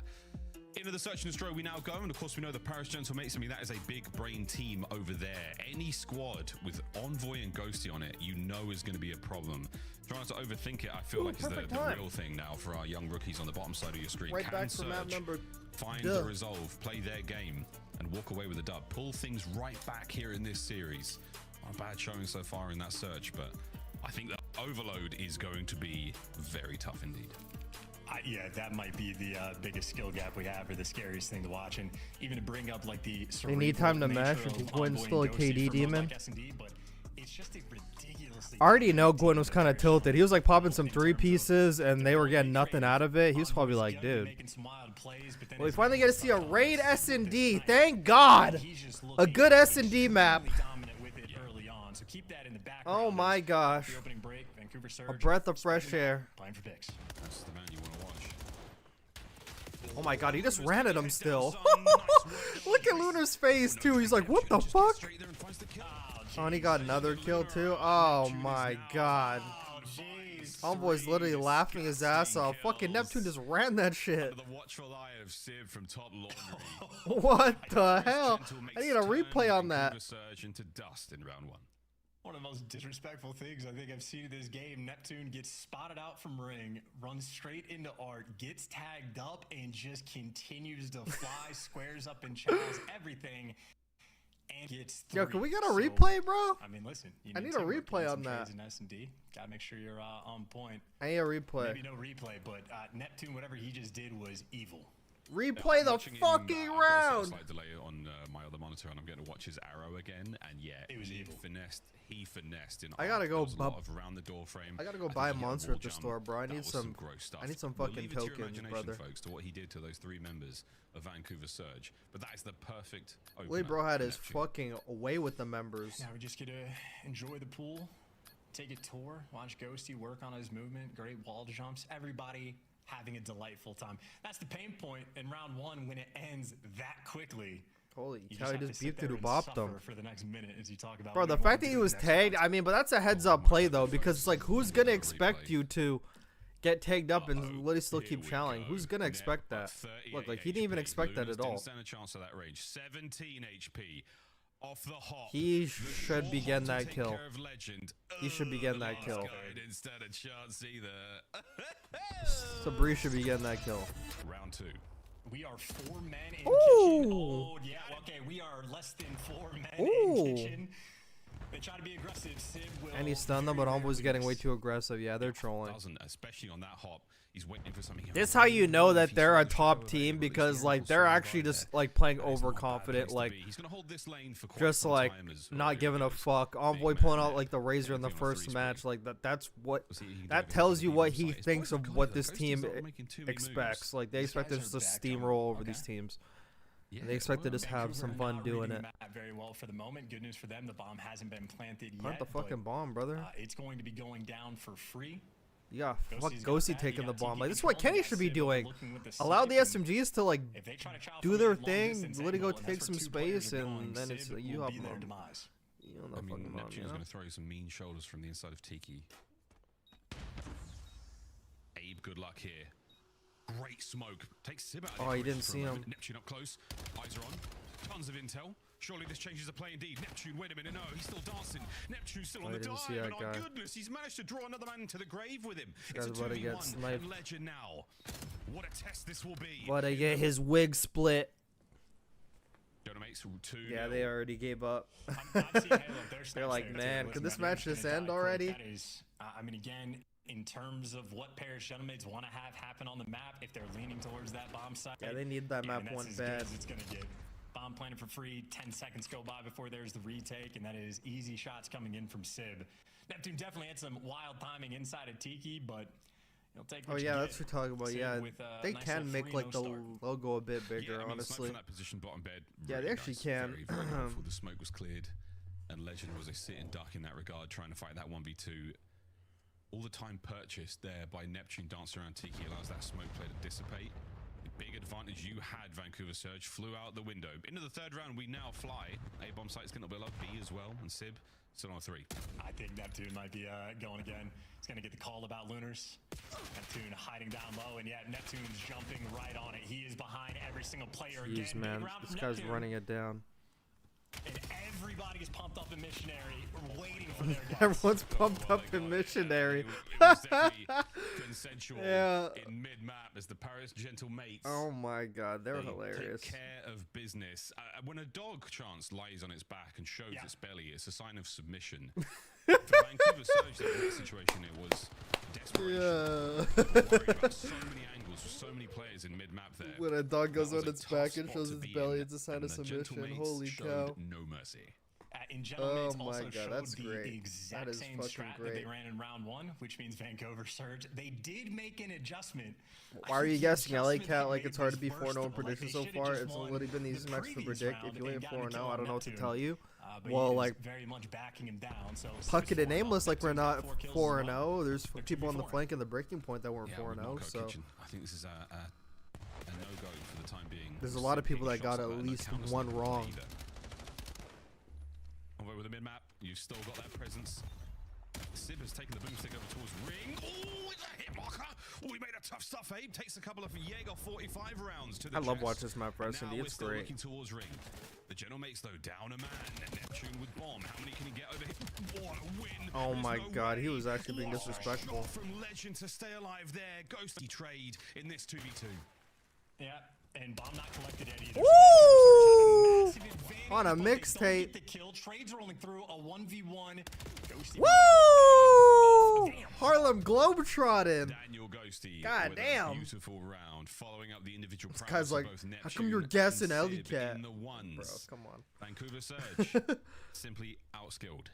Into the search and destroy we now go, and of course we know the Paris Gentlemates. I mean, that is a big brain team over there. Any squad with Envoy and Ghosty on it, you know is going to be a problem. Trying not to overthink it, I feel like is the real thing now for our young rookies on the bottom side of your screen. Right Can back from map number. find the resolve, play their game, and walk away with a dub. Pull things right back here in this series. Not a bad showing so far in that search, but I think that Overload is going to be very tough indeed. Yeah, that might be the biggest skill gap we have, or the scariest thing to watch. And even to bring up like the they need time to mesh. Gwen's still a KD demon. But it's just a ridiculously. I already know Gwen was kind of tilted. He was like popping some 3 pieces, and they were getting nothing out of it. He was probably like, dude. Well, we finally get to see a raid S&D. Thank God, a good S&D map. Oh my gosh, a breath of fresh air. That's the man you want to watch. Oh my God, he just ran at him still. Look at Lunar's face too. He's like, what the fuck? Oh, and he got another kill too. Oh my God. Homeboy's literally laughing his ass off. Fucking Neptune just ran that shit. The watchful eye of Sib from Top Laundry. What the hell? I need a replay on that. Surge into dust in round 1. One of the most disrespectful things I think I've seen in this game. Neptune gets spotted out from ring, runs straight into Art, gets tagged up, and just continues to fly, squares up and chows everything, and gets 3. Yo, can we get a replay, bro? I mean, listen. I need a replay on that. In S&D. Gotta make sure you're on point. I need a replay. Maybe no replay, but Neptune, whatever he just did was evil. Replay the fucking round. Slight delay on my other monitor, and I'm going to watch his arrow again. And yeah, it was evil. He finessed. I gotta go. Around the door frame. I gotta go buy a monster at the store, bro. I need some gross stuff. I need some fucking tokens, brother. Folks, to what he did to those 3 members of Vancouver Surge, but that is the perfect. Wait, bro had his fucking way with the members. Now we just get to enjoy the pool, take a tour, watch Ghosty work on his movement, great wall jumps. Everybody having a delightful time. That's the pain point in round 1 when it ends that quickly. Holy cow, he just beefed through bopped him. For the next minute as you talk about bro, the fact that he was tagged, I mean, but that's a heads up play though, because it's like, who's gonna expect you to get tagged up and literally still keep challenging? Who's gonna expect that? Look, like he didn't even expect that at all. Stand a chance of that range. 17 HP. Off the hop. He should be getting that kill. He should be getting that kill. Instead of chance either. Sabri should be getting that kill. Round 2. We are 4 men in kitchen. Oh, yeah, okay, we are less than 4 men in kitchen. They try to be aggressive. Sid will and he stunned them, but Homeboy's getting way too aggressive. Yeah, they're trolling. Especially on that hop. He's waiting for something. This is how you know that they're a top team, because like they're actually just like playing overconfident, like just like not giving a fuck. Envoy pulling out like the Razor in the first match, like that's what that tells you what he thinks of what this team expects. Like they expect us to steamroll over these teams. And they expect to just have some fun doing it. Very well for the moment. Good news for them, the bomb hasn't been planted yet. Not the fucking bomb, brother. It's going to be going down for free. Yeah, fuck Ghosty taking the bomb. Like this is what Kenny should be doing. Allow the SMGs to like do their thing, let it go take some space, and then it's you have them. I mean, Neptune's going to throw you some mean shoulders from the inside of Tiki. Abe, good luck here. Great smoke. Takes Sib out. Oh, he didn't see him. Neptune up close. Eyes are on. Tons of intel. Surely this changes the play indeed. Neptune, wait a minute. No, he's still dancing. Neptune's still on the dive. And oh goodness, he's managed to draw another man to the grave with him. It's a 2v1 and Legend now. What a test this will be. But I get his wig split. Makes 2. Yeah, they already gave up. They're like, man, could this match just end already? I mean, again, in terms of what Paris Gentlemates want to have happen on the map, if they're leaning towards that bomb site. Yeah, they need that map one bad. It's gonna get. bomb planted for free. 10 seconds go by before there's the retake, and that is easy shots coming in from Sib. Neptune definitely had some wild timing inside of Tiki, but he'll take what you get. That's what we're talking about. Sib Yeah, with, they nice can little make free like the no start. logo a bit bigger, Yeah, I mean, honestly. Smoke from that position, bottom bed. Yeah, they actually can. Very, very helpful. The smoke was cleared, and Legend was a sit and duck in that regard, trying to fight that 1v2. All the time purchased there by Neptune dancing around Tiki allows that smoke play to dissipate. The big advantage you had, Vancouver Surge, flew out the window. Into the third round, we now fly. A bomb site's going to be up, B as well, and Sib still on 3. I think Neptune might be going again. He's going to get the call about Lunars. Neptune hiding down low, and yet Neptune's jumping right on it. He is behind every single player Jeez, again. man, Big round this from guy's Neptune. running it down. And everybody is pumped up in Missionary, waiting for their guys. Everyone's pumped up in Missionary. It was definitely consensual in mid-map as the Paris Gentle Mates. Oh my god, they're hilarious. Take care of business. When a dog chance lies on its back and shows its belly, it's a sign of submission. For Vancouver Surge, in that situation, it was desperation. Worried about so many angles for so many players in mid-map there. When a dog goes on its back and spot shows to its be belly, in, it's a sign and of the submission. Gentlemates Holy showed cow. no mercy. In Gentlemates Oh my also god, showed that's the great. exact That is same fucking strat that great. they ran in round 1, which means Vancouver Surge. They did make an adjustment. Why are you guessing? I like how like it's hard to be 4-0 in prediction so far. It's literally been the easiest match to predict. If you ain't 4-0, I don't know what to tell you. Well, like very much backing him down. So Puckett and Aimless, like we're not 4-0. There's people on the flank and the breaking point that weren't 4-0. So I think this is a no-go for the time being. there's a lot of people that got at least one wrong. Although with the mid-map, you've still got that presence. Sib has taken the boomstick over towards Ring. Oh, it's a hit marker. Oh, he made a tough stuff, Abe. Takes a couple of Jaeger 45 rounds to the I love chest. watching this map for SND. It's Still great. looking towards Ring. The General Mates, though, down a man. Neptune with bomb. How many can he get over here? What a win. Oh my There's no god, way. he was actually being What a disrespectful. shot from Legend to stay alive there. Ghosty trade in this 2v2. Yeah, and bomb not collected yet either. Woo! On a mixtape. The kill. Trades rolling through a 1v1. Ghosty Woo! Harlem Globetrotting. Daniel Ghosty. God with damn. A beautiful round, following up the individual This prowess guy's like, of both how Neptune come you're and guessing Sib Ellie Cat? in the ones. Bro, come on. Vancouver Surge simply outskilled.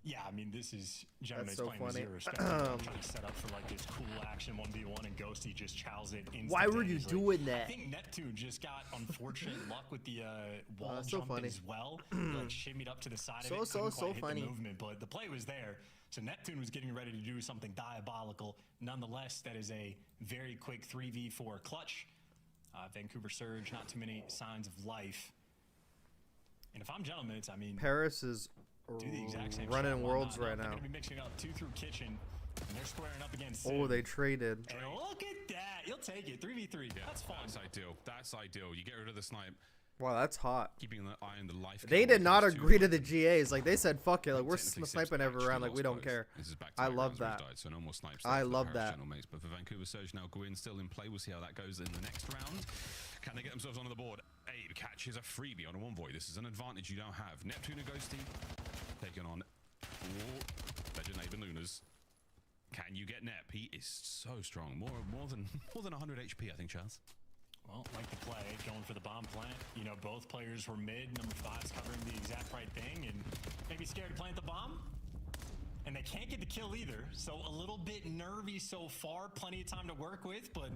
Yeah, I mean, this is Gentleman's so playing with funny. zero respect. Trying to set up for like this cool action 1v1, and Ghosty just chows it instantaneously. Why were you doing that? I think Neptune just got unfortunate luck with the wall so jump funny. as well. Like shimmied up to the side of it, So couldn't quite hit funny. the movement, but the play was there. So Neptune was getting ready to do something diabolical. Nonetheless, that is a very quick 3v4 clutch. Vancouver Surge, not too many signs of life. And if I'm Gentlemen, I mean, Paris is do the exact same running shot. Why worlds not? right They're now. gonna be mixing up 2 through kitchen, and they're squaring up against. Oh, Sid. they traded. And look at that! You'll take it. 3v3. Yeah, that's fun. That's ideal. That's ideal. You get rid of the snipe, Wow, that's hot. keeping the eye on the life. They counter did not comes to agree to the GAs. Like they said, fuck it. Like we're technically sniping Sib's every round. actually Like we lost don't both. care. This is back I to love rounds where that. he's died, so no more snipes. I left for love Paris that. General Mates, but for Vancouver Surge now, Gwyn still in play. We'll see how that goes in the next round. Can they get themselves onto the board? Abe catches a freebie on a one void. This is an advantage you don't have. Neptune and Ghosty taking on Legend Abe and Lunas. Can you get Nep? He is so strong. More than 100 HP, I think, Chaz. Well, like the play, going for the bomb plant. You know, both players were mid. Number 5's covering the exact right thing, and maybe scared to plant the bomb. And they can't get the kill either, so a little bit nervy so far. Plenty of time to work with, but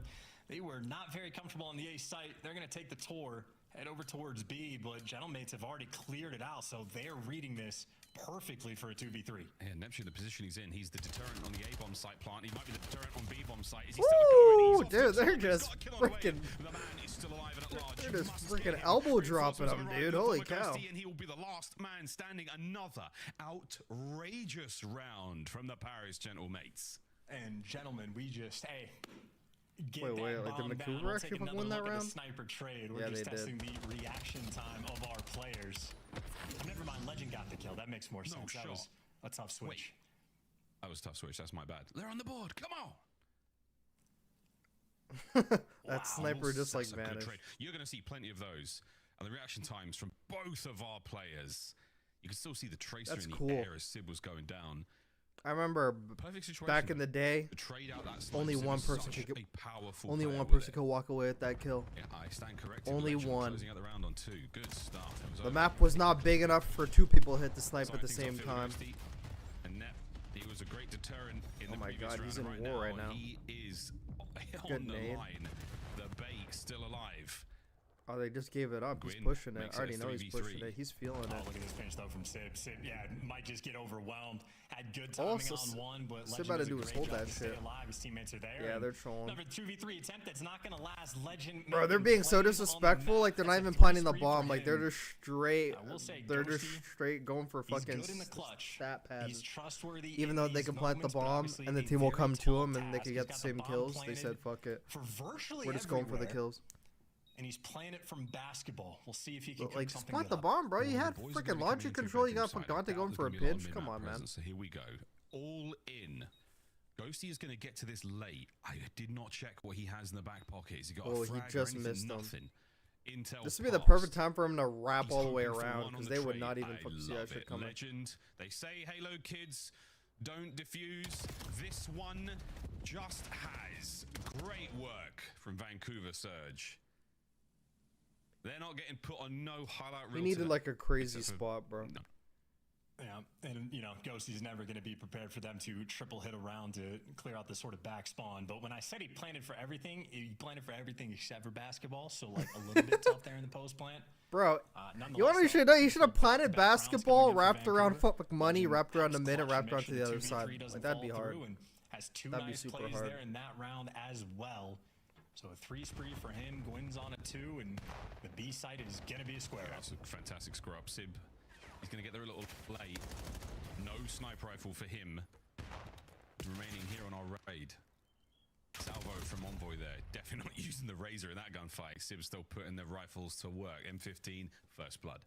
they were not very comfortable on the A site. They're going to take the tour, head over towards B, but Gentlemates have already cleared it out, so they're reading this perfectly for a 2v3. Yeah, Neptune, the position he's in, he's the deterrent on the A-bomb site plant. He might be the deterrent on B-bomb site. Is he Woo! still going? Dude, they're just freaking. The man is still alive and at large. They're just freaking elbow dropping him, dude. Holy cow. And he will be the last man standing. Another outrageous round from the Paris Gentle Mates. And gentlemen, we just, hey, get Wait, that like bomb did down. Vancouver We'll actually take fucking another win that look at round? the sniper trade. We're Yeah, just they testing the reaction time of our players. Never mind, Legend got the kill. That makes more sense. That was a tough switch. That was a tough switch. That's my bad. They're on the board. Come on. That sniper just like That's a good vanished. trade. You're going to see plenty of those. And the reaction times from both of our players. You can still see the tracer That's in the cool. air as Sib was going down. I remember back in the day, only one person could walk away with that kill. Yeah, I stand corrected. Only Legend one. closing out the round on 2. Good stuff. The map was not big enough for 2 people to hit the snipe at the same time. And he was a great deterrent in the previous God, round. he's in war right now. He is Good on the nade. line. The bait still alive. Oh, they just gave it up. He's Gwyn pushing it. makes I already it a know he's 3v3. pushing it. He's feeling it. Look at this finish though from Sib. Sib, yeah, might just get overwhelmed. Had good timing on one, but Sib Legend had to does a do is great hold job that to stay shit. alive. His teammates are there. Yeah, they're trolling. Another 2v3 attempt that's not gonna last. Legend. Bro, they're being so making plays on the disrespectful. map. Like they're not That's a even three planting the spree for bomb. Like they're him. just straight. I will say, They're just Ghosty, straight going for he's fucking good in the clutch. stat pads. He's trustworthy. Even in though they these can plant the moments, but bomb obviously and the a team will very come to tall him and they task. can He's get the got same bomb kills, they planted said fuck it. for virtually We're just going for the everywhere. kills. And he's playing it from basketball. We'll see if he can But, like, cook just something plant good the up. bomb, bro. You Well, had the boys are freaking gonna be launcher coming into control. You got bedroom side. Pagante Doubt going there's for a gonna be lot of pinch. mid-map Come on, man. presence, so here we go. All in. Ghosty is going to get to this late. I did not check what he has in the back pockets. He got Oh, a he frag just or anything, missed him. nothing. Intel This would be the passed. perfect time for him to wrap He's all the way hoping for around one on because the they would trade. not even I see that love shit it. coming. Legend. They say, Halo kids, don't diffuse. This one just has. Great work from Vancouver Surge. They're not getting put on no highlight reel. He needed today. like a crazy Except for- spot, bro. No. Yeah, and you know, Ghosty's never going to be prepared for them to triple hit around to clear out the sort of back spawn. But when I said he planted for everything, he planted for everything except for basketball. So like a little bit tough there in the post plant. Bro, you know what nonetheless, you should do? You should have planted back rounds basketball, coming in for wrapped around Vancouver. fuck money, Legend wrapped around the house mid, and clutch, wrapped make around to sure the other 2v3 side. doesn't Like that'd be fall hard. through, and has two That'd be nice super plays hard. there in that round as well. So a 3 spree for him. Gwyn's on a 2, and the B site is going to be a square up. That's a fantastic score up. Sib, he's going to get there a little late. No sniper rifle for him. Remaining here on our raid. Salvo from Envoy there. Definitely not using the Razor in that gunfight. Sib's still putting the rifles to work. M15, first blood.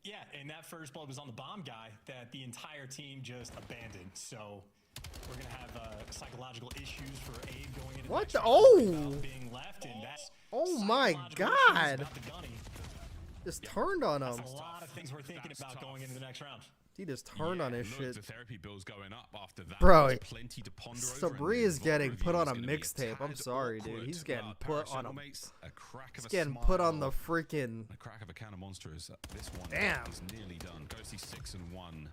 Yeah, and that first blood was on the bomb guy that the entire team just abandoned. So we're going to have psychological issues for Abe going into What the the? next round Oh! being left, and that's Oh my psychological issues god! about the gunny. Just turned on him. That's a lot of things we're thinking That's about tough. going into the next round. He just turned on his Look, shit. the therapy bill's going up after that. Bro, There's plenty to ponder over, and Sabri the is getting Volvo put on a review is gonna be mixtape. I'm tad sorry, dude. awkward. He's getting Paris put on a. Gentlemen, a crack of He's a getting put on smile. the freaking. A crack of a can of monster is this one. Damn. Is nearly done. Ghosty 6 and 1.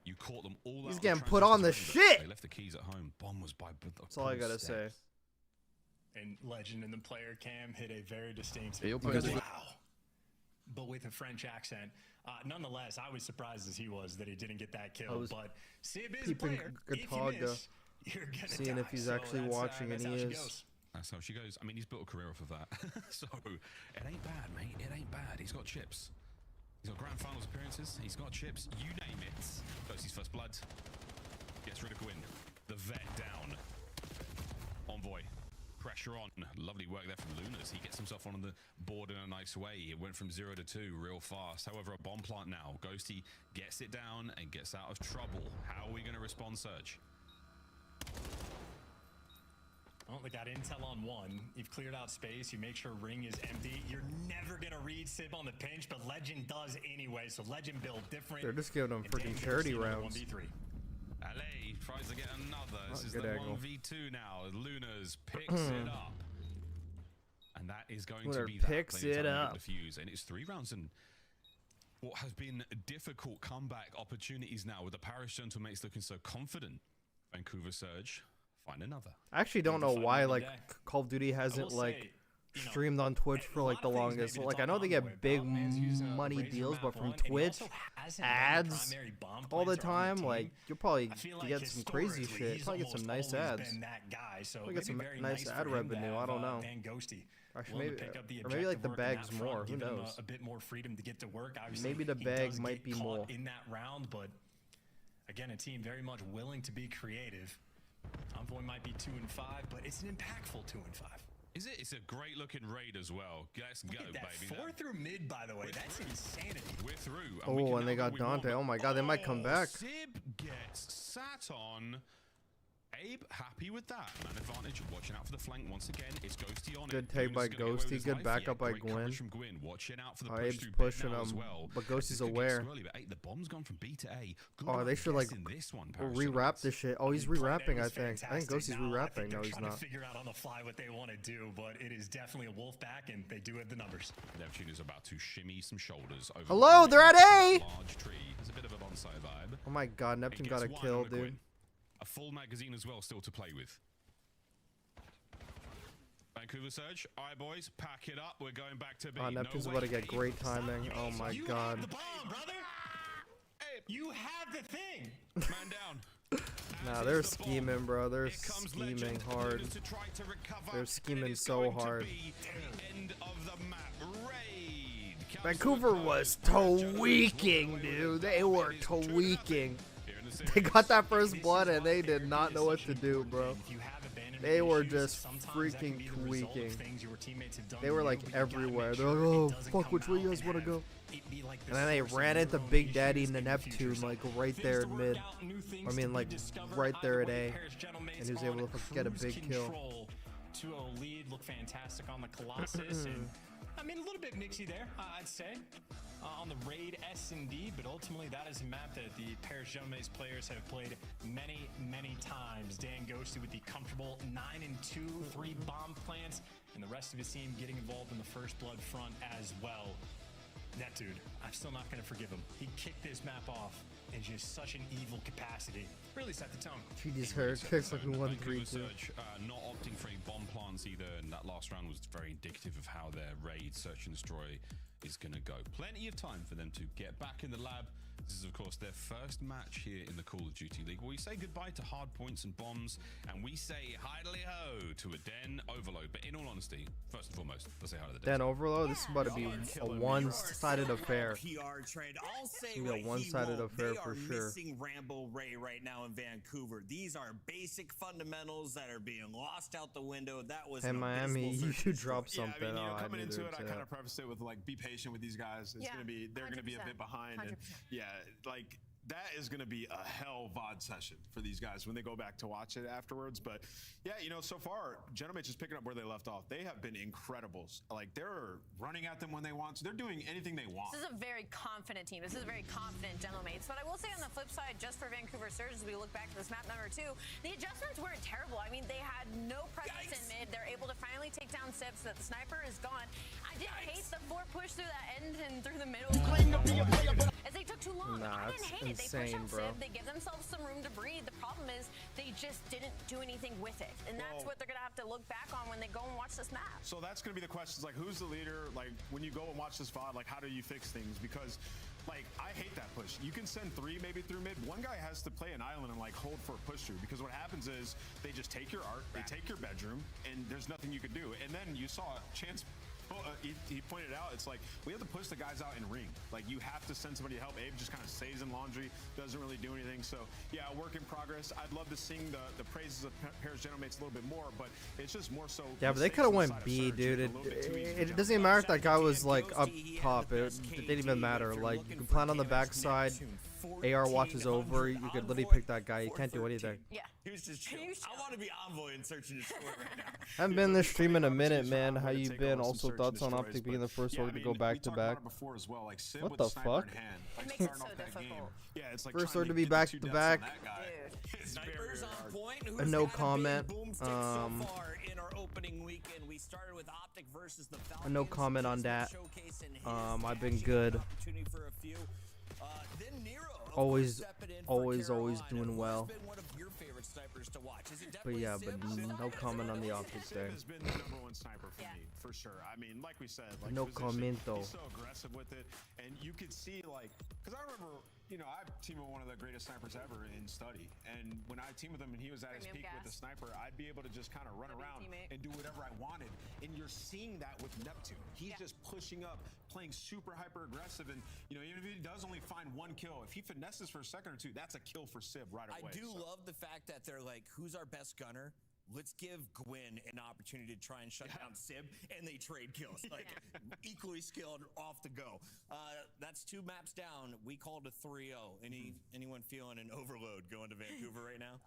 You caught them all. He's out getting with put on the transitions already, but shit. They left the keys at home. Bomb was by. That's all I gotta say. And Legend and the player cam hit a very distinct Hey, wow, but with a French accent. Nonetheless, I was surprised as he was that he didn't get that I kill. was But Sib is a peeping player. If you Gataga, miss, you're gonna seeing die. if he's So actually that's, watching, and that's he how she is. goes. That's how she goes. I mean, he's built a career off of that. So it ain't bad, mate. It ain't bad. He's got chips. He's got grand finals appearances. He's got chips. You name it. Ghosty's first blood. Gets rid of Gwyn. The vet down. Envoy. Pressure on. Lovely work there from Lunas. He gets himself on the board in a nice way. It went from 0 to 2 real fast. However, a bomb plant now. Ghosty gets it down and gets out of trouble. How are we going to respond, Surge? Well, they got intel on 1. You've cleared out space. You make sure ring is empty. You're never going to read Sib on the pinch, but Legend does anyway. So Legend build different. They're just giving him and freaking Dame charity Ghosty another rounds. 1v3. LA tries to get another. This is good the angle. 1v2 now. Lunas picks it up. And that is going to Lunar be that. picks Plenty of it time to get up. the fuse. And it's 3 rounds and what has been difficult comeback opportunities now with the Paris Gentlemates looking so confident. Vancouver Surge, find another. I actually don't know why like Call of Duty hasn't like streamed on Twitch for like the longest. Like I know they get big money deals, but from Twitch ads all the time, like you'll probably get some crazy shit. Probably get some nice ads. Probably get some nice ad revenue. I don't know. Actually, maybe or maybe like the bags more. Who knows? A bit more freedom to get to work. Obviously, Maybe the he bag does might get be caught more. in that round, but again, a team very much willing to be creative. Envoy might be 2 and 5, but it's an impactful 2 and 5. Is it? It's a great looking raid as well. Let's go, Look at that baby. 4 through mid, by the way. That's insanity. We're through. Oh, and they got Dante. Oh my god, they might come back. Sib gets sat on. Abe, happy with that. Man advantage, watching out for the flank once again. It's Ghosty on Good it. take by Ghosty. Good backup by Great Gwyn. coverage from Gwyn. Watching out for the push Abe's through pushing now him, as well. but Ghosty's This could get aware. squirrely, but, hey, the bomb's gone from B to A. Good Oh, they luck should like guessing this one, rewrap this shit. Oh, he's rewrapping, I think. Fantastic. I think Ghosty's Now, I rewrapping. think No, they're he's trying not. to figure out on the fly what they want to do, but it is definitely a wolf pack, and they do have the numbers. Neptune is about to shimmy some shoulders over. Hello, they're at A! Large tree. There's a bit of a bonsai vibe. Oh my god, Neptune got a Gets one kill, on the dude. Gwyn. A full magazine as well, still to play with. Vancouver Surge. All right, boys, pack it up. We're going back to B. Oh, Neptune's about to get great timing. Oh my You god. have the bomb, brother. You have the thing. Man down. Nah, they're scheming, bro. They're scheming hard. They're scheming so hard. End of the map. Raid. Vancouver was tweaking, dude. They were tweaking. They got that first blood and they did not know what to do, bro. They were just freaking tweaking. They were like everywhere. They're like, oh, fuck, which way you guys want to go? And then they ran into Big Daddy and the Neptune, like right there in mid. I mean, like right there at A. And he was able to get a big kill. 2-0 lead, look fantastic on the Colossus. And I mean, a little bit mixy there, I'd say, on the Raid S&D, but ultimately that is a map that the Paris Genomates players have played many, many times. Dan Ghosty with the comfortable 9-2, 3 bomb plants, and the rest of his team getting involved in the first blood front as well. That dude, I'm still not going to forgive him. He kicked this map off in just such an evil capacity. Really set the tone. She just heard kicks like we won 3-2. Not opting for any bomb plants either, and that last round was very indicative of how their raid search and destroy is going to go. Plenty of time for them to get back in the lab. This is, of course, their first match here in the Call of Duty League. We say goodbye to hard points and bombs, and we say hi-de-ho to a Den Overload. But in all honesty, first and foremost, let's say hi to the Den Overload, this is about to be a one-sided affair. PR trade. I'll say It's gonna be a one-sided affair for sure. They are missing Rambo Ray right now in Vancouver. These are basic fundamentals that are being lost out the window. That was Hey, Miami, you should drop Yeah, something. I mean, Oh, I coming knew into they it, would I say kind that. of prefaced it with like, be patient with these guys. It's gonna be, they're gonna be a bit behind, and 100%. yeah, like that is gonna be a hell VOD session for these guys when they go back to watch it afterwards. But yeah, you know, so far, Genomates is picking up where they left off. They have been incredible. Like they're running at them when they want. So they're doing anything they want. This is a very confident team. This is a very confident Genomates. But I will say on the flip side, just for Vancouver Surge, as we look back to this map number 2, the adjustments weren't terrible. I mean, they had no presence in mid. They're able to finally take down Sib so that the sniper is gone. I didn't hate the 4 push through that end and through the middle. As they took too long. Nah, I didn't hate it. They push insane, out bro. Sib. They give themselves some room to breathe. The problem is they just didn't do anything with it. And that's what they're going to have to look back on when they go and watch this map. So that's going to be the questions, like, who's the leader? Like, when you go and watch this VOD, like, how do you fix things? Because, like, I hate that push. You can send 3 maybe through mid. One guy has to play an island and, like, hold for a push through. Because what happens is they just take your art, they take your bedroom, and there's nothing you can do. And then you saw Chance... he pointed out, it's like, we have to push the guys out in ring. Like, you have to send somebody to help. Abe just kind of stays in laundry, doesn't really do anything. So, yeah, a work in progress. I'd love to sing the praises of Paris Genomates a little bit more, but it's just more so... Yeah, but they could have went B, dude. It doesn't even matter if that guy was, like, up top. It didn't even matter. Like, you can plant on the backside. AR watches over. You could literally pick that guy. You can't do anything. Yeah. He was just chill. I want to be Envoy and search and destroy right now. Haven't been in this stream in a minute, man. How you been? Also, thoughts on OpTic being the first org to go back to back? What the fuck? It makes it so difficult. Yeah, it's like First org to be back to back. Snipers on point. Who's A no got comment. big boomstick so far in our opening weekend? We started with OpTic versus the Falcons. A no comment on that. Showcase in his I've been good. opportunity for a few. Then Nero, of Always, course, stepping in for always Carolina. doing well. Who's been one of your favorite snipers to watch? Is it But definitely yeah, Sib? but no comment on the OpTic Sib there. has been the #1 sniper for me, for sure. I mean, like we said, like No position, commento. he's so aggressive with it, and you could see, like, because I remember, you know, I teamed with one of the greatest snipers ever in study, and when I teamed with him and he was at his peak with the sniper, I'd be able to just kind of run around and do whatever I wanted, and you're seeing that with Neptune. He's just pushing up, playing super hyper aggressive, and you know, even if he does only find 1 kill, if he finesses for a second or 2, that's a kill for Sib right away. I do love the fact that they're like, who's our best gunner? Let's give Gwyn an opportunity to try and shut down Sib, and they trade kills. Like, equally skilled, off the go. That's 2 maps down. We called a 3-0. Anyone feeling an overload going to Vancouver right now?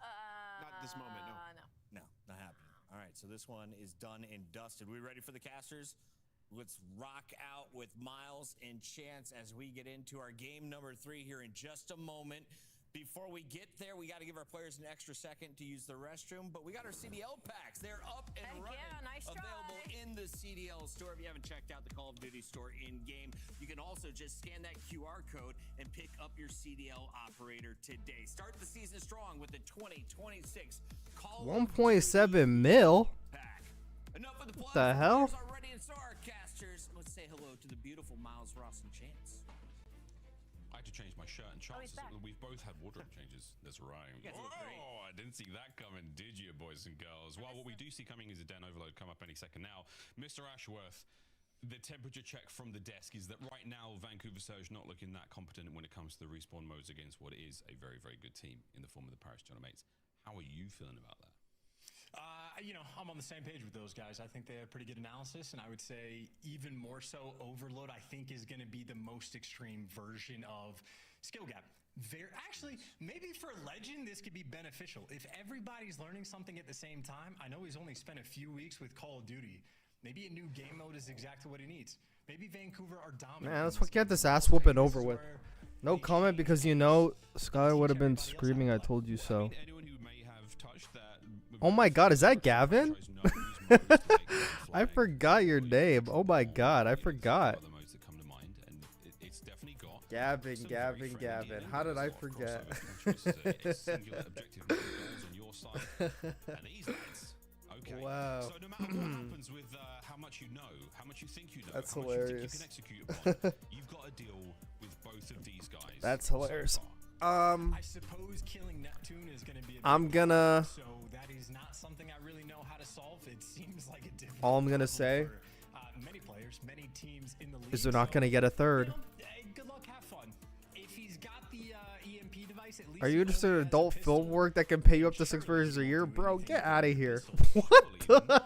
this moment, no. No, not happening. All right, so this one is done and dusted. We ready for the casters? Let's rock out with Miles and Chance as we get into our game number 3 here in just a moment. Before we get there, we got to give our players an extra second to use the restroom, but we got our CDL packs. They're up and running. Yeah, nice available in the CDL store. If you haven't checked out the Call of Duty store in-game, you can also just scan that QR code and pick up your CDL operator today. Start the season strong with the 2026 Call 1.7 mil? pack. Enough with the What the hell? Already in store, casters. Let's say hello to the beautiful Miles, Ross, and Chance. I had to change my shirt and chances. We've both had wardrobe changes. That's right. Oh, I didn't see that coming, did you, boys and girls? Well, what we do see coming is a Den Overload come up any second now. Mr. Ashworth, the temperature check from the desk is that right now Vancouver Surge not looking that competent when it comes to the respawn modes against what is a very, very good team in the form of the Paris Genomates. How are you feeling about that? You know, I'm on the same page with those guys. I think they have pretty good analysis, and I would say even more so, Overload, I think, is going to be the most extreme version of skill gap. Actually, maybe for Legend, this could be beneficial. If everybody's learning something at the same time, I know he's only spent a few weeks with Call of Duty. Maybe a new game mode is exactly what he needs. Maybe Vancouver are dominant. Man, let's get this ass whooping over with. No comment because you know Skylar would have been screaming, I told you so. Oh my god, is that Gavin? I forgot your name. Oh my god, I forgot. Gavin. How did I forget? Wow. So no matter what happens with how much you know, how much you think you know, that's how hilarious. Much you think you can execute upon, you've got to deal with both of these guys. That's hilarious. I suppose killing Neptune is going to be I'm gonna so that is not something I really know how to solve. It seems like a difficult all I'm gonna say for, many players, many teams in the league. Is they're not gonna get a third. Good luck, have fun. If he's got the EMP device, at least are you just an adult film work that can pay you up to 6 figures a year? Bro, get out of here. What the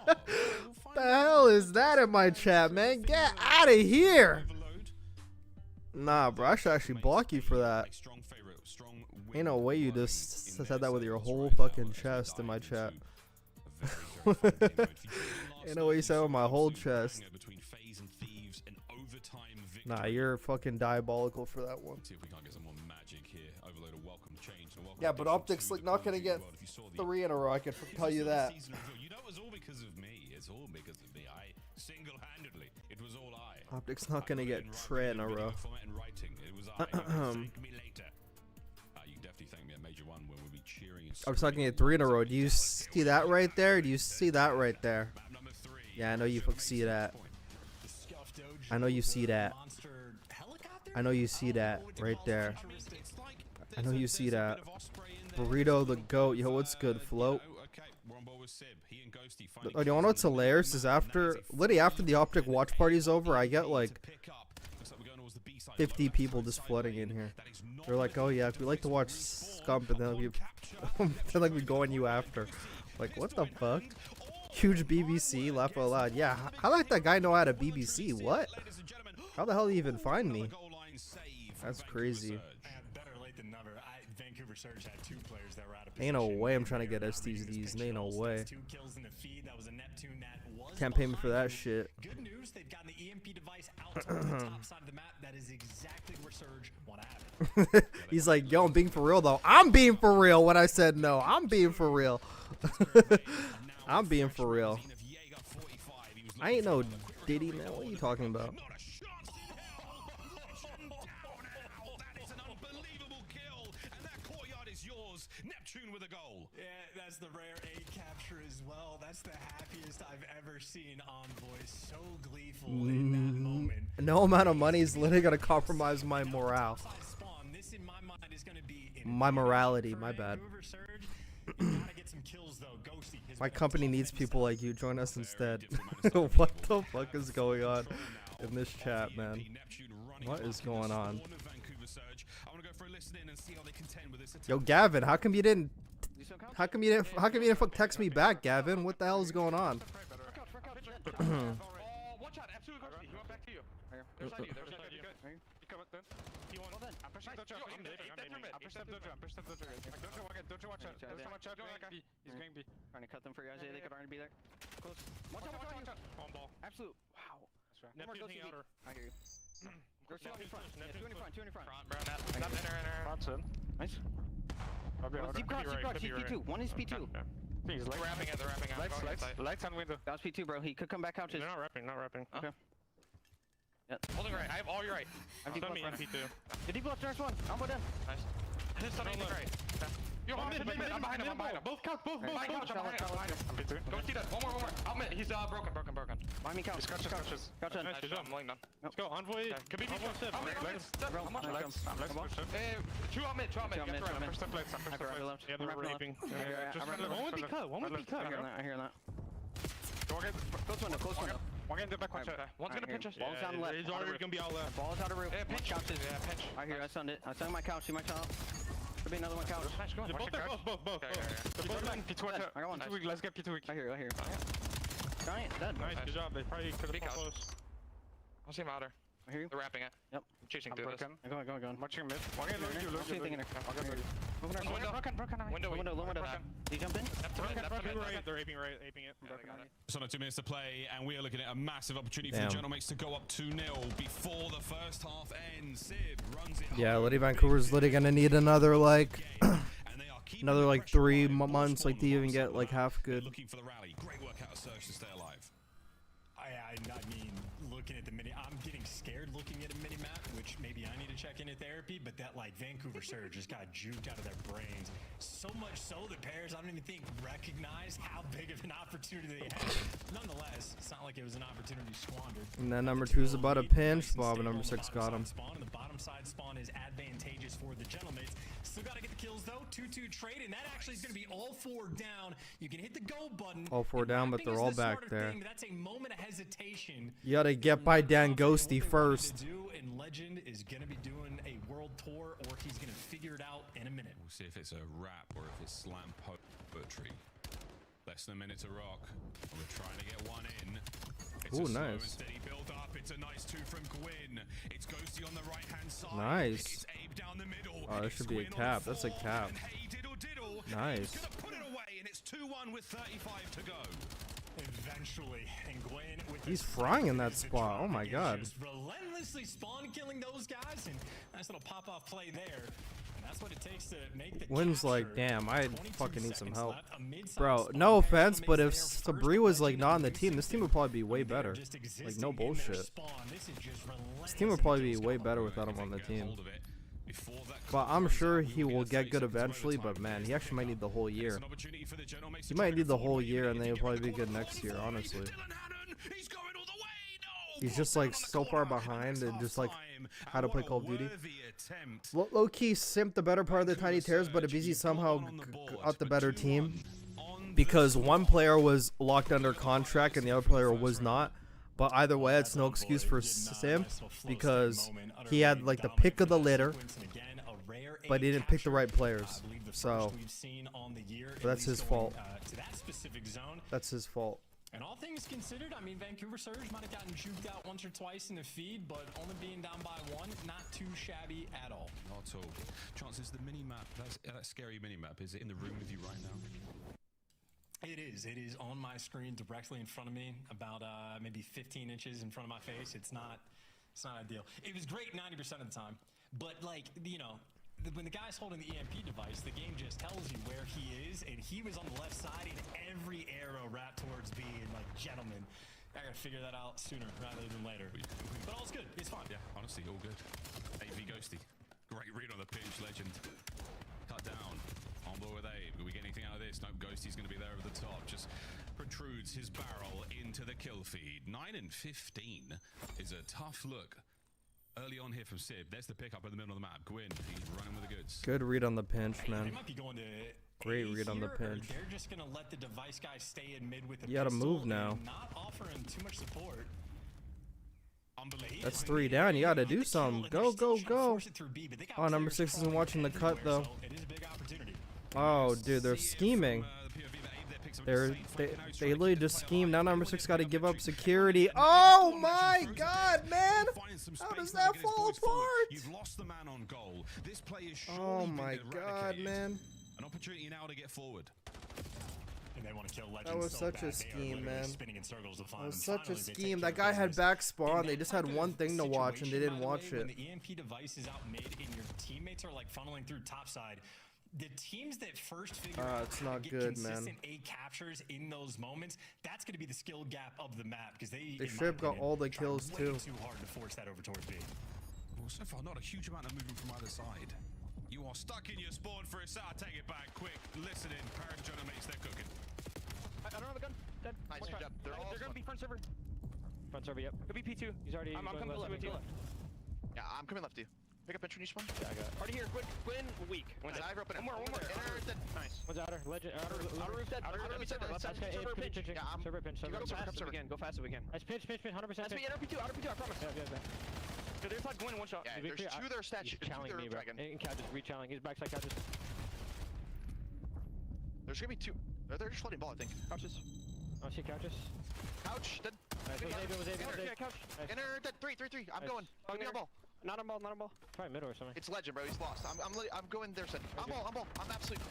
hell is that in my chat, man? Get out of here. Nah, bro, I should actually block you for that. Ain't no way you just said that with your whole fucking chest in my chat. Ain't no way you said it with my whole chest. Nah, you're fucking diabolical for that one. Yeah, but OpTic's like not gonna get 3 in a row. I can tell you that. You know, it was all because of me. It's all because of me. I single-handedly. It was all I. OpTic's not gonna get 3 in a row. I was talking at 3 in a row. Do you see that right there? Do you see that right there? Yeah, I know you see that. I know you see that. I know you see that right there. I know you see that. Burrito the goat. Yo, what's good, Float? Oh, you wanna know what's hilarious? Is literally after the OpTic watch party's over, I get like 50 people just flooding in here. They're like, oh yeah, we like to watch Scump, and then like we go on you after. Like, what the fuck? Huge BBC, laugh out loud. Yeah, how did that guy know how to BBC? What? How the hell did he even find me? That's crazy. Ain't no way I'm trying to get STDs. Ain't no way. Can't pay me for that shit. Good news, they've gotten the EMP device out to the top side of the map. That is exactly where Surge want to have it. He's like, yo, I'm being for real though. I'm being for real when I said no. I'm being for real. I'm being for real. I ain't no Diddy, man. What are you talking about? Neptune with a goal. Yeah, that's the rare A capture as well. That's the happiest I've ever seen Envoy. So gleeful in that moment. No amount of money is literally gonna compromise my morale. This in my mind is gonna be my morality. My bad. My company needs people like you. Join us instead. What the fuck is going on in this chat, man? What is going on? Yo, Gavin, how come you didn't text me back, Gavin? What the hell is going on? come then. T1. Well done. I'm pushing Dojo. I'm pushing Dojo. I'm pushing Dojo. Dojo, watch out. Dojo, watch out. He's going B. Trying to cut them for you guys. They could already be there. Close. Watch out. On ball. Absolute. Wow. That's right. One more Neptune outer. I hear you. There's two in front. Yeah, two in front. Front, bro. Not inner. Front's in. Nice. Well, deep cross. He's P2. One is P2. He's wrapping it. They're wrapping out. Lights on window. That was P2, bro. He could come back out. They're not wrapping. Okay. Yep. Holding right. I have all your right. I'm deep left. P2. The deep left, there's one. Combo done. Nice. Just on right. Yo, I'm behind him. Both couch. Both. I'm behind him. I'm P2. Go see that. One more. Out mid. He's broken. Behind me, couch. Couch done. Nice. Good job. I'm laying down. Let's go. Envoy. Could be Oh, Two out mid. I'm first step lights. Yeah, they're raping. One would be cut. I hear that. Close window. One getting the back. One's gonna pinch us. Ball's down left. He's already gonna be out left. Ball's out of roof. Yeah, pinch. Pinch. I hear. I stunned it. I stunned my couch. See my couch. Could be another one couch. Nice, go on. Both. P2. I got one. P2 weak. Let's get P2 weak. I hear. Giant. Dead. Nice. Good job. They probably could have come close. I'll see him outer. I hear you. They're wrapping it. Yep. I'm chasing I'm through broken. this. Go on. Watching mid. One getting They're aping it. Just under 2 minutes to play, and we are looking at a massive opportunity for the Genomates to go up 2-0 before the first half ends. Sib runs it. Yeah, Liddy Vancouver's literally gonna need another like 3 months like to even get like half good. Looking for the rally. Great work out of Surge to stay alive. I mean, looking at the mini, I'm getting scared looking at a mini map, which maybe I need to check into therapy, but that like Vancouver Surge just got juked out of their brains. So much so the pairs, I don't even think recognize how big of an opportunity they had. Nonetheless, it's not like it was an opportunity squandered. And then number 2's about a pinch. Bob and number 6 got him. And the bottom side spawn is advantageous for the Gentlemates. Still got to get the kills though. 2-2 trade, and that actually is going to be all 4 down. You can hit the go button. All 4 down, but they're all back there. That's a moment of hesitation. You gotta get by Dan Ghosty first. And Legend is going to be doing a world tour, or he's going to figure it out in a minute. We'll see if it's a rap or if it's slam poetry. Less than a minute to rock. We're trying to get one in. It's Ooh, a slow nice. and steady build up. It's a nice 2 from Gwyn. It's Ghosty on the right hand side. Nice. It's Abe down the middle. Oh, that should be a cap. That's a cap. Hey, diddle. Nice. He's gonna put it away, and it's 2-1 with 35 to go. Eventually, and Gwen with He's frying in that spot. Oh my god. just relentlessly spawn killing those guys, and nice little pop off play there. And that's what it takes to make the Wynn's like, capture. damn, I 22 fucking need some seconds help. left. A mid-sized Bro, spawn no pair offense, makes but their if first Sabri was like legend not on of the team, this team would probably be way They're better. just Like existing no in their bullshit. spawn. This is just This team would probably be relentless way and better without him on the team. Hold of it. Before that But I'm sure he will get good eventually, but man, he actually might need the whole year. He might need the whole year, and then he'll probably be good next year, honestly. He's just like so far behind and just like how to play Call of Duty. Low-key simp the better part of the Tiny Tears, but Abizi somehow got the better team. Because one player was locked under contract and the other player was not. But either way, it's no excuse for Simp because he had like the pick of the litter, but he didn't pick the right players. So that's his fault. That's his fault. And all things considered, I mean, Vancouver Surge might have gotten juked out once or twice in the feed, but only being down by 1, not too shabby at all. Not at all. Chances, the mini-map, that scary mini-map, is it in the room with you right now? It is on my screen directly in front of me, about maybe 15 inches in front of my face. It's not ideal. It was great 90% of the time, but like, you know, when the guy's holding the EMP device, the game just tells you where he is, and he was on the left side, and every arrow wrapped towards B, and like, gentlemen, I gotta figure that out sooner rather than later. But all's good. It's fine. Yeah, honestly, all good. AV Ghosty. Great read on the pinch, Legend. Cut down. On board with Abe. Do we get anything out of this? Nope, Ghosty's going to be there over the top. Just protrudes his barrel into the kill feed. 9 and 15 is a tough look. Early on here from Sib. There's the pickup in the middle of the map. Gwyn, he's running with the goods. Good read on the pinch, man. They might be going to Great read on the pinch. They're just going to let the device guy stay in mid with the You gotta pistol move now. and not offer him too much support. That's 3 down. You gotta do something. Go, go, go. Oh, number 6 isn't watching the cut, though. Oh, dude, they're scheming. They literally just schemed. Now number 6 got to give up security. Oh my God, man! How does that fall apart? You've lost the man on goal. This play is Oh my God, man! An opportunity now to get forward. And they want to kill Legends. That was so such bad. a scheme, They are man. spinning in circles to find That was them. such a Finally, they take scheme. care That of guy had business. back spawn. In They that just had type one of thing to watch, and they situation, didn't by the watch way, it. When the EMP device is out mid and your teammates are like funneling through topside, the teams that first figure out It's how not to get good, man. consistent A captures in those moments, that's going to be the skill gap of the map because they They in my should have got opinion, all the try kills way too. Too hard to force that over towards B. Well, so far, not a huge amount of movement from either side. You are stuck in your spawn for a set. I'll take it back quick. Listen in. Paris Genomates, they're cooking. I don't have a gun. Dead. Nice One shot. job. They're Gonna be front server. Front server, yep. Could be P2. He's already. I'm coming left with you. Yeah, I'm coming left to you. Pick up entry, you spawn. Yeah, I got it. Already here. Gwyn, weak. One's Nice. I've opened One more. Inner dead. Nice. One's outer. Legend. Outer roof dead. Outer roof dead. Left side. Server pinch. Yeah, I'm. Server pinch. You Server gotta pinch. go server. Go fast if we can. Nice pinch. 100%. That's me. Inner P2. Outer P2. I promise. Yeah. Dude, there's like Gwyn one shot. Yeah, there's two there statue. He's challenging me, bro. Dragon. And couches. Re-challenging. He's backside couches. There's gonna be two. They're just floating ball, I think. Couches. Oh, she couches. Couch, dead. Nice. Was Abe. Couch. Inner dead. 3. I'm going. Give me a ball. Not on ball. Probably middle or something. It's Legend, bro. He's lost. I'm going there, son. I'm ball. I'm absolutely.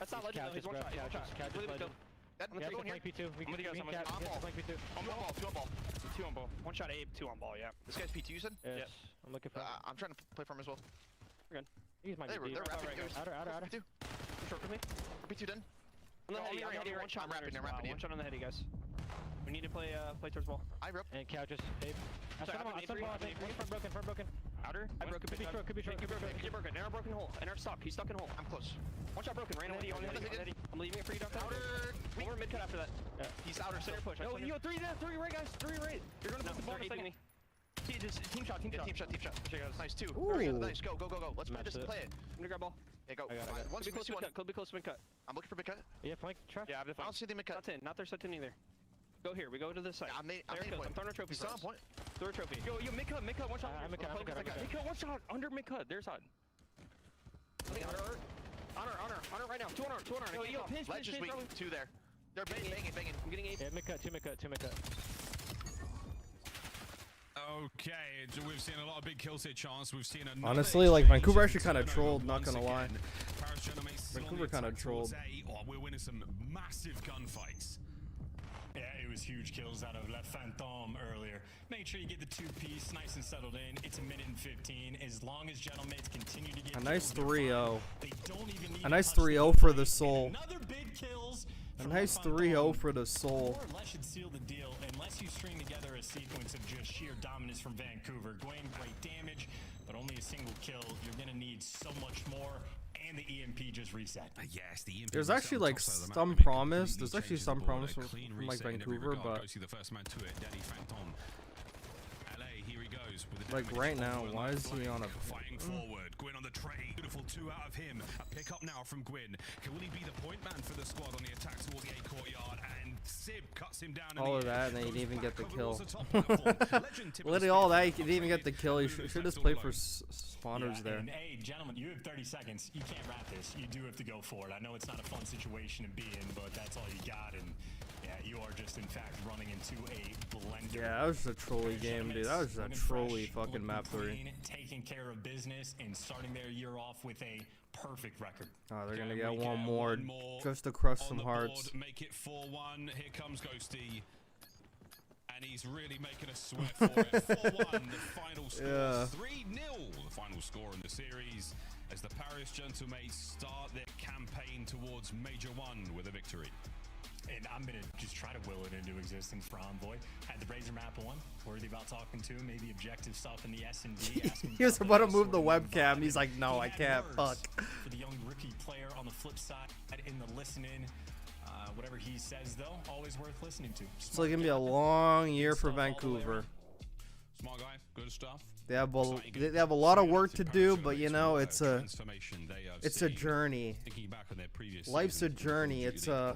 That's not Legend, though. He's one shot. Couches, Legend. Dead. Yeah, Going here. flank P2. We can I'm ball. flank P2. I'm ball. 2 on ball. 2 on ball. One shot Abe, 2 on ball, yeah. This guy's P2, you said? Yes. I'm looking for him. I'm trying to play for him as well. We're good. He's my They're rapping. Outer. P2. Short for me. P2 done. On the heady, one shot. I'm rapping. One shot on the heady, guys. We need to play towards ball. I rope. And couches. Abe. I saw him, I think. Front broken. Outer. I broke. Could be short. Could be broken. Narrow broken hole. Narrow stuck. He's stuck in hole. I'm close. One shot broken. Ran away. I'm leaving it for you, Doctor. Outer. Over mid cut after that. Yeah. He's outer. Center push. No, you 3 there. 3 right, guys. 3 right. You're gonna put the ball in a second. See, just team shot. Team shot. Nice, 2. Ooh. Nice. Go. Let's just play it. I'm gonna grab ball. Yeah, go. I got it. Once we see one. Could be close to mid cut. I'm looking for mid cut. Yeah, flank trap. Yeah, I don't see the mid cut. Not there, set in either. Go here. We go to this side. I'm main point. I'm throwing a trophy. He's still on point. Throw a trophy. Yo, mid cut. One shot. Mid cut. One shot. Under mid cut. Their side. Honor right now. 2 honor. Yo, pinch. Ledge is weak. 2 there. They're banging. I'm getting 8. Yeah, mid cut. 2 mid cut. Okay, we've seen a lot of big kills here, Chance. We've seen a Honestly, like Vancouver actually kind of trolled. Not gonna lie. Vancouver kind of trolled. We're winning some massive gunfights. Yeah, it was huge kills out of La Phantom earlier. Make sure you get the 2-piece nice and settled in. It's a minute and 15. As long as Gentlemates continue to get A nice kills, 3-0. they don't even need A nice to touch the 3-0 for the plate. soul. Another big kills. A nice 3-0 for the soul. More or less should seal the deal unless you string together a sequence of just sheer dominance from Vancouver. Gwyn, great damage, but only a single kill. You're going to need so much more, and the EMP just reset. Yes, the EMP. There's actually like some promise. There's actually some promise from like Vancouver, but goes to the first man to it, Danny Phantom. LA, here he goes with the like right now, why is he on a fighting forward? Gwyn on the trade. Beautiful 2 out of him. A pick up now from Gwyn. Can will he be the point man for the squad on the attack towards the A courtyard? And Sib cuts him down. all of that, and they didn't even get the kill. Literally all that, he didn't even get the kill. He should just play for spawners there. And hey, gentlemen, you have 30 seconds. You can't wrap this. You do have to go for it. I know it's not a fun situation to be in, but that's all you got. And yeah, you are just in fact running into a blender. Yeah, that was just a trolly game, dude. That was just a trolly fucking map 3. Taking care of business and starting their year off with a perfect record. Oh, they're gonna get one more just to crush some hearts. Make it 4-1. Here comes Ghosty. And he's really making a sweat for it. 4-1, the final score. 3-0, the final score in the series as the Paris Gentlemates start their campaign towards Major 1 with a victory. And I'm going to just try to will it into existence for Envoy. Had the Razor map 1, worthy about talking to, maybe objective stuff in the S&D. He was about to move the webcam. He's like, no, I can't. Fuck. For the young rookie player on the flip side, in the listen-in. Whatever he says, though, always worth listening to. It's like gonna be a long year for Vancouver. Smart guy, good stuff. They have a lot of work to do, but you know, it's a journey. Life's a journey. It's a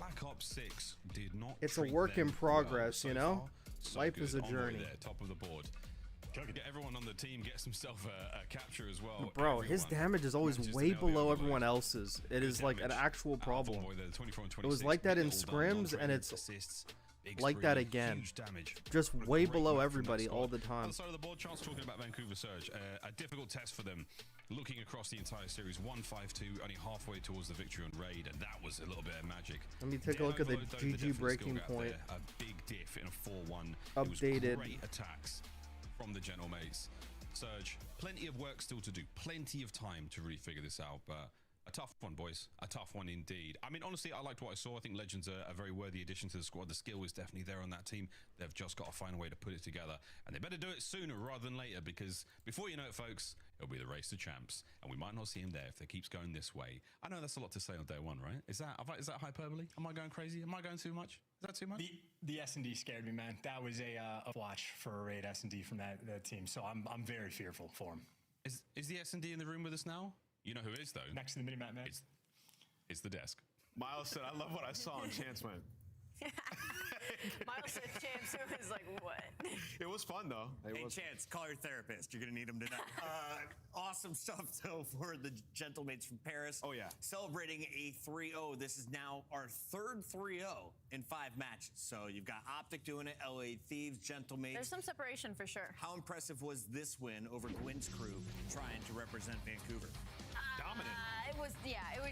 work in progress, you know. Life is a journey. Top of the board. Everyone on the team gets himself a capture as well. Bro, his damage is always way below everyone else's. It is like an actual problem. It was like that in scrims, and it's like that again. Just way below everybody all the time. On the side of the board, Charles talking about Vancouver Surge. A difficult test for them. Looking across the entire series, 1-5-2, only halfway towards the victory on Raid, and that was a little bit of magic. Let me take a look at the GG breaking point. A big diff in a 4-1. Updated. It was great attacks from the Gentlemates. Surge, plenty of work still to do, plenty of time to really figure this out, but a tough one, boys. A tough one indeed. I mean, honestly, I liked what I saw. I think Legends are a very worthy addition to the squad. The skill is definitely there on that team. They've just got to find a way to put it together, and they better do it sooner rather than later, because before you know it, folks, it'll be the race to champs, and we might not see him there if it keeps going this way. I know that's a lot to say on day one, right? Is that hyperbole? Am I going crazy? Am I going too much? Is that too much? The S&D scared me, man. That was a watch for a raid S&D from that team. So I'm very fearful for him. Is the S&D in the room with us now? You know who is though? Next to the mini-map, man. It's the desk. Miles said, "I love what I saw." And Chance went. Miles said Chance was like, what? It was fun though. Chance, call your therapist. You're gonna need him tonight. Awesome stuff though for the Gentlemates from Paris. Oh yeah. Celebrating a 3-0. This is now our third 3-0 in 5 matches. So you've got OpTic doing it, LA Thieves, Gentlemates. There's some separation for sure. How impressive was this win over Gwyn's crew trying to represent Vancouver? Dominant. It was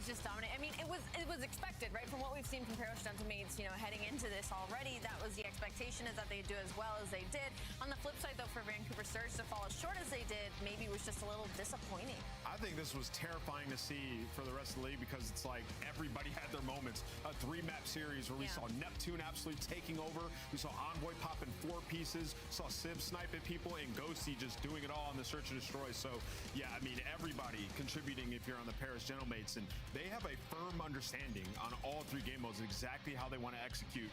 just dominant. I mean, it was expected, right? From what we've seen from Paris Gentlemates, heading into this already, that was the expectation, is that they do as well as they did. On the flip side, though, for Vancouver Surge to fall as short as they did, maybe was just a little disappointing. I think this was terrifying to see for the rest of the league, because it's like everybody had their moments. A 3-map series where we saw Neptune absolutely taking over. We saw Envoy popping 4 pieces. Saw Sib sniping people, and Ghosty just doing it all on the search and destroy. So yeah, I mean, everybody contributing if you're on the Paris Gentlemates, and they have a firm understanding on all 3 game modes exactly how they want to execute.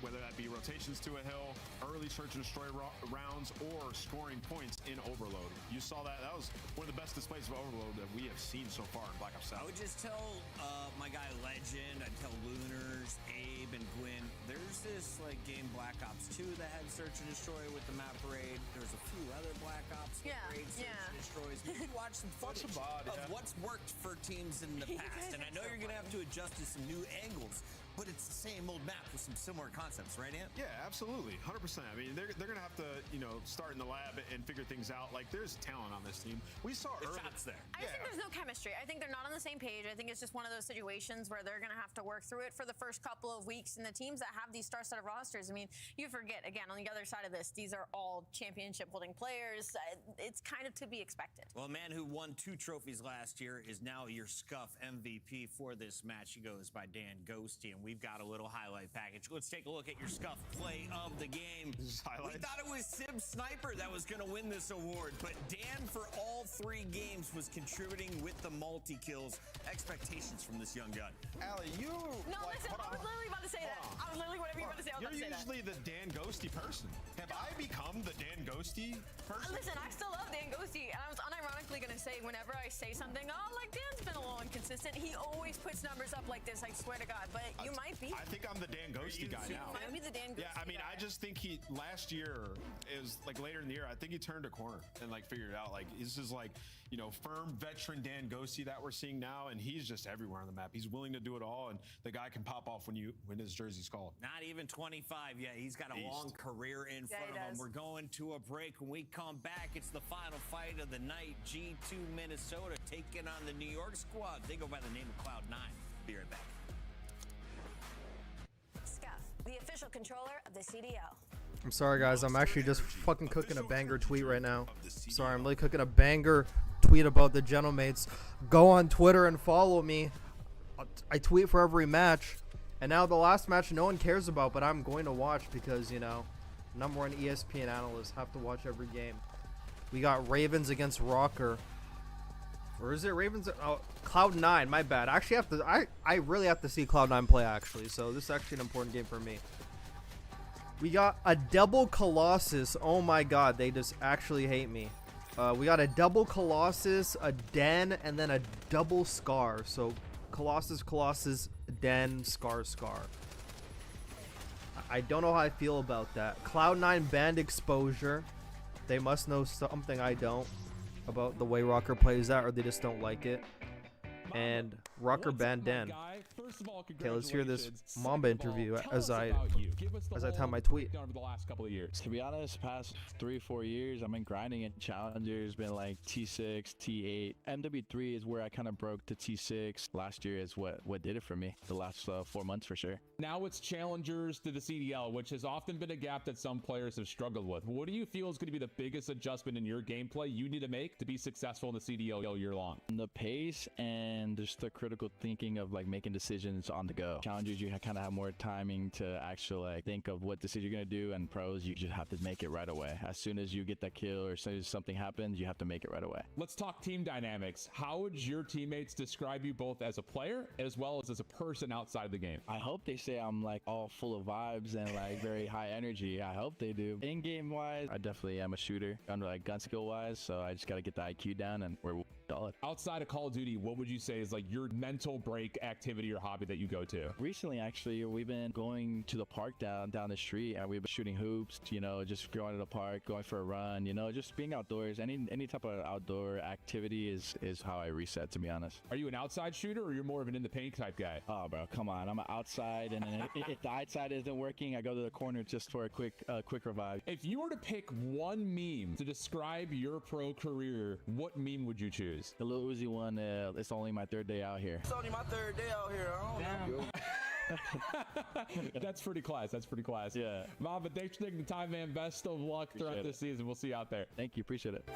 Whether that be rotations to a hill, early search and destroy rounds, or scoring points in Overload. You saw that. That was one of the best displays of Overload that we have seen so far in Black Ops 7. I would just tell my guy Legend, I'd tell Lunars, Abe, and Gwyn, there's this game Black Ops 2 that had search and destroy with the map parade. There's a few other Black Ops parade search and destroys. Maybe watch some footage of what's worked for teams in the past. And I know you're going to have to adjust to some new angles, but it's the same old map with some similar concepts, right, Ant? Yeah, absolutely. 100%. I mean, they're going to have to, start in the lab and figure things out. Like, there's talent on this team. We saw early. Shots there. I think there's no chemistry. I think they're not on the same page. I think it's just one of those situations where they're going to have to work through it for the first couple of weeks. And the teams that have these star-studded rosters, I mean, you forget, again, on the other side of this, these are all championship-holding players. It's kind of to be expected. Well, a man who won 2 trophies last year is now your Scuff MVP for this match. He goes by Dan Ghosty, and we've got a little highlight package. Let's take a look at your Scuff play of the game. We thought it was Sib Sniper that was going to win this award, but Dan, for all 3 games, was contributing with the multi-kills. Expectations from this young gun. Allie, you... No, listen, I was literally about to say that. I was literally, whatever you're about to say, I was about to say that. You're usually the Dan Ghosty person. Have I become the Dan Ghosty person? Listen, I still love Dan Ghosty, and I was unironically going to say, whenever I say something, Dan's been a little inconsistent, he always puts numbers up like this, I swear to God, but you might be. I think I'm the Dan Ghosty guy now. You might be the Dan Ghosty I mean, guy. I just think last year, it was later in the year, I think he turned a corner and figured it out. This is firm veteran Dan Ghosty that we're seeing now, and he's just everywhere on the map. He's willing to do it all, and the guy can pop off when his jersey's called. Not even 25 yet. He's got a long career in front of him. We're going to a break. When we come back, it's the final fight of the night. G2 Minnesota taking on the New York squad. They go by the name of Cloud9. Be right back. Scuff, the official controller of the CDL. I'm sorry, guys. I'm actually just fucking cooking a banger tweet right now. Sorry, I'm really cooking a banger tweet about the Gentlemates. Go on Twitter and follow me. I tweet for every match. And now the last match no one cares about, but I'm going to watch because, number 1 ESPN analysts have to watch every game. We got Ravens against Rocker. Or is it Ravens? Oh, Cloud9, my bad. I actually have to, I really have to see Cloud9 play, actually. So this is actually an important game for me. We got a double Colossus. Oh my god, they just actually hate me. We got a double Colossus, a Den, and then a double Scar. So Colossus, Den, Scar. I don't know how I feel about that. Cloud9 banned exposure. They must know something I don't about the way Rocker plays that, or they just don't like it. And Rocker banned Dan. Okay, let's hear this Mamba interview as I time my tweet. Over the last couple of years. To be honest, past 3-4 years, I've been grinding in challengers, been like T6, T8. MW3 is where I kind of broke to T6. Last year is what did it for me. The last 4 months for sure. Now it's challengers to the CDL, which has often been a gap that some players have struggled with. What do you feel is going to be the biggest adjustment in your gameplay you need to make to be successful in the CDL all year long? The pace and just the critical thinking of like making decisions on the go. Challengers, you kind of have more timing to actually like think of what decision you're going to do, and pros, you just have to make it right away. As soon as you get that kill or as soon as something happens, you have to make it right away. Let's talk team dynamics. How would your teammates describe you both as a player as well as a person outside the game? I hope they say I'm like all full of vibes and like very high energy. I hope they do. In-game wise, I definitely am a shooter. Under like gun skill wise, so I just got to get the IQ down and we're solid. Outside of Call of Duty, what would you say is like your mental break activity or hobby that you go to? Recently, actually, we've been going to the park down the street, and we've been shooting hoops, you know, just going to the park, going for a run, you know, just being outdoors. Any type of outdoor activity is how I reset, to be honest. Are you an outside shooter, or you're more of an in the paint type guy? Oh, bro, come on. I'm outside, and then if the outside isn't working, I go to the corner just for a quick revive. If you were to pick one meme to describe your pro career, what meme would you choose? The Lil Uzi one, it's only my third day out here. It's only my third day out here. I don't know. That's pretty class. That's pretty class. Yeah. Mamba, thanks for taking the time, man. Best of luck throughout this season. We'll see you out there. Thank you. Appreciate it.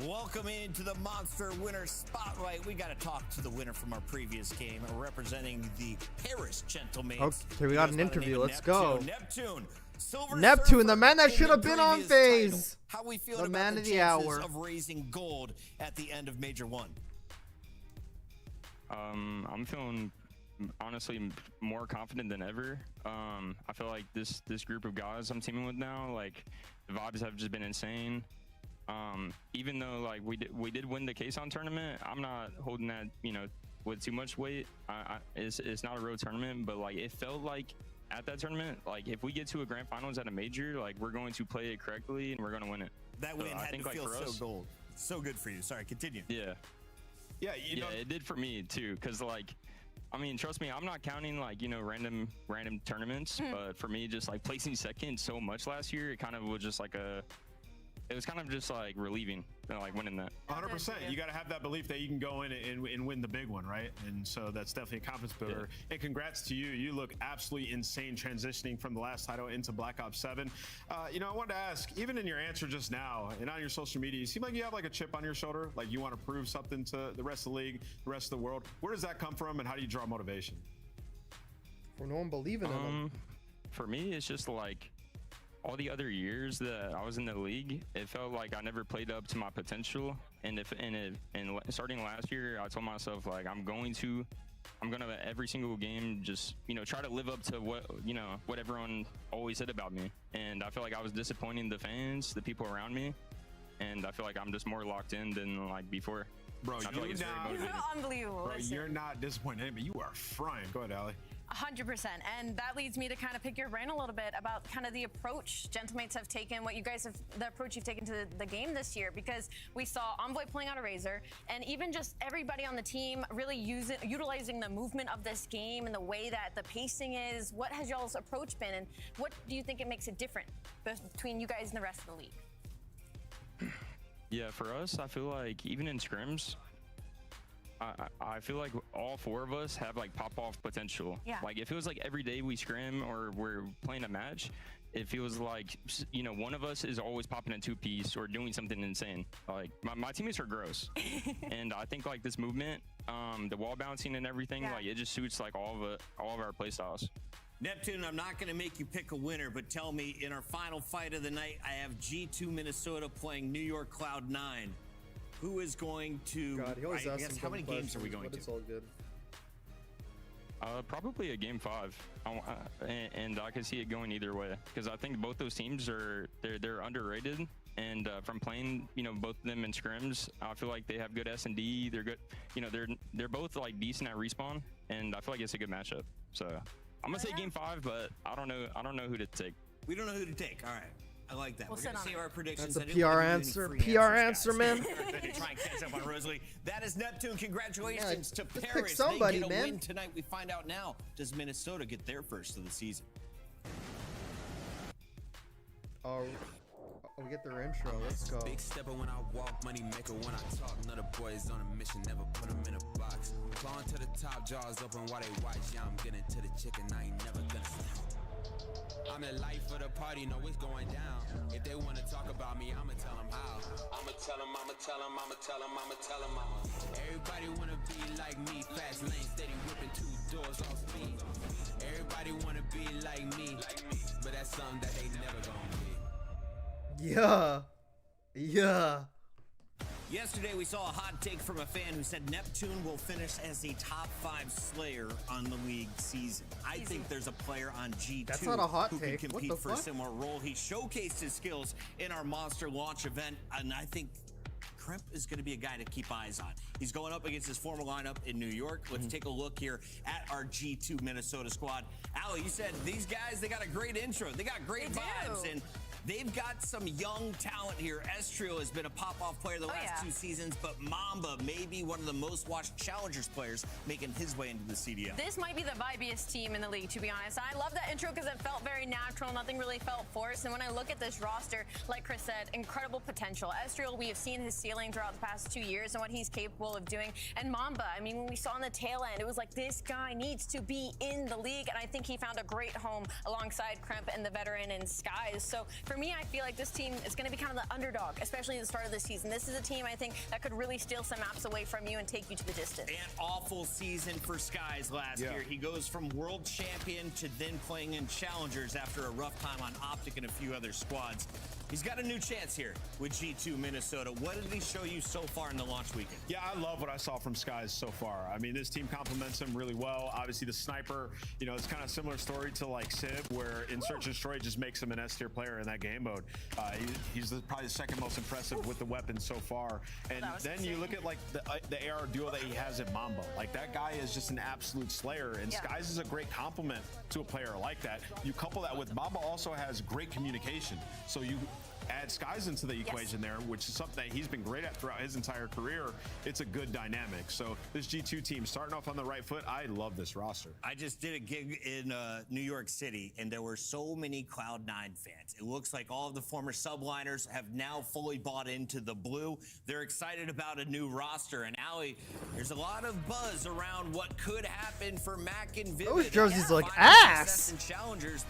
Welcome into the Monster Winner Spotlight. We got to talk to the winner from our previous game, representing the Paris Gentlemen. Okay, we got an interview. Let's go. Neptune. Neptune, the man that should have been on phase. How we feel the about man the of the chances hour of raising gold at the end of Major 1? I'm feeling honestly more confident than ever. I feel like this group of guys I'm teaming with now, like the vibes have just been insane. Even though like we did win the Quezon tournament, I'm not holding that, you know, with too much weight. It's not a road tournament, but like it felt like at that tournament, like if we get to a grand finals at a major, like we're going to play it correctly and we're going to win it. That win had to feel so gold. So good for you. Sorry, continue. Yeah. Yeah, you know, it did for me too, because like, I mean, trust me, I'm not counting like, you know, random tournaments, but for me, just like placing second so much last year, it kind of was just like it was kind of just like relieving, you know, like winning that. 100%. You got to have that belief that you can go in and win the big one, right? And so that's definitely a confidence builder. Yeah. And congrats to you. You look absolutely insane transitioning from the last title into Black Ops 7. You know, I wanted to ask, even in your answer just now and on your social media, you seem like you have like a chip on your shoulder, like you want to prove something to the rest of the league, the rest of the world. Where does that come from, and how do you draw motivation? For no one believing in them. For me, it's just like all the other years that I was in the league, it felt like I never played up to my potential. And starting last year, I told myself like I'm gonna every single game just, you know, try to live up to what everyone always said about me. And I feel like I was disappointing the fans, the people around me, and I feel like I'm just more locked in than like before. Bro, I feel like it's very motivating. Unbelievable. Bro, you're not disappointed, but you are frying. Go ahead, Allie. 100%. And that leads me to kind of pick your brain a little bit about kind of the approach Gentlemates have taken, what you guys have, the approach you've taken to the game this year, because we saw Envoy pulling out a Razor, and even just everybody on the team really utilizing the movement of this game and the way that the pacing is. What has y'all's approach been, and what do you think it makes it different between you guys and the rest of the league? Yeah, for us, I feel like even in scrims, I feel like all four of us have like pop-off potential. Yeah. Like it feels like every day we scrim or we're playing a match, it feels like, you know, one of us is always popping a 2-piece or doing something insane. Like my teammates are gross. And I think like this movement, the wall bouncing and everything, like it just suits like all of our play styles. Neptune, I'm not going to make you pick a winner, but tell me, in our final fight of the night, I have G2 Minnesota playing New York Cloud9. Who is going to? God, he always asks how many games are we going to? It's all good. Probably a game 5, and I can see it going either way because I think both those teams they're underrated, and from playing both of them in scrims, I feel like they have good S&D. They're good, they're both like decent at respawn, and I feel like it's a good matchup. So I'm gonna say game 5, but I don't know who to take. We don't know who to take. All right. I like that. We're going to see our predictions. That's a PR answer. PR answer, man. Try and catch up on Rosalie. That is Neptune. Congratulations to Paris. Pick somebody, they get a man. win tonight. We find out now. Does Minnesota get their first of the season? Oh, we get their intro. Let's go. Big stepper when I walk, money maker when I talk. None of the boys on a mission, never put them in a box. Clawing to the top, jaws open while they watch. Yeah, I'm getting to the chicken. I ain't never gonna stop. I'm the life of the party, know it's going down. If they wanna talk about me, I'ma tell them how. I'ma tell them, I'ma tell them, I'ma tell them, I'ma tell them, Everybody wanna be like me, fast lane, steady whipping 2 doors off speed. Everybody wanna be like me, but that's something that they never gonna be. Yeah. Yesterday, we saw a hot take from a fan who said Neptune will finish as a top 5 slayer on the league season. I think there's a player on G2 That's not a hot who take. can What compete the for a fuck? similar role. He showcased his skills in our Monster launch event, and I think Crimp is going to be a guy to keep eyes on. He's going up against his former lineup in New York. Let's take a look here at our G2 Minnesota squad. Allie, you said these guys, they got a great intro. They got great vibes, and they've got some young talent here. Estrio has been a pop-off player the last 2 seasons, but Mamba may be one of the most watched Challengers players making his way into the CDL. This might be the vibiest team in the league, to be honest. I love that intro because it felt very natural. Nothing really felt forced. And when I look at this roster, like Chris said, incredible potential. Estrio, we have seen his ceiling throughout the past 2 years and what he's capable of doing. And Mamba, I mean, when we saw on the tail end, it was like this guy needs to be in the league. And I think he found a great home alongside Crimp and the veteran in Skies. So for me, I feel like this team is going to be kind of the underdog, especially at the start of the season. This is a team, I think, that could really steal some maps away from you and take you to the distance. An awful season for Skies last year. He goes from world champion to then playing in Challengers after a rough time on OpTic and a few other squads. He's got a new chance here with G2 Minnesota. What did he show you so far in the launch weekend? Yeah, I love what I saw from Skies so far. I mean, this team complements him really well. Obviously, the sniper, it's kind of a similar story to like Sib, where in Search and Destroy just makes him an S-tier player in that game mode. He's probably the second most impressive with the weapons so far. And then you look at like the AR duo that he has at Mamba. Like that guy is just an absolute slayer, and Skies is a great compliment to a player like that. You couple that with Mamba also has great communication, so you add Skies into the equation there, which is something that he's been great at throughout his entire career. It's a good dynamic. So this G2 team starting off on the right foot. I love this roster. I just did a gig in New York City, and there were so many Cloud9 fans. It looks like all of the former subliners have now fully bought into the blue. They're excited about a new roster. And Allie, there's a lot of buzz around what could happen for Mac and Vivid. Those jerseys look ass.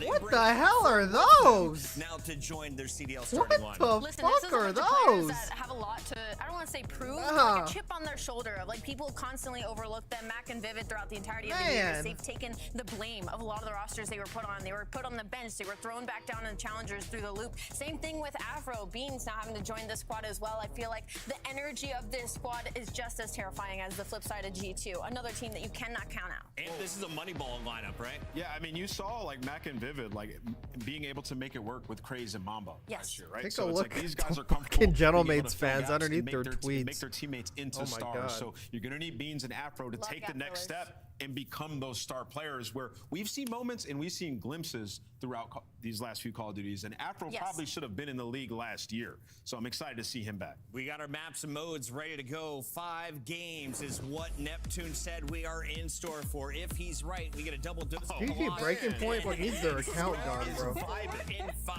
What the hell are those? Now to join their CDL starting line. What the Listen, fuck this is a are bunch of players those? that have a lot to, I don't want to say prove, but like a chip on their shoulder of like people constantly overlook them. Mac and Vivid throughout the entirety of the years, they've taken the blame of a lot of the rosters they were put on. They were put on the bench. They were thrown back down in the Challengers through the loop. Same thing with Afro. Beans now having to join the squad as well. I feel like the energy of this squad is just as terrifying as the flip side of G2. Another team that you cannot count out. And this is a Moneyball lineup, right? Yeah, I mean, you saw like Mac and Vivid like being able to make it work with Craze and Mamba last year, right? Take So a it's look like these at guys the are comfortable. fucking being able to Gentlemates fill fans gaps and underneath make their tweets. make their teammates into Oh my stars. God. So you're going to need Beans and Afro to Love take the next Gap step and become those star players where we've seen moments and we've seen glimpses throughout these last few Call of Duties. And Afro Yes. probably should have been in the league last year. So I'm excited to see him back. We got our maps and modes ready to go. 5 games is what Neptune said we are in store for. If he's right, we get a double dose. GG Breaking Point what needs their account gone, bro. 5 in 5.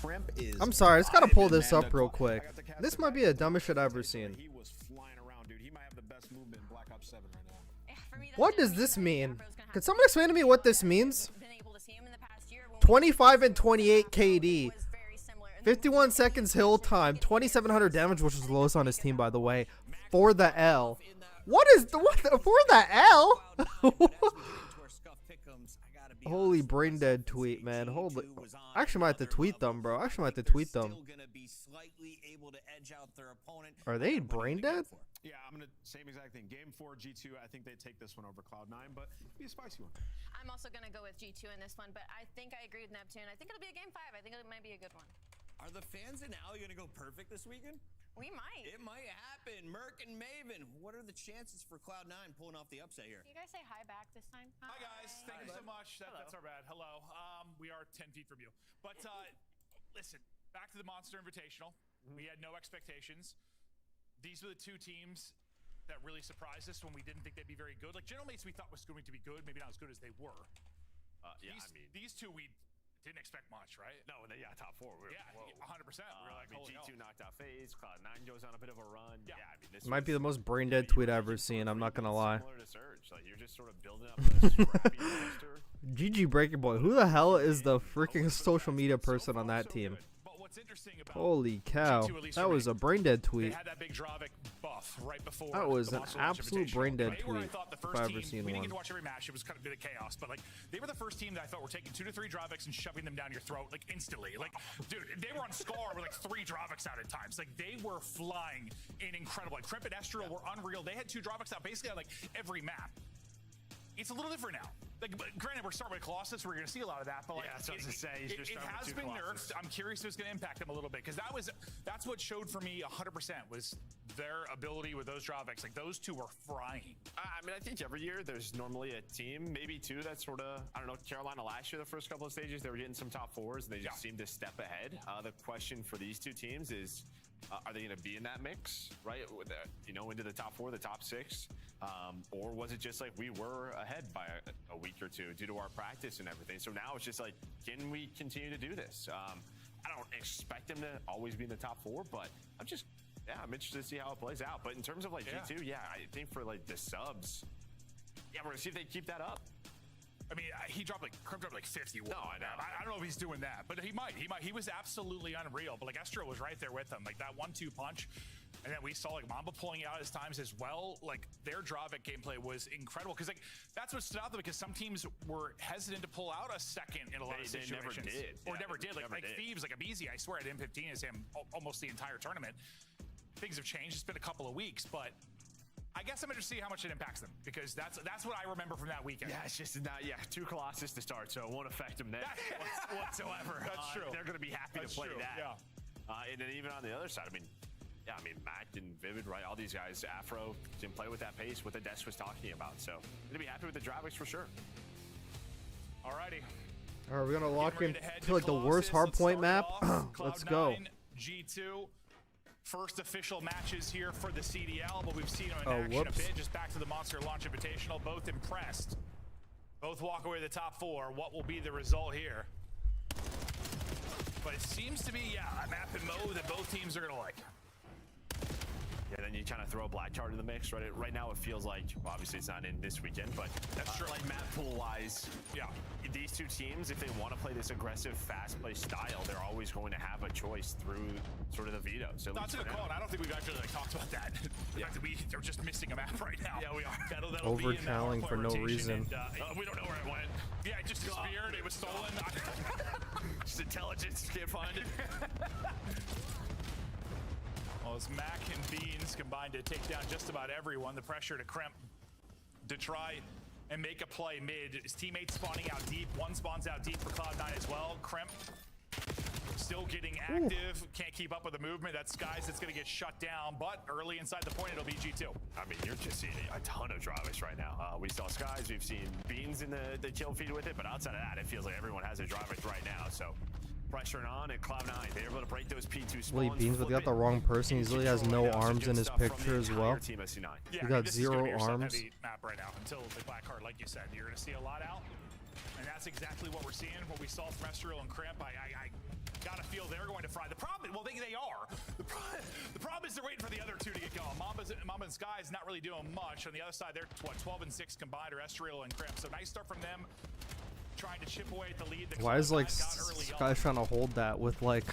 Crimp is I'm sorry, I just gotta pull vibing, this man. up real quick. This might be the dumbest shit I've ever seen. He was flying around, dude. He might have the best movement in Black Ops 7 right now. What does this mean? Could someone explain to me what this means? 25 and 28 KD. 51 seconds hill time. 2,700 damage, which was the lowest on his team, by the way. For the L. What is the for the L? Holy brain dead tweet, man. Holy. I actually might have to tweet them, bro. I actually might have to tweet them. Are they brain dead? Yeah, I'm going to same exact thing. Game 4, G2, I think they take this one over Cloud9, but it'll be a spicy one. I'm also going to go with G2 in this one, but I think I agree with Neptune. I think it'll be a game 5. I think it might be a good one. Are the fans in Alley going to go perfect this weekend? We might. It might happen. Merc and Maven, what are the chances for Cloud9 pulling off the upset here? You guys say hi back this time? Hi guys, thank you so much. That's our bad. Hello. We are 10 feet from you. But listen, back to the Monster Invitational. We had no expectations. These were the 2 teams that really surprised us when we didn't think they'd be very good. Like General Mates we thought was going to be good, maybe not as good as they were. These 2 we didn't expect much, right? No, top 4. We were, yeah, 100%. We were like, holy G2 hell. knocked out FaZe. Cloud9 goes on a bit of a run. Yeah, I mean, this Might be the most brain dead tweet I've ever seen. I'm not gonna lie. similar to Surge. Like you're just sort of building up a scrappy roster. GG Breaking Boy. Who the hell is the freaking social media person on that team? Holy cow. That was a brain dead tweet. They had that big Dravik buff right before. That was the an Monster Launch absolute Invitational. brain dead They were, I tweet, thought, the if first I've ever team. seen We didn't one. get to watch every match. It was kind of a bit of chaos, but like they were the first team that I thought were taking 2 to 3 Draviks and shoving them down your throat like instantly. Like, dude, they were on Scar with like 3 Draviks out at times. Like they were flying in incredible. Like Crimp and Estral were unreal. They had 2 Draviks out basically on like every map. It's a little different now. Like, but granted, we're starting with Colossus. We're going to see a lot of that. But like, Yeah, that's what I was gonna say. He's just it starting has with been 2 Colossus. nerfed. I'm curious if it's going to impact them a little bit because that's what showed for me 100% was their ability with those Draviks. Like those 2 were frying. I mean, I think every year there's normally a team, maybe 2, that's sort of, I don't know, Carolina last year, the first couple of stages, they were getting some top 4s and they just seemed to step ahead. The question for these 2 teams is, are they going to be in that mix, right? With into the top 4, the top 6? Or was it just like we were ahead by a week or 2 due to our practice and everything? So now it's just like, can we continue to do this? I don't expect them to always be in the top 4, but I'm interested to see how it plays out. But in terms of like G2, I think for like the subs, we're going to see if they keep that up. I mean, Crimp dropped like 51. No, I know. I don't know if he's doing that, but he might. He was absolutely unreal. But like Estral was right there with him, like that 1-2 punch, and then we saw like Mamba pulling out his times as well. Like their Dravik gameplay was incredible because like that's what stood out though because some teams were hesitant to pull out a second in a lot of situations. Never did. Or never did. Like Thieves, like Abizi, I swear at M15 is him almost the entire tournament. Things have changed. It's been a couple of weeks, but I guess I'm interested to see how much it impacts them because that's what I remember from that weekend. Yeah, it's just not 2 Colossus to start, so it won't affect them there whatsoever. That's true. They're going to be happy to play that. Yeah. And then even on the other side, I mean, Mac and Vivid, right? All these guys, Afro, didn't play with that pace, what the Desk was talking about. So, going to be happy with the Draviks for sure. Alrighty. All right, we're gonna lock in to to like the worst hardpoint map. Let's go. G2. First official matches here for the CDL, but we've seen them in action whoops. a bit. Just back to the Monster Launch Invitational. Both impressed. Both walk away to the top 4. What will be the result here? But it seems to be, a map and mode that both teams are going to like. Yeah, then you kind of throw a black card in the mix, right? Right now it feels like, well, obviously it's not in this weekend, but that's true. Like map pool wise, these 2 teams, if they want to play this aggressive, fast play style, they're always going to have a choice through sort of the veto. So that's a good call. I don't think we've actually talked about that. The fact that they're just missing a map right now. Yeah, we are. That'll Over be in channeling for no reason. And, we don't know where it went. Yeah, it just disappeared. It was stolen. Just intelligence, can't find it. Well, as Mac and Beans combined to take down just about everyone, the pressure to Crimp to try and make a play mid. His teammates spawning out deep. One spawns out deep for Cloud9 as well. Crimp still getting active. Can't keep up with the movement. That's Skies that's going to get shut down. But early inside the point, it'll be G2. I mean, you're just seeing a ton of Dravis right now. We saw Skies. We've seen Beans in the kill feed with it. But outside of that, it feels like everyone has a Dravis right now. So pressuring on at Cloud9. They're able to break those P2 spawns. Willie Beans, but they got the wrong person. He literally has no arms in his picture as well. Yeah, He got 0 arms. Map right now until the black card, like you said, you're going to see a lot out, and that's exactly what we're seeing. What we saw from Estriel and Crimp, I gotta feel they're going to fry. The problem, well, they are. The problem is they're waiting for the other two to get going. Mamba and Sky is not really doing much. On the other side, they're what 12 and 6 combined, or Estriel and Crimp. So nice start from them. Trying to chip away at the lead. Why is like Sky's trying to hold that with like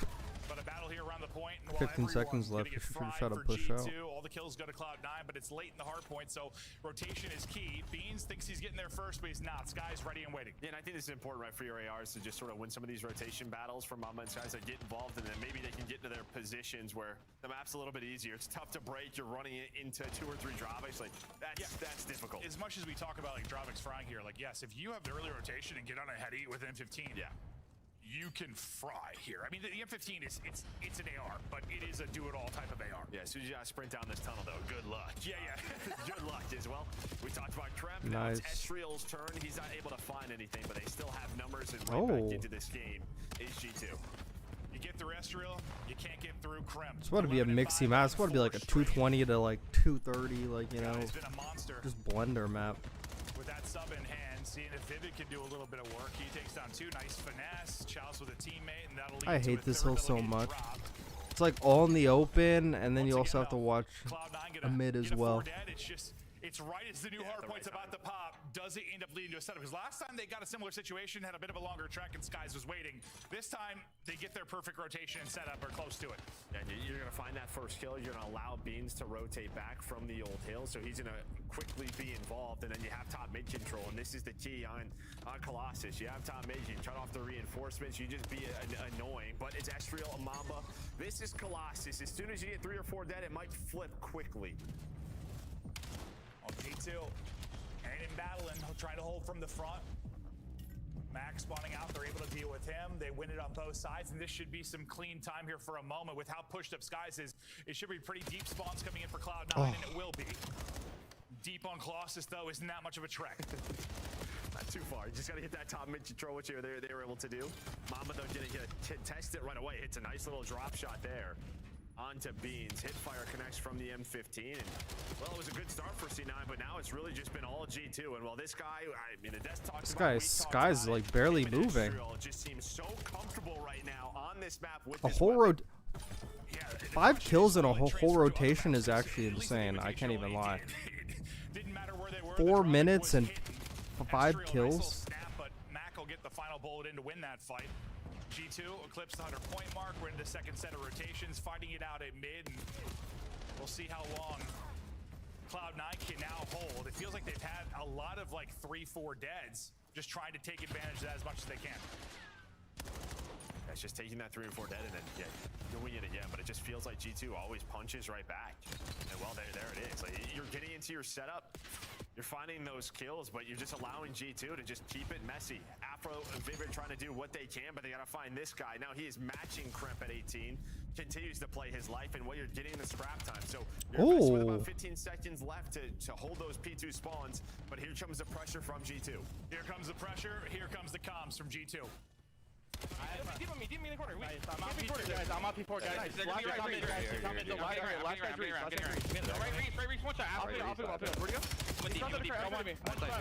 but a battle here around the point. 15 seconds left? You should try to push G2. out. All the kills go to Cloud9, but it's late in the hard point, so rotation is key. Beans thinks he's getting there first, but he's not. Sky's ready and waiting. Yeah, and I think this is important, right, for your ARs to just sort of win some of these rotation battles from Mamba and Skies that get involved, and then maybe they can get into their positions where the map's a little bit easier. It's tough to break. You're running it into 2 or 3 Dravics. Like, that's difficult. As much as we talk about, like, Dravics frying here, like, yes, if you have the early rotation and get on a heady with an M15, you can fry here. I mean, the M15 it's an AR, but it is a do-it-all type of AR. Yeah, as soon as you gotta sprint down this tunnel, though, good luck. Yeah. Good luck as well. We talked about Kremp. Nice. Now it's Estriel's turn. He's not able to find anything, but they still have numbers, and right back into this game is G2. You get through Estriel, you can't get through Kremp. It's about to be a mixy map. It's about to be like a 220 to like 230, like, you know, He's been a monster. just blender map. With that sub in hand, seeing if Vivid can do a little bit of work. He takes down 2. Nice finesse. Chows with a teammate, and that'll lead I to hate a this third hill so that'll get much. dropped. It's like all in the open, and then you also have to watch Cloud9 a mid as well. It's right as the new hard point's about to pop. Does it end up leading to a setup? Because last time they got a similar situation, had a bit of a longer trek, and Skies was waiting. This time, they get their perfect rotation and setup, or close to it. And you're going to find that first kill. You're going to allow Beans to rotate back from the old hill, so he's going to quickly be involved, and then you have top mid control, and this is the key on Colossus. You have top mid, you cut off the reinforcements, you just be annoying, but it's Estriel and Mamba. This is Colossus. As soon as you get 3 or 4 dead, it might flip quickly. On G2, and in battling, trying to hold from the front. Max spawning out, they're able to deal with him. They win it on both sides, and this should be some clean time here for a moment. With how pushed up Skies is, it should be pretty deep spawns coming in for Cloud9, and it will be. Deep on Colossus, though, isn't that much of a trek. Not too far. You just got to hit that top mid control, which they were able to do. Mamba, though, getting to test it right away. Hits a nice little drop shot there. Onto Beans. Hipfire connects from the M15. And, well, it was a good start for C9, but now it's really just been all G2. And, well, this guy, I mean, the desk talks about Sky's like barely moving. Just seems so comfortable right now on this map with A whole 5 kills in a whole rotation is actually insane. I can't even lie. 4 minutes and 5 kills. But Mac will get the final bullet in to win that fight. G2 eclipsed the 100-point mark. We're in the second set of rotations, fighting it out at mid, and we'll see how long Cloud9 can now hold. It feels like they've had a lot of like 3-4 deads, just trying to take advantage of that as much as they can. That's just taking that 3 or 4 dead and then doing it again, but it just feels like G2 always punches right back. And well, there it is. Like, you're getting into your setup, you're finding those kills, but you're just allowing G2 to just keep it messy. Afro and Vivid trying to do what they can, but they gotta find this guy. Now he is matching Kremp at 18, continues to play his life, and what you're getting in the scrap time. So you're with about 15 seconds left to hold those P2 spawns, but here comes the pressure from G2. Here comes the pressure, here comes the comms from G2. Deep on me in the corner. I'm on P4, guys. I'm on P4, guys. They're gonna be right here. Last guy's reach. Right reach. One shot. I'll pick him. Where'd he go?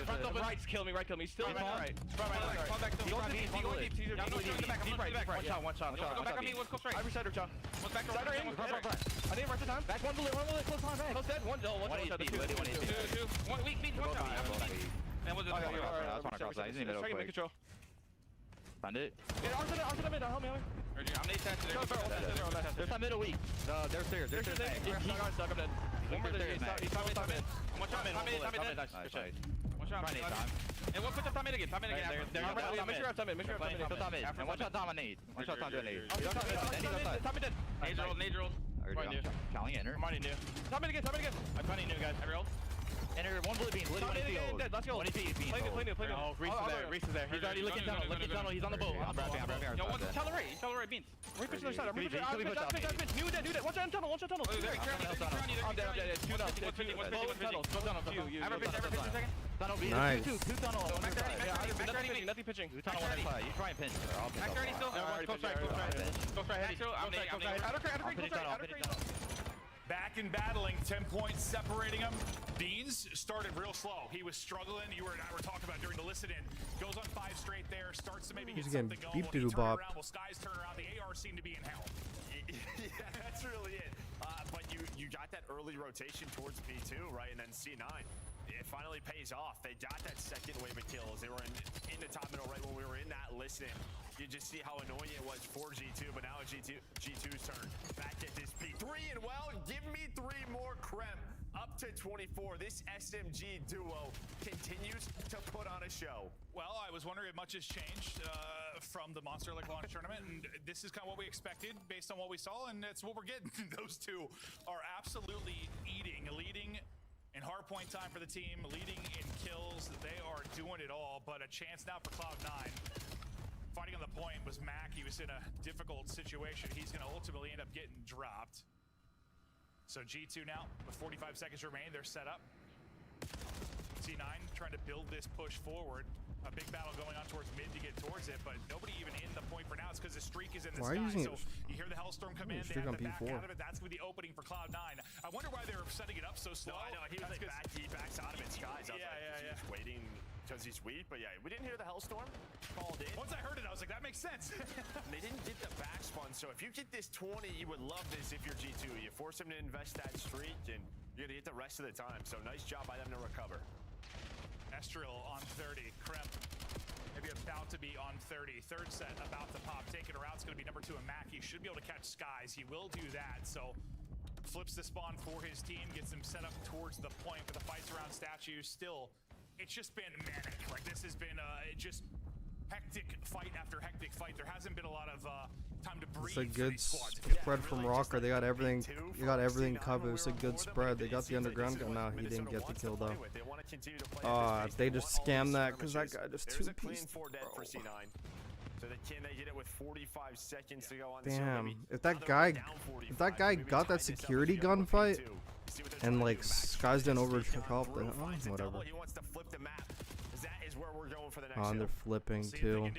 Front double right. Kill me. He's still right. Fall back. He's right. One shot. Back on me. One close right. I reset her, John. One back. Center in. I didn't rush the time. Back one bullet. Close on. Close dead. One shot. Two. One weak. One shot. And what's the try to make control. Find it. Yeah, onto the mid. Help me. I'm Nate Test. There's some middle weak. They're stairs. They're stairs. Stuck. I'm dead. One more there. He's top mid. One shot mid. Nice. One shot mid. And one push up top mid again. Make sure I'm top mid. Top mid. And one shot dominate. One shot dominate. Top mid dead. Nade roll. Calling enter. I'm already new. Top mid again. I'm running new, guys. Every roll. Enter one blue beam. Literally one field. Let's go. One beam. Play new. Oh, Reese is there. Reese is there. He's already looking tunnel. Looking tunnel. He's on the boat. Yo, tell the right. Beans. Repush the side. New dead. One shot tunnel. I'm dead. Two tunnels. Nice. Two tunnel. Nothing pitching. Two tunnel, one side. You try and pinch. Max 30 still. Go straight. Back in battling, 10 points separating them. Beans started real slow. He was struggling. You and I were talking about during the listen-in. Goes on 5 straight there. Starts to maybe get something going. Beep doo bop. Well, Skies turn around. The AR seem to be in hell. Yeah, that's really it. But you got that early rotation towards B2, right? And then C9. It finally pays off. They got that second wave of kills. They were in the top middle right when we were in that listen. You just see how annoying it was for G2, but now it's G2's turn. Back at this P3, and well, give me 3 more Krem. Up to 24. This SMG duo continues to put on a show. Well, I was wondering if much has changed from the Monster League launch tournament, and this is kind of what we expected based on what we saw, and that's what we're getting. Those two are absolutely leading in hardpoint time for the team, leading in kills. They are doing it all, but a chance now for Cloud9. Fighting on the point was Mac. He was in a difficult situation. He's going to ultimately end up getting dropped. So G2 now, with 45 seconds remain, they're set up. C9 trying to build this push forward. A big battle going on towards mid to get towards it, but nobody even in the point for now. It's because the streak is in the sky. So you hear the Hellstorm come in, they have the back out of it. That's with the opening for Cloud9. I wonder why they're setting it up so slow. No, I know. He was like he backs out of it. Skies. He's waiting because he's weak, but yeah, we didn't hear the Hellstorm called in. Once I heard it, I was like, that makes sense. They didn't get the back spun, so if you get this 20, you would love this if you're G2. You force him to invest that streak, and you're gonna get the rest of the time. So nice job by them to recover. Estrel on 30. Krem maybe about to be on 30. Third set about to pop. Taking her out. It's going to be number 2 and Mac. He should be able to catch Skies. He will do that. So flips the spawn for his team. Gets them set up towards the point with the fights around statues. Still, it's just been manic. Like, this has been just hectic fight after hectic fight. There hasn't been a lot of time to breathe. It's a good spread from Rocker. They got everything. They got everything covered. It's a good spread. They got the underground gun now. He didn't get the kill though. They just scammed that because that guy just 2-pieced. So can they get it with 45 seconds to go on? Damn! If that guy got that security gunfight, and like Skies didn't help, then whatever. He wants to flip the map. That is where we're going for the next. Oh, and they're flipping too.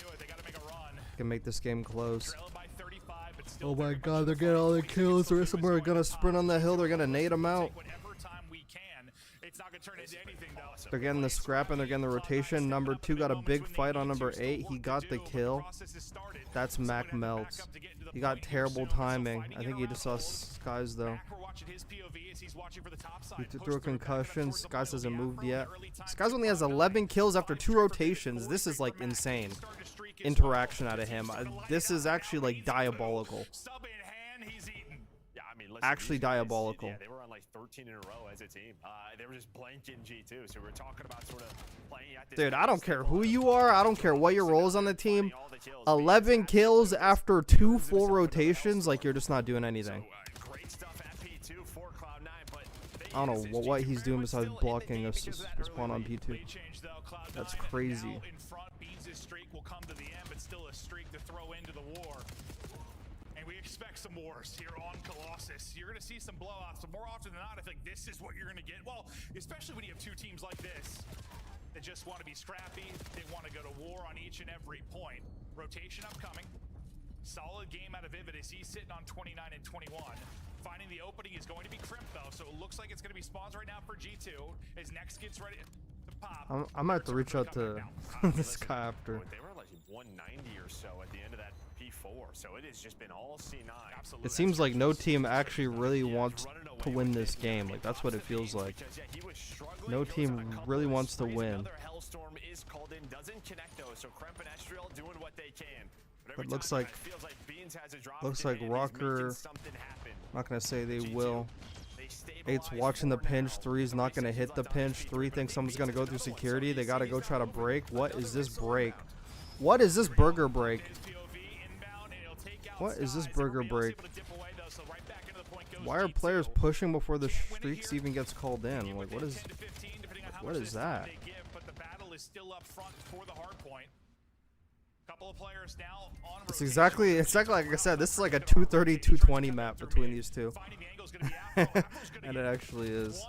Can make this game close. Oh my god, they're getting all the kills. The rest of them are gonna sprint on the hill. They're gonna nade them out. They're getting the scrap and they're getting the rotation. Number 2 got a big fight on number 8. He got the kill. That's Mac Melts. He got terrible timing. I think he just saw Skies though. He threw a concussion. Skies hasn't moved yet. Skies only has 11 kills after 2 rotations. This is like insane interaction out of him. This is actually like diabolical. Actually diabolical. Yeah, they were on like 13 in a row as a team. They were just blanking G2. So we're talking about sort of playing at this. Dude, I don't care who you are. I don't care what your role is on the team. 11 kills after 2 full rotations. Like, you're just not doing anything. I don't know what he's doing besides blocking a spawn on P2. That's crazy. Expect some wars here on Colossus. You're going to see some blowouts, but more often than not, I think this is what you're going to get. Well, especially when you have 2 teams like this that just want to be scrappy. They want to go to war on each and every point. Rotation upcoming. Solid game out of Vivid as he's sitting on 29 and 21. Finding the opening is going to be Crimp, though, so it looks like it's going to be spawns right now for G2. His next gets ready to pop. I might have to reach out to this guy after. They were like 190 or so at the end of that P4, so it has just been all C9. Absolutely. It seems like no team actually really wants to win this game. Like, that's what it feels like. No team really wants to win. Another Hellstorm is called in, doesn't connect though, so Kremp and Estriel doing what they can. But looks like Rocker. Not gonna say they will. 8's watching the pinch. 3's not gonna hit the pinch. 3 thinks someone's gonna go through security. They gotta go try to break. What is this break? What is this burger break? What is this burger break? Why are players pushing before the streaks even gets called in? Like, what is... What is that? They give, but the battle is still up front for the hard point. Couple of players now on It's exactly like I said. This is like a 230, 220 map between these two. And it actually is.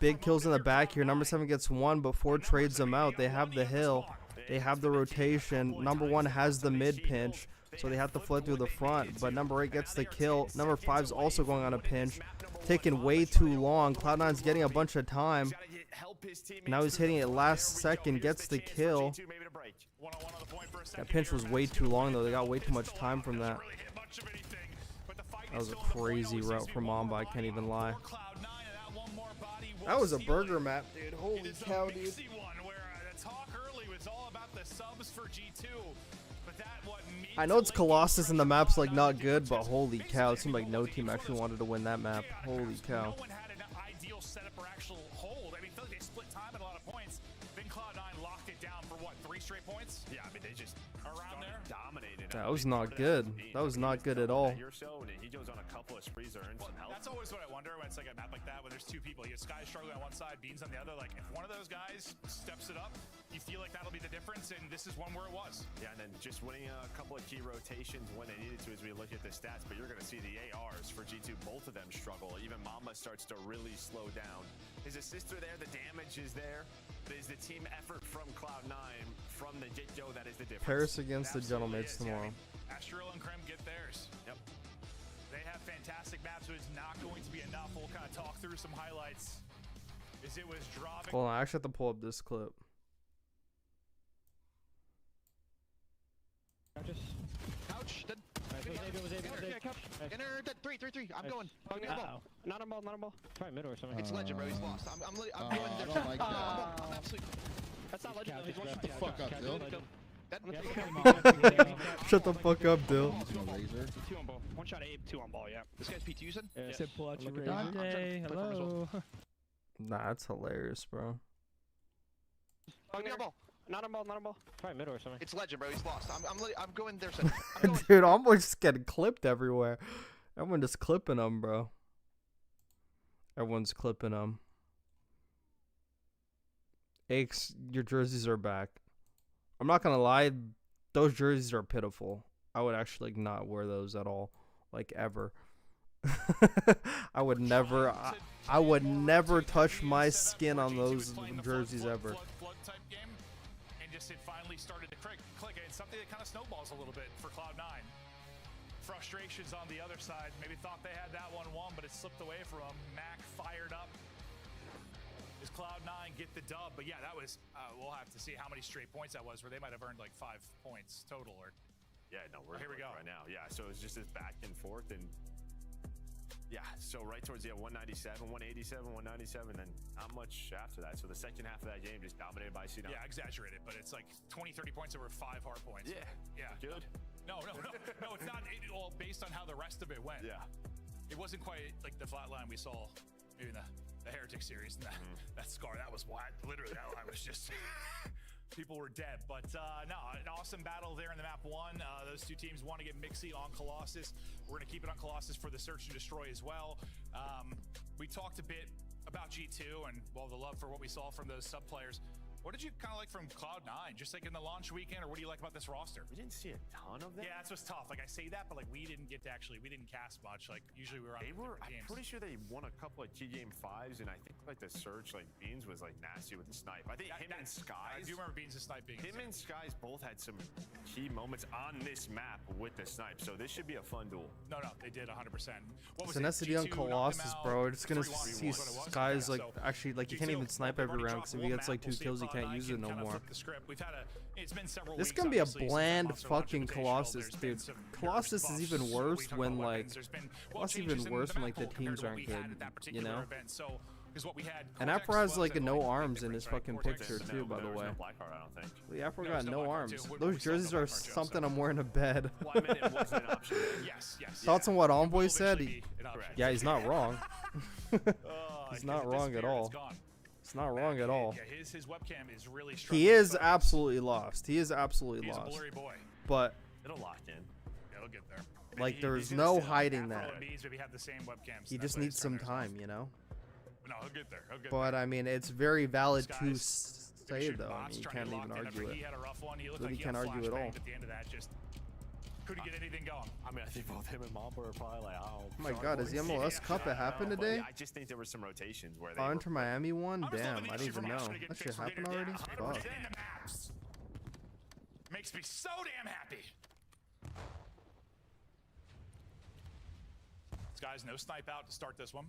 Big kills in the back here. Number 7 gets 1 before trades them out. They have the hill. They have the rotation. Number 1 has the mid pinch, so they have to flood through the front. But number 8 gets the kill. Number 5's also going on a pinch. Taking way too long. Cloud9's getting a bunch of time. Now he's hitting it last second. Gets the kill. That pinch was way too long, though. They got way too much time from that. That was a crazy route from Mamba. I can't even lie. That was a burger map, dude. Holy cow, dude. I know it's Colossus and the map's like not good, but holy cow, it seemed like no team actually wanted to win that map. Holy cow. No one had an ideal setup or actual hold. I mean, I feel like they split time at a lot of points. Then Cloud9 locked it down for what, 3 straight points? Yeah, I mean, they just around there dominated. That was not good. That was not good at all. He goes on a couple of sprees, earns some health. That's always what I wonder when it's like a map like that, when there's 2 people. You get Sky struggling on one side, Beans on the other. Like, if one of those guys steps it up, you feel like that'll be the difference, and this is one where it was. Yeah, and then just winning a couple of key rotations when they needed to as we look at the stats, but you're going to see the ARs for G2, both of them struggle. Even Mamba starts to really slow down. His assister there, the damage is there. There's the team effort from Cloud9, from the get-go, that is the difference. Paris against the Gentlemates tomorrow. Astral and Krem get theirs. Yep. They have fantastic maps, so it's not going to be enough. We'll kind of talk through some highlights. As it was dropping. Hold on, I actually have to pull up this clip. Couch. Dead. Inner dead. 3. I'm going. Not on ball. Try middle or something. It's legend, bro. He's lost. I'm going. I'm absolutely. That's not legend. He's one shot. Fuck up, Dill. Shut the fuck up, Dill. 2 on ball. 1 shot Abe, 2 on ball. Yeah. This guy's P2 said. Yeah. Said pull out your razor. Hey, hello. Nah, that's hilarious, bro. Not on ball. Try middle or something. It's legend, bro. He's lost. I'm going there. Dude, I'm just getting clipped everywhere. Everyone just clipping them, bro. Everyone's clipping them. Aches, your jerseys are back. I'm not gonna lie, those jerseys are pitiful. I would actually like not wear those at all, like ever. I would never. I would never touch my skin on those jerseys ever. It finally started to click. It's something that kind of snowballs a little bit for Cloud9. Frustrations on the other side. Maybe thought they had that one won, but it slipped away from them. Mac fired up. Does Cloud9 get the dub? But yeah, that was. We'll have to see how many straight points that was, where they might have earned like 5 points total. Or yeah, no, here we go right now. Yeah, so it's just this back and forth and. Yeah, so right towards the 197, 187, 197, then not much after that. So the second half of that game just dominated by C9. Yeah, exaggerated, but it's like 20, 30 points over 5 hard points. Yeah. Good. No, it's not all based on how the rest of it went. Yeah. It wasn't quite like the flat line we saw maybe in the Heretic series. That scar, that was wild. Literally, that line was just... People were dead, but no, an awesome battle there in the map 1. Those 2 teams want to get Mixie on Colossus. We're going to keep it on Colossus for the search and destroy as well. We talked a bit about G2 and, well, the love for what we saw from those sub players. What did you kind of like from Cloud9? Just like in the launch weekend, or what do you like about this roster? We didn't see a ton of them. Yeah, that's what's tough. Like I say that, but like we didn't get to we didn't cast much. Like usually we were on I'm games. pretty sure they won a couple of key game 5s, and I think like the search, like Beans was like nasty with the snipe. I think him and Skies. I do remember Beans' snipe being Him and Skies both had some key moments on this map with the snipe, so this should be a fun duel. No, they did 100%. It's an SCD on Colossus, bro. It's gonna see Skies like actually like you can't even snipe every round because if he gets like 2 kills, he can't use it no more. This is gonna be a bland fucking Colossus, dude. Colossus is even worse when like the teams aren't good, you know. And Afro has like no arms in his fucking picture too, by the way. The Afro got no arms. Those jerseys are something I'm wearing to bed. Thoughts on what Envoy said? Yeah, he's not wrong. He's not wrong at all. It's not wrong at all. Yeah, his webcam is really he is absolutely lost. He is absolutely lost. He's a blurry boy. But it'll lock in. Yeah, it'll get there. Like there's no hiding that. Maybe have the same webcams. He just needs some time, you know. No, he'll get there. But I mean, it's very valid to Skies, say though. I mean, you can't even argue it. He had a rough one. He looked Really like he can't had argue at all. flashbangs at the end of that. Just couldn't get anything going. I mean, I think both him and Mamba are probably like, oh my God, is the MLS Cup it happened today? I just think there were some rotations where they Oh, were Inter Miami won? Damn, I didn't even know. That shit happened already? Fuck. Makes me so damn happy. This guy's no snipe out to start this one.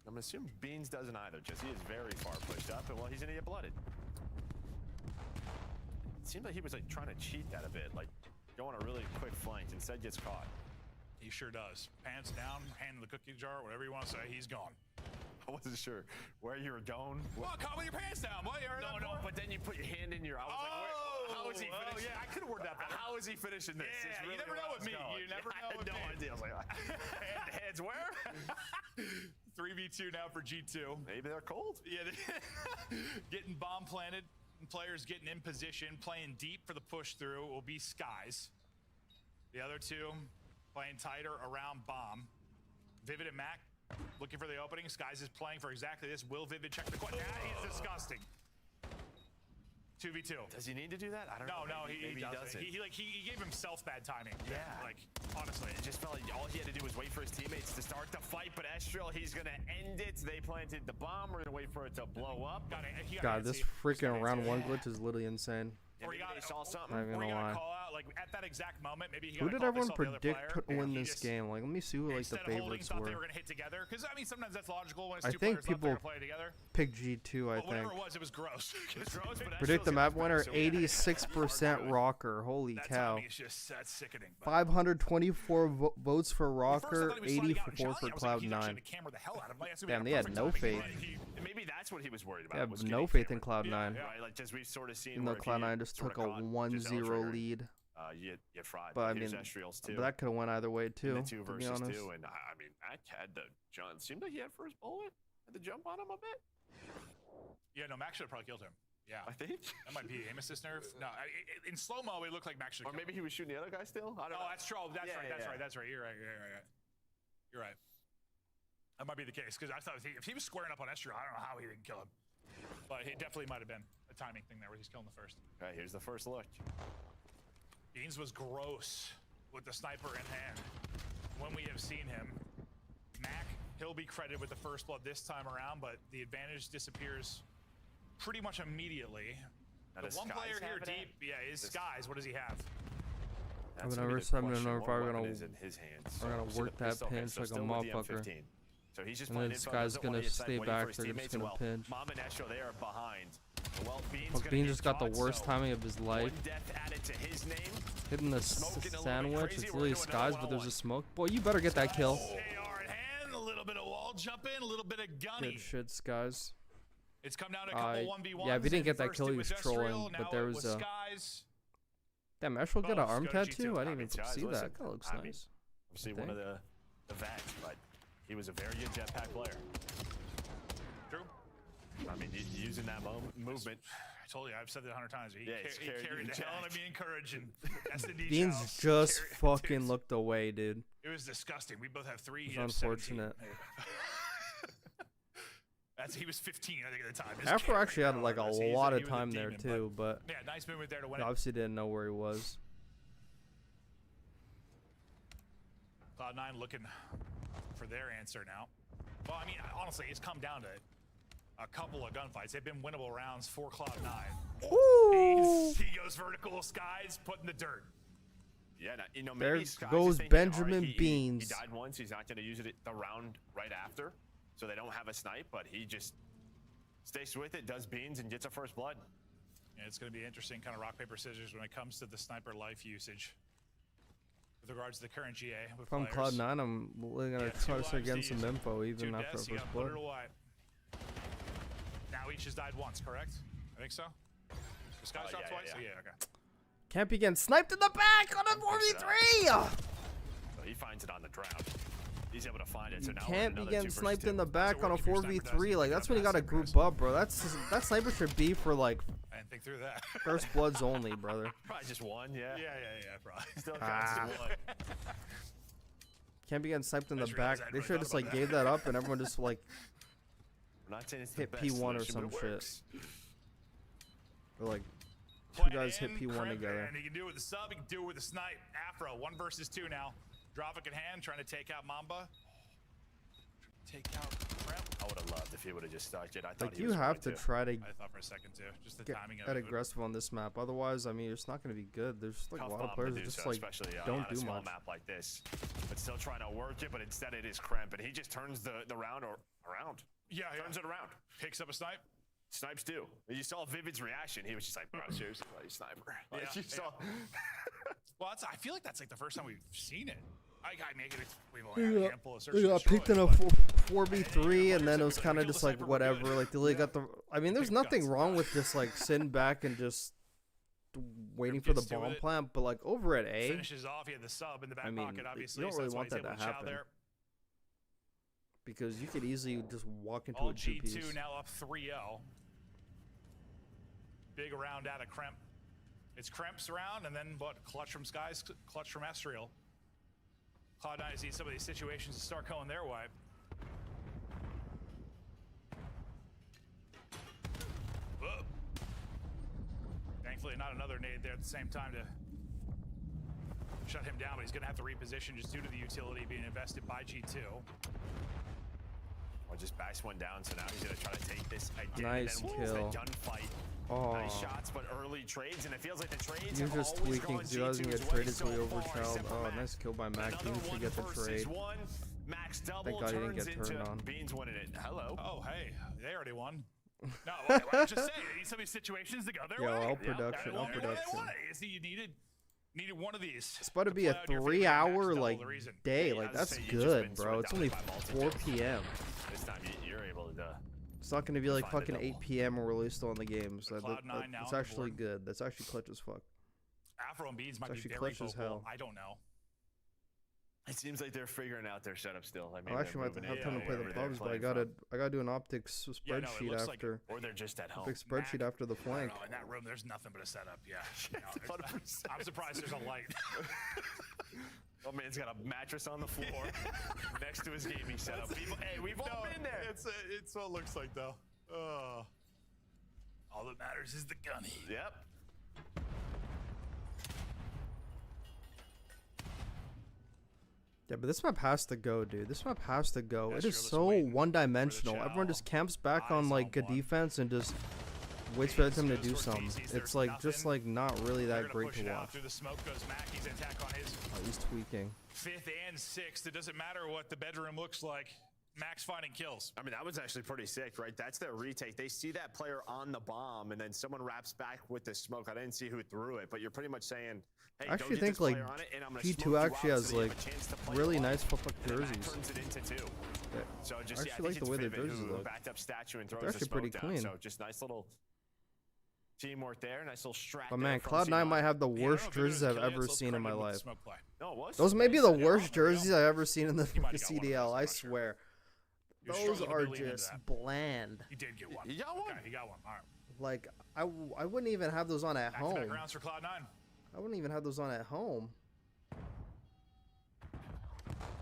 I'm gonna assume Beans doesn't either. Just he is very far pushed up, and well, he's gonna get blooded. It seemed like he was like trying to cheat that a bit, like going a really quick flank. Instead, gets caught. He sure does. Pants down, hand in the cookie jar, whatever you want to say. He's gone. I wasn't sure where you were going. Well, caught with your pants down. Boy, no, but then you put your hand in your. I was like, wait, how is he finishing? Yeah, I could have worded that better. How is he finishing this? Yeah, Really you never know with me. You never know with me. I had no idea. I was like, hands where? 3v2 now for G2. Maybe they're cold. Yeah, getting bomb planted, and players getting in position, playing deep for the push through will be Skies. The other two playing tighter around bomb. Vivid and Mac looking for the opening. Skies is playing for exactly this. Will Vivid check the quad? That is disgusting. 2v2. Does he need to do that? I don't know. No, maybe he doesn't. He gave himself bad timing. Yeah. Like, honestly. It just felt like all he had to do was wait for his teammates to start the fight, but Estrel, he's going to end it. They planted the bomb. We're going to wait for it to blow up. God, this freaking round one glitch is literally insane. Or you they saw something. Not even or you gonna gotta lie. call out, like, at that exact moment, maybe he Who got did everyone predict would win this game? Like, let me see who like the favorites thought were. they were gonna hit together, because I mean sometimes that's logical when it's I two think players left, they're people gonna play together. picked G2. I But whatever think. it was gross. It was gross. But Predict the Estrel's map gonna winner, so we gotta- 86% Rocker. Holy That cow! timing is just that's sickening. But 524 votes for Rocker, at first I thought he was sliding out 84 and for I was like, he's actually Cloud9. gonna camera the hell out of him. Like, that's gonna be Damn, a they had perfect no timing. faith. Maybe that's what he was worried about. Yeah, was no getting faith in camera. Cloud9. Right, like just we've sort of seen Even though where if you Cloud9 just sorta took a caught, 1-0 just no-triggered, lead. You get fried. But I Here's mean, Estriel's too. but that could have went either way too. The 2 to be versus honest. 2, and I mean, Mac had the jump. Seemed like he had first bullet. Had to jump on him a bit. Yeah, no, Max should have probably killed him. Yeah, I think that might be aim assist nerf. No, in slow mo, it looked like Max should. Or maybe he was shooting the other guy still. I don't know. That's true. That's Yeah, right. That's yeah. right. That's right. You're right. You're right. That might be the case because I thought if he was squaring up on Estriel, I don't know how he didn't kill him. But it definitely might have been a timing thing there where he's killing the first. Okay, here's the first look. Beans was gross with the sniper in hand. When we have seen him, Mac, he'll be credited with the first blood this time around, but the advantage disappears pretty much immediately. Now, The does one Skies player here have it? deep, is Skies. What does he have? That's I've gonna be never the said I'm gonna question. know if What I'm weapon gonna- is in his hands. I'm gonna So work the that pistol, okay, pinch so like a still with the motherfucker. M15. So he's just And playing then info, Sky's doesn't wanna gonna get side, stay waiting for back, his they're just teammates. gonna Well, pinch. Mom and Estrel, they are behind. Well, Bean's Fuck, gonna Bean get just got the caught, worst so timing of his life. one death added to his name. Hitting the Smoking a little bit sandwich. crazy. It's We're really doing another Skies, but there's 1-on-1. a smoke. Boy, you better get that kill. AR in hand, a little bit of wall jump in, a little bit of gunny. Good shit, Skies. It's come down to a couple 1v1s. Yeah, if he didn't get that First kill, it he was Estriel, trolling. now But there it was was a. Skies. Damn, Estrel get an Both arm go to G2. tattoo? I didn't even Guys, see listen, that. That looks I mean, nice. Obviously, I one of think. the vets, but he was a very good jetpack player. True. I mean, using that movement. I told you, I've said that 100 times. He, Yeah, he's he carried carried you, the hell out of Jack. me encouraging. S&D Beans Chalice just carried- fucking dude, looked away, dude. It was disgusting. We both have 3. It's he had 17. unfortunate. He was 15, I think, at the time. This Afro kid actually right had now, like a he was lot of he was time there demon, too, but yeah, nice movement there to win he it. obviously didn't know where he was. Cloud9 looking for their answer now. Well, I mean, honestly, it's come down to a couple of gunfights. They've been winnable rounds for Cloud9. Ooh. He goes vertical, Skies put in the dirt. Yeah, you know, There maybe Skies goes is thinking, all right, Benjamin he Beans. died once. He's not going to use it the round right after, so they don't have a snipe. But he just stays with it, does beans, and gets a first blood. Yeah, it's going to be interesting, kind of rock paper scissors when it comes to the sniper life usage. With regards to the current GA with From players. Cloud9, I'm really gonna try to start getting some info even after deaths, first you gotta blood. put it away. Now each has died once, correct? I think so. The Sky shot twice? yeah. Oh, yeah, okay. Can't be getting sniped in the back on a 4v3! So he finds it on the ground. He's able to find it. So You now can't be we're getting another 2 sniped versus in the 2. back on a 4v3. Like that's when you gotta group up, bro. That sniper should be for like I didn't think through that. first bloods only, brother. Probably just one, yeah. Yeah, probably. Still counts as one. Can't be getting sniped in I the just realized back. I They hadn't should have really just thought like about gave that up and everyone just like I'm not saying it's the hit best P1 or solution, some but it shit. works. Or like two Plan guys hit in, P1 crimp, together. And he can do it with the sub. He can do it with the snipe. Afro, 1 versus 2 now. Dravik in hand, trying to take out Mamba. Take out Crimp. I would have loved if he would have just stuck it. I thought Like he you was have to going try to I thought for a second too. Just the get timing of that it. aggressive on this map. Otherwise, I mean, it's not going to be good. There's like Tough a lot of bomb players to that do just so, like especially don't on a do small much. map like this, but still trying to work it. But instead, it is Crimp, and he just turns the round around. Yeah, turns it around. Picks up a snipe. Snipes do. You saw Vivid's reaction. He was just like, bro, seriously, like, sniper. Like, you saw. Well, I feel like that's like the first time we've seen it. I mean, we've only had a handful of search They and got destroys, picked in a but 4v3, and then it was kind of just like whatever. Like they really got the. I mean, there's nothing wrong with just like sitting back and just waiting for the bomb plant, but like over at A, finishes off. He had the sub in the back I mean, pocket, obviously. you don't so really that's why want he's that able to chow happen there. because you could easily just walk into All a two piece. G2 now up 3-0. Big round out of Crimp. It's Crimp's round, and then what? Clutch from Skies, clutch from Estriel. Cloud9 has seen some of these situations to start going their way. Whoa. Thankfully, not another nade there at the same time to shut him down, but he's going to have to reposition just due to the utility being invested by G2. Or just backs one down, so now he's going to try to take this again. Nice and then kill. the gunfight. Oh. Nice shots, but early trades, and it feels like the trades You're have just always tweaking gone because he doesn't G2's get way traded so till he far, overchild. except for Oh, Max. nice kill by Mac. He Another should get the one trade. versus one. Max double Thank God he didn't turns get into turned on. Beans winning it. Hello. Oh, hey, they already won. No, I'm just saying, they need some of these situations to go their way. Yo, production, all production. See, you needed one of these. It's about to be a 3-hour like day. Like that's good, bro. It's only 4 p.m. This time you're able to. It's not gonna be like find the fucking 8 p.m. when we're released on the games. Cloud9 now It's on the actually board. good. That's actually clutch as fuck. Afro and Beans might be actually very clutch as vocal. hell. I don't know. It seems like they're figuring out their setup still. I mean, I actually might have time to play the pubs, but I gotta do an optics spreadsheet after. Or they're just at home. Big spreadsheet after the flank. In that room, there's nothing but a setup. Yeah. No, I'm surprised there's a light. Oh man's got a mattress on the floor next to his gaming setup. Hey, we've all been there. It's what it looks like though. All that matters is the gunny. Yep. Yeah, but this map has to go, dude. This map has to go. It is Estriel so one-dimensional. Everyone just camps back on like a defense and just waits for them to do something. It's like just like not really that great to watch. Through the smoke goes Mac. He's in attack on his Oh, he's tweaking. 5th and 6th. It doesn't matter what the bedroom looks like. Max finding kills. I mean, that was actually pretty sick, right? That's their retake. They see that player on the bomb, and then someone wraps back with the smoke. I didn't see who threw it, but you're pretty much saying, hey, I actually go get think this like player on it, and I'm gonna G2 smoke you actually out has so you like have a chance to play really along. nice fuck And then Mac jerseys. turns it into 2. Yeah. So just, I yeah, actually like think the way it's their Vivid jerseys who look. backed up statue and They're throws the actually smoke pretty down. clean. So just nice little teamwork there. Nice little strat. But there man, from Cloud9 CDL. might have the worst jerseys I've ever seen in my life. No, it was. Those may be the worst jerseys I've ever seen in the CDL. I swear. Those are just bland. He did get one. He got one. Okay, he got one. All right. Like I wouldn't even have those on at home. Back-to-back rounds for Cloud9. I wouldn't even have those on at home.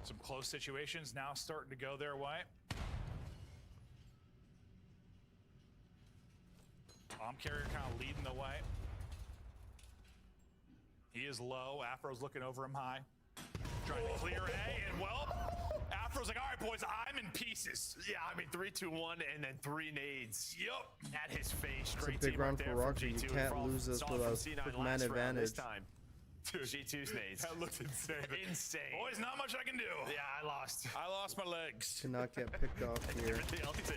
Some close situations now starting to go their way. Bomb carrier kind of leading the way. He is low. Afro's looking over him high. Trying to clear A, and well, Afro's like, all right, boys, I'm in pieces. Yeah, I mean, 3, 2, 1, and then 3 nades. Yep. At his face. It's a Great big teamwork round there for from Rocky. You G2. can't lose this Saw with it from a C9 quick last man round. advantage. This time. G2's nades. That looked insane. Insane. Boys, not much I can do. Yeah, I lost. I lost my legs. Cannot get picked off here. Everything else too.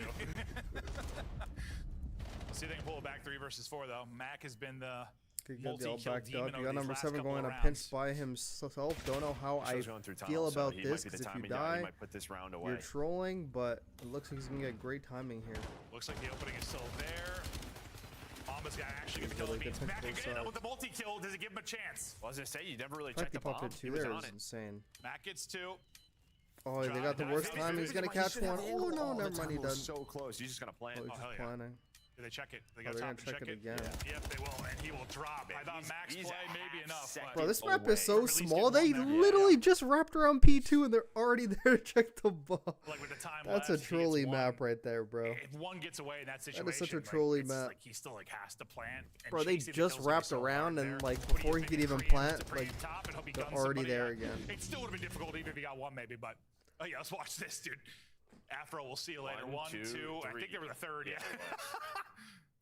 We'll see if they can pull it back 3 versus 4, though. Mac has been the Good deal, multi-kill back demon dog. You over got these number last 7 couple going of to rounds. pinch by himself. Don't know how I Show's going through feel tunnel, so about he this, might be because the if you timing guy. He die, might put this round away. you're trolling, but it looks like he's going to get great timing here. Looks like the opening is still there. Mamba's guy actually going to Yeah, kill they him. get Mac both again sides. with the multi-kill. Does it give him a chance? Well, I was going to say, you never really Fact checked he the bomb. popped it He 2 was there on is it. insane. Mac gets 2. Oh, they got the worst time. He's going to catch one. Oh, no, never mind. He was doesn't. so close. You just got to plan. Oh, he's hell just yeah. planning. Do they check it? They Oh, got they're top gonna and check it again. Yep, they will, and he will drop. I thought max he's play maybe enough. But Bro, this map is so At least small. get They one there. literally just wrapped around P2 and they're already there to check the ball. Like with the time That's left, a he trolley gets map right there, bro. If one gets away in that situation, That is such a like, trolley it's map. Like he still like has to plant. And Bro, they chase it just until wrapped so hard around there. and like What do before you he could think even Koreans plant, to like pre top and hope he they're guns already somebody? there Yeah. again. It still would have been difficult even if he got one maybe, but oh yeah, let's watch this, dude. Afro, we'll see you later. One, two. I think they were the third. Yeah.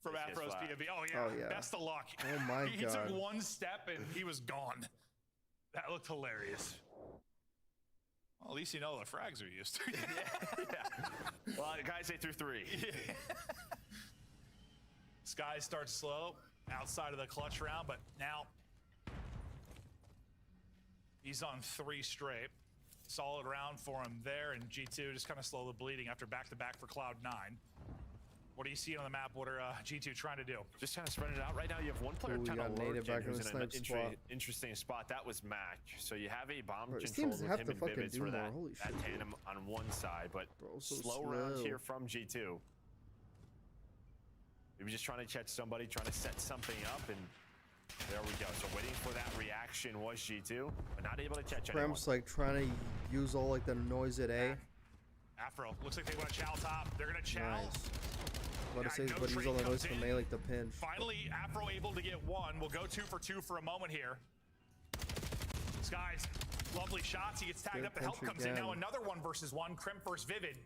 From Afro's POV. Oh yeah. Oh, yeah. Best of luck. Oh my He God. took one step and he was gone. That looked hilarious. Well, at least you know the frags are used to. yeah. Well, guys, they threw 3. Sky starts slow outside of the clutch round, but now he's on 3 straight. Solid round for him there, and G2 just kind of slowly bleeding after back-to-back for Cloud9. What do you see on the map? What are G2 trying to do? Just kind of spread it out. Right now, you have one player Ooh, kind of native back in who's the in an snipe spot. interesting spot. That was Mac. So you have a bomb Bro, these control teams with have him to and fucking Vivid do for more. that, Holy that shit. tandem on one side, but so slow round slow. here from G2. Maybe just trying to catch somebody, trying to set something up, and there we go. So waiting for that reaction was G2, but not able to catch anyone. Prem's like trying to use all like the noise at A. Afro, looks like they want to chow top. They're going to chow. Nice. What to say, No but use trade all the noise comes from in. A like the pinch. Finally, Afro able to get one. We'll go 2 for 2 for a moment here. Skies, lovely shots. He gets tagged Good up. The help pinch comes in. Now again. another 1v1. Crimp versus Vivid.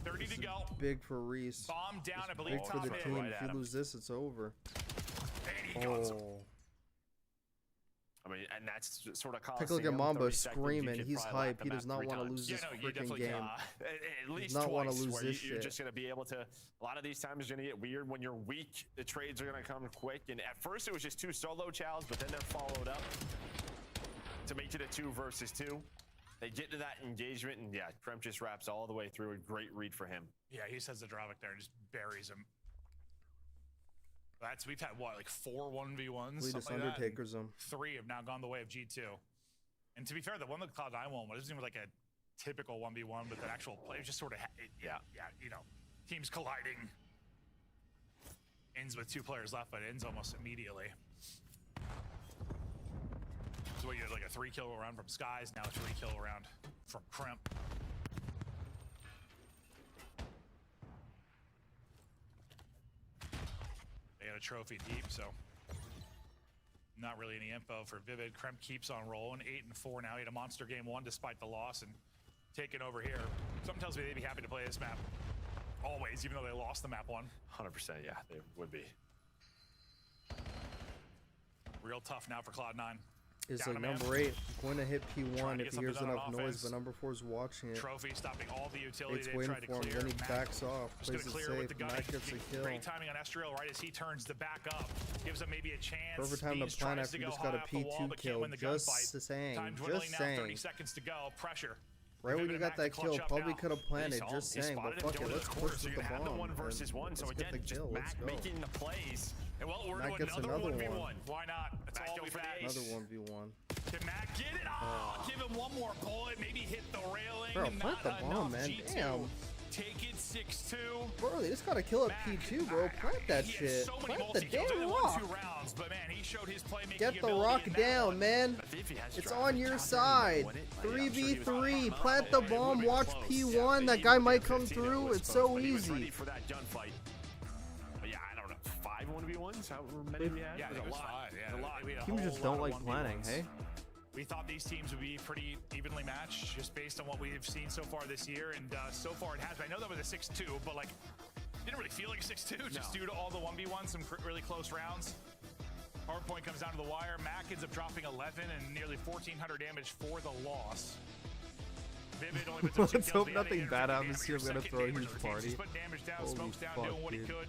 30 to go. Big for Reese. Bomb down, I believe. Big for Top the mid. team. Right If at you him. lose this, it's over. And he guns him. Oh. I mean, and that's sort of Take a look at Coliseum, Mamba 30 seconds, you screaming. could He's probably lap hype. the He map does not 3 want to times. lose this you freaking definitely game. at least not wanna twice, lose where this you're shit. just going to be able to. A lot of these times are going to get weird when you're weak. The trades are going to come quick, and at first it was just 2 solo chows, but then they're followed up to make it a 2 versus 2. They get to that engagement, and yeah, Kremp just wraps all the way through. A great read for him. Yeah, he sends the Drovic there and just buries him. We've had what, like 4 1v1s? Lee just Undertaker's them. 3 have now gone the way of G2. And to be fair, the one that Cloud9 won wasn't even like a typical 1v1 with an actual play. It was just sort of, you know, teams colliding. Ends with 2 players left, but ends almost immediately. So you had like a 3-kill round from Skies, now a 3-kill round from Crimp. They had a trophy deep, so not really any info for Vivid. Kremp keeps on rolling, 8-4 now. He had a monster game 1 despite the loss and taking over here. Something tells me they'd be happy to play this map always, even though they lost the map 1. 100%, yeah, they would be. Real tough now for Cloud9. Is Down like a man. number 8 going to hit Trying P1 to if get he something hears done on enough noise, offense. but number 4's watching it. Trophy stopping all the utility 8's they've waiting tried to for him, clear. then he Mac backs off, just plays gonna it clear with safe, the gun. Mac gets the kill. Great timing on Estriel right as he turns to back up. Gives him maybe a chance. Perfect time Steams to plan tries after to you go just got a high off the wall, P2 but can't kill. win the Just gunfight. saying, Time just dwindling now, saying. 30 seconds to go. Pressure. Right when you Vivid got and Mac that to clutch kill, up probably now. could have planted, He just saw him. He saying, but spotted him fuck it, going to let's the push corner, with so the you're gonna have the bomb. 1 versus 1. Let's So get again, the just kill, let's Mac go. making the plays. And well, we're Mac doing gets another another 1v1. one. Why not? That's Back all go we've for the had. ace. Another 1v1. Can Mac get it? Oh, give him one more bullet. Maybe hit the railing. Bro, Not plant the bomb, enough. man. G2. Damn. Take it 6-2. Bro, they just got to kill at P2, bro. Plant that He had shit. so many Plant the multi-kills. Only damn won rock. 2 rounds, but man, he showed his playmaking Get the ability rock in that down, one. man. It's on your side. 3v3. Plant the bomb. Watch P1. That guy might come through. It's so easy. For that gunfight. But yeah, I don't know. 5 1v1s? However many we had? Yeah, It was it was a lot. 5. Yeah, It was a lot. we had a Teams whole just don't lot like of planning, 1v1s. hey? We thought these teams would be pretty evenly matched just based on what we've seen so far this year, and so far it has. I know that was a 6-2, but like, didn't really feel like a 6-2 just due to all the 1v1s, some really close rounds. Hardpoint comes down to the wire. Mac ends up dropping 11 and nearly 1,400 damage for the loss. Vivid only puts up 2 Let's kills. hope The other nothing bad damage. happens here. I'm gonna Second throw a damage huge of the team. party. He's putting damage down, Holy smokes down, fuck, doing what he dude. could.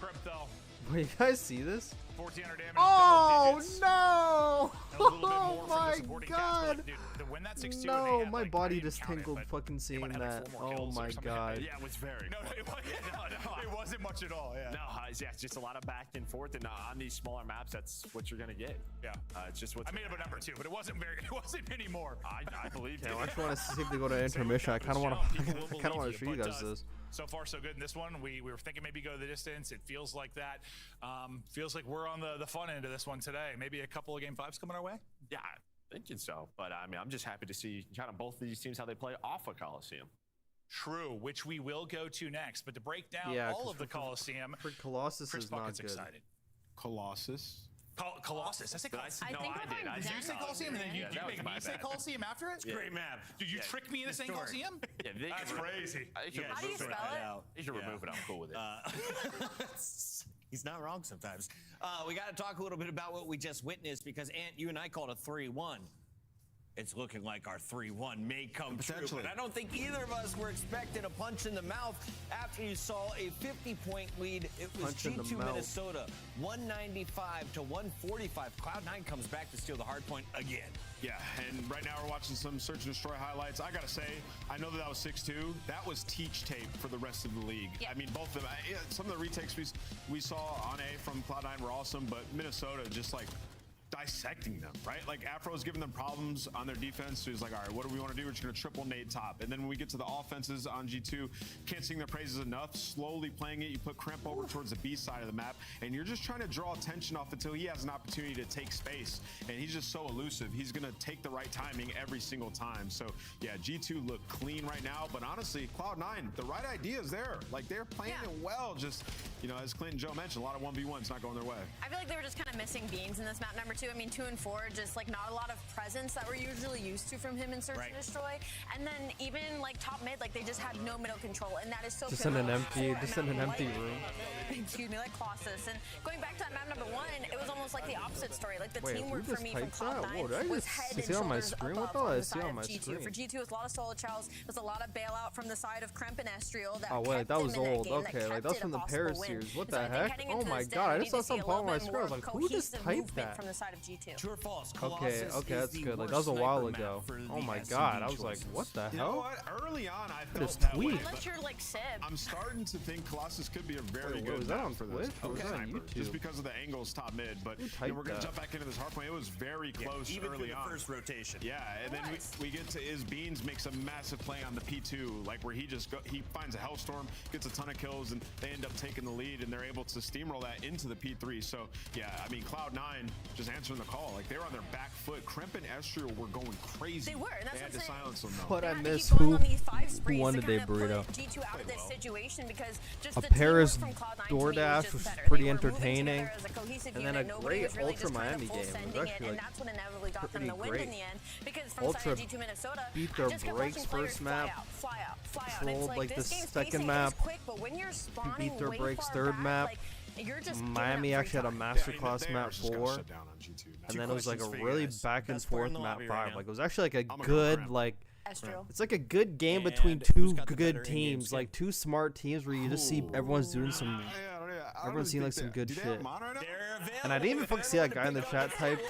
Crypto. Wait, you guys see this? 1,400 damage. Oh digits. no! And a little bit Oh more from the my supporting god! cast, but, dude, to win that 6-2 No, my body just tingled fucking seeing might have that. like 4 more Oh kills or my something. god. Yeah, it was very No, close. it wasn't much at all. Yeah. No, yeah, it's just a lot of back and forth, and on these smaller maps, that's what you're gonna get. Yeah, it's just what I made up a number 2, but it wasn't many more. I believe Yeah, you. I just want to see if they go to intermission. I kind of want to show you guys this. So far, so good in this one. We were thinking maybe go the distance. It feels like that. Feels like we're on the fun end of this one today. Maybe a couple of game 5s coming our way. Yeah, thinking so. But I mean, I'm just happy to see kind of both of these teams how they play off of Coliseum. True, which we will go to next. But to break down all of the Coliseum, Colossus Chris is not Bucket's good. excited. Colossus. Colossus. I say Coliseum. I think if I'm Did you say Coliseum and then you make me say Coliseum after it? Great map. Did you trick me into saying Coliseum? Yeah, That's crazy. How do you spell it? They should remove it. I'm cool with it. He's not wrong sometimes. We got to talk a little bit about what we just witnessed because, Ant, you and I called a 3-1. It's looking like our 3-1 may come true, but I don't think either of us were expecting a punch in the mouth after you saw a 50-point lead. It was G2 Minnesota, 195 to 145. Cloud9 comes back to steal the hard point again. Yeah, and right now we're watching some Search and Destroy highlights. I gotta say, I know that was 6-2. That was teach tape for the rest of the league. Yeah. I mean, both of them. Some of the retakes we saw on A from Cloud9 were awesome, but Minnesota just like dissecting them, right? Like Afro's giving them problems on their defense. So he's like, all right, what do we want to do? We're just going to triple nade top. And then when we get to the offenses on G2, can't sing their praises enough. Slowly playing it, you put Crimp over towards the B side of the map, and you're just trying to draw attention off until he has an opportunity to take space. And he's just so elusive. He's going to take the right timing every single time. So yeah, G2 look clean right now, but honestly, Cloud9, the right idea is there. Like they're playing it well. Just, you know, as Clint and Joe mentioned, a lot of 1v1s not going their way. I feel like they were just kind of missing beans in this map number 2. I mean, 2 and 4, just like not a lot of presence that we're usually used to from him in Search and Destroy. And then even like top mid, like they just had no middle control, and that is so Just in an empty room. Excuse me, like Colossus. And going back to that map number 1, it was almost like the opposite story. Like the Wait, teamwork who for me just from typed that? Whoa, did I Cloud9 was just head and see on my shoulders screen? above What the hell on I the see side on of my G2. screen? For G2, it was a lot of solo trials. There's a lot of bailout from the side of Kremp and Estriel. That Oh wait, kept that was him in that old. game, Okay, that like kept that's it from a the possible Paris win. series. What So I the think heck? heading Oh into my this day, god, I we just need saw to see something a on my little screen. I was bit like, more who just cohesive typed movement that? from the side of G2. True or false? Okay, Colossus okay, is that's the good. Like that worst was a while sniper map ago. for Oh the my SCD god, I was like, choices. what the You know hell? what? Early on, I What is felt that way, tweet? Unless you're like Sib. I'm starting to think Colossus could be a very Wait, good was that map on for Twitch this. or was that on Sniper, YouTube? just because of the angles top mid. But Who you know, typed we're gonna that? jump back into this hard point. It was very close Even through early the on. first rotation. Yeah, and then we get to Beans makes a massive play on the P2, like where he finds a Hellstorm, gets a ton of kills, and they end up taking the lead, and they're able to steamroll that into the P3. So yeah, I mean Cloud9 just answering the call, like they were on their back foot. Crimp and Estriel were going crazy. They were, and that's they had what to I'm saying. silence them though. What I They had to miss? keep going Who on these 5 sprees won to today, kind of Burrito? put G2 out of this situation because just A the Paris teamwork from Cloud9 to me was DoorDash just was better. pretty They were moving entertaining, together as a cohesive and then unit. a Nobody great was really Ultra just kind of Miami full game. It was sending it, actually and like that's what inevitably got them pretty the win great. in the end. Because from Ultra the side of G2 Minnesota, beat I their just kept breaks watching players first fly map, out, fly out, fly out. And controlled, it's like, this the game's second pacing map, is quick, but when you're spawning beat their way breaks far third back, map. like, you're just Miami actually had a masterclass map 4, and then it was like a really back and forth map 5. Like it was actually like a good like. Estriel. It's like a good game between And two who's got the better good in-game teams, skill? like two smart teams where you just see everyone's doing some. Everyone's seeing like some good shit. And I didn't even fucking see that guy in the chat type.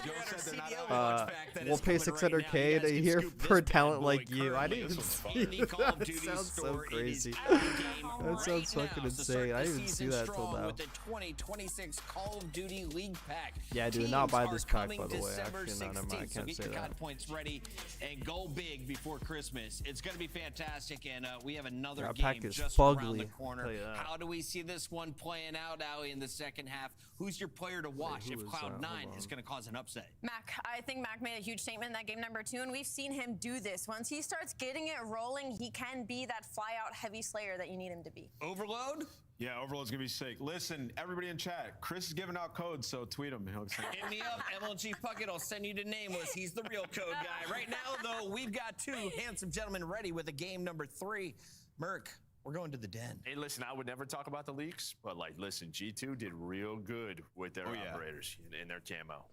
We'll pay 600K a year for a talent like you. I didn't even see that. That sounds so crazy. That sounds fucking insane. I didn't even see that till now. With the 2026 Call of Duty League Pack. Yeah, do not buy this pack, by the way. Actually, no, never mind. I So can't get say your that. COD points ready and go big before Christmas. It's going to be fantastic, and we have another That game pack is just around fugly, the I'll corner. tell you that. How do we see this one playing out in the second half? Who's your player to watch who if is, Cloud9 hold is on. going to cause an upset? Mac, I think Mac made a huge statement in that game number 2, and we've seen him do this. Once he starts getting it rolling, he can be that fly-out heavy slayer that you need him to be. Overload? Yeah, Overload's gonna be sick. Listen, everybody in chat, Chris is giving out codes, so tweet him. Hit me up, MLG Puckett. I'll send you to Nameless. He's the real code guy. Right now, though, we've got 2 handsome gentlemen ready with a game number 3. Merc, we're going to the den. Hey, listen, I would never talk about the leaks, but like, listen, G2 did real good with their operators in their camo.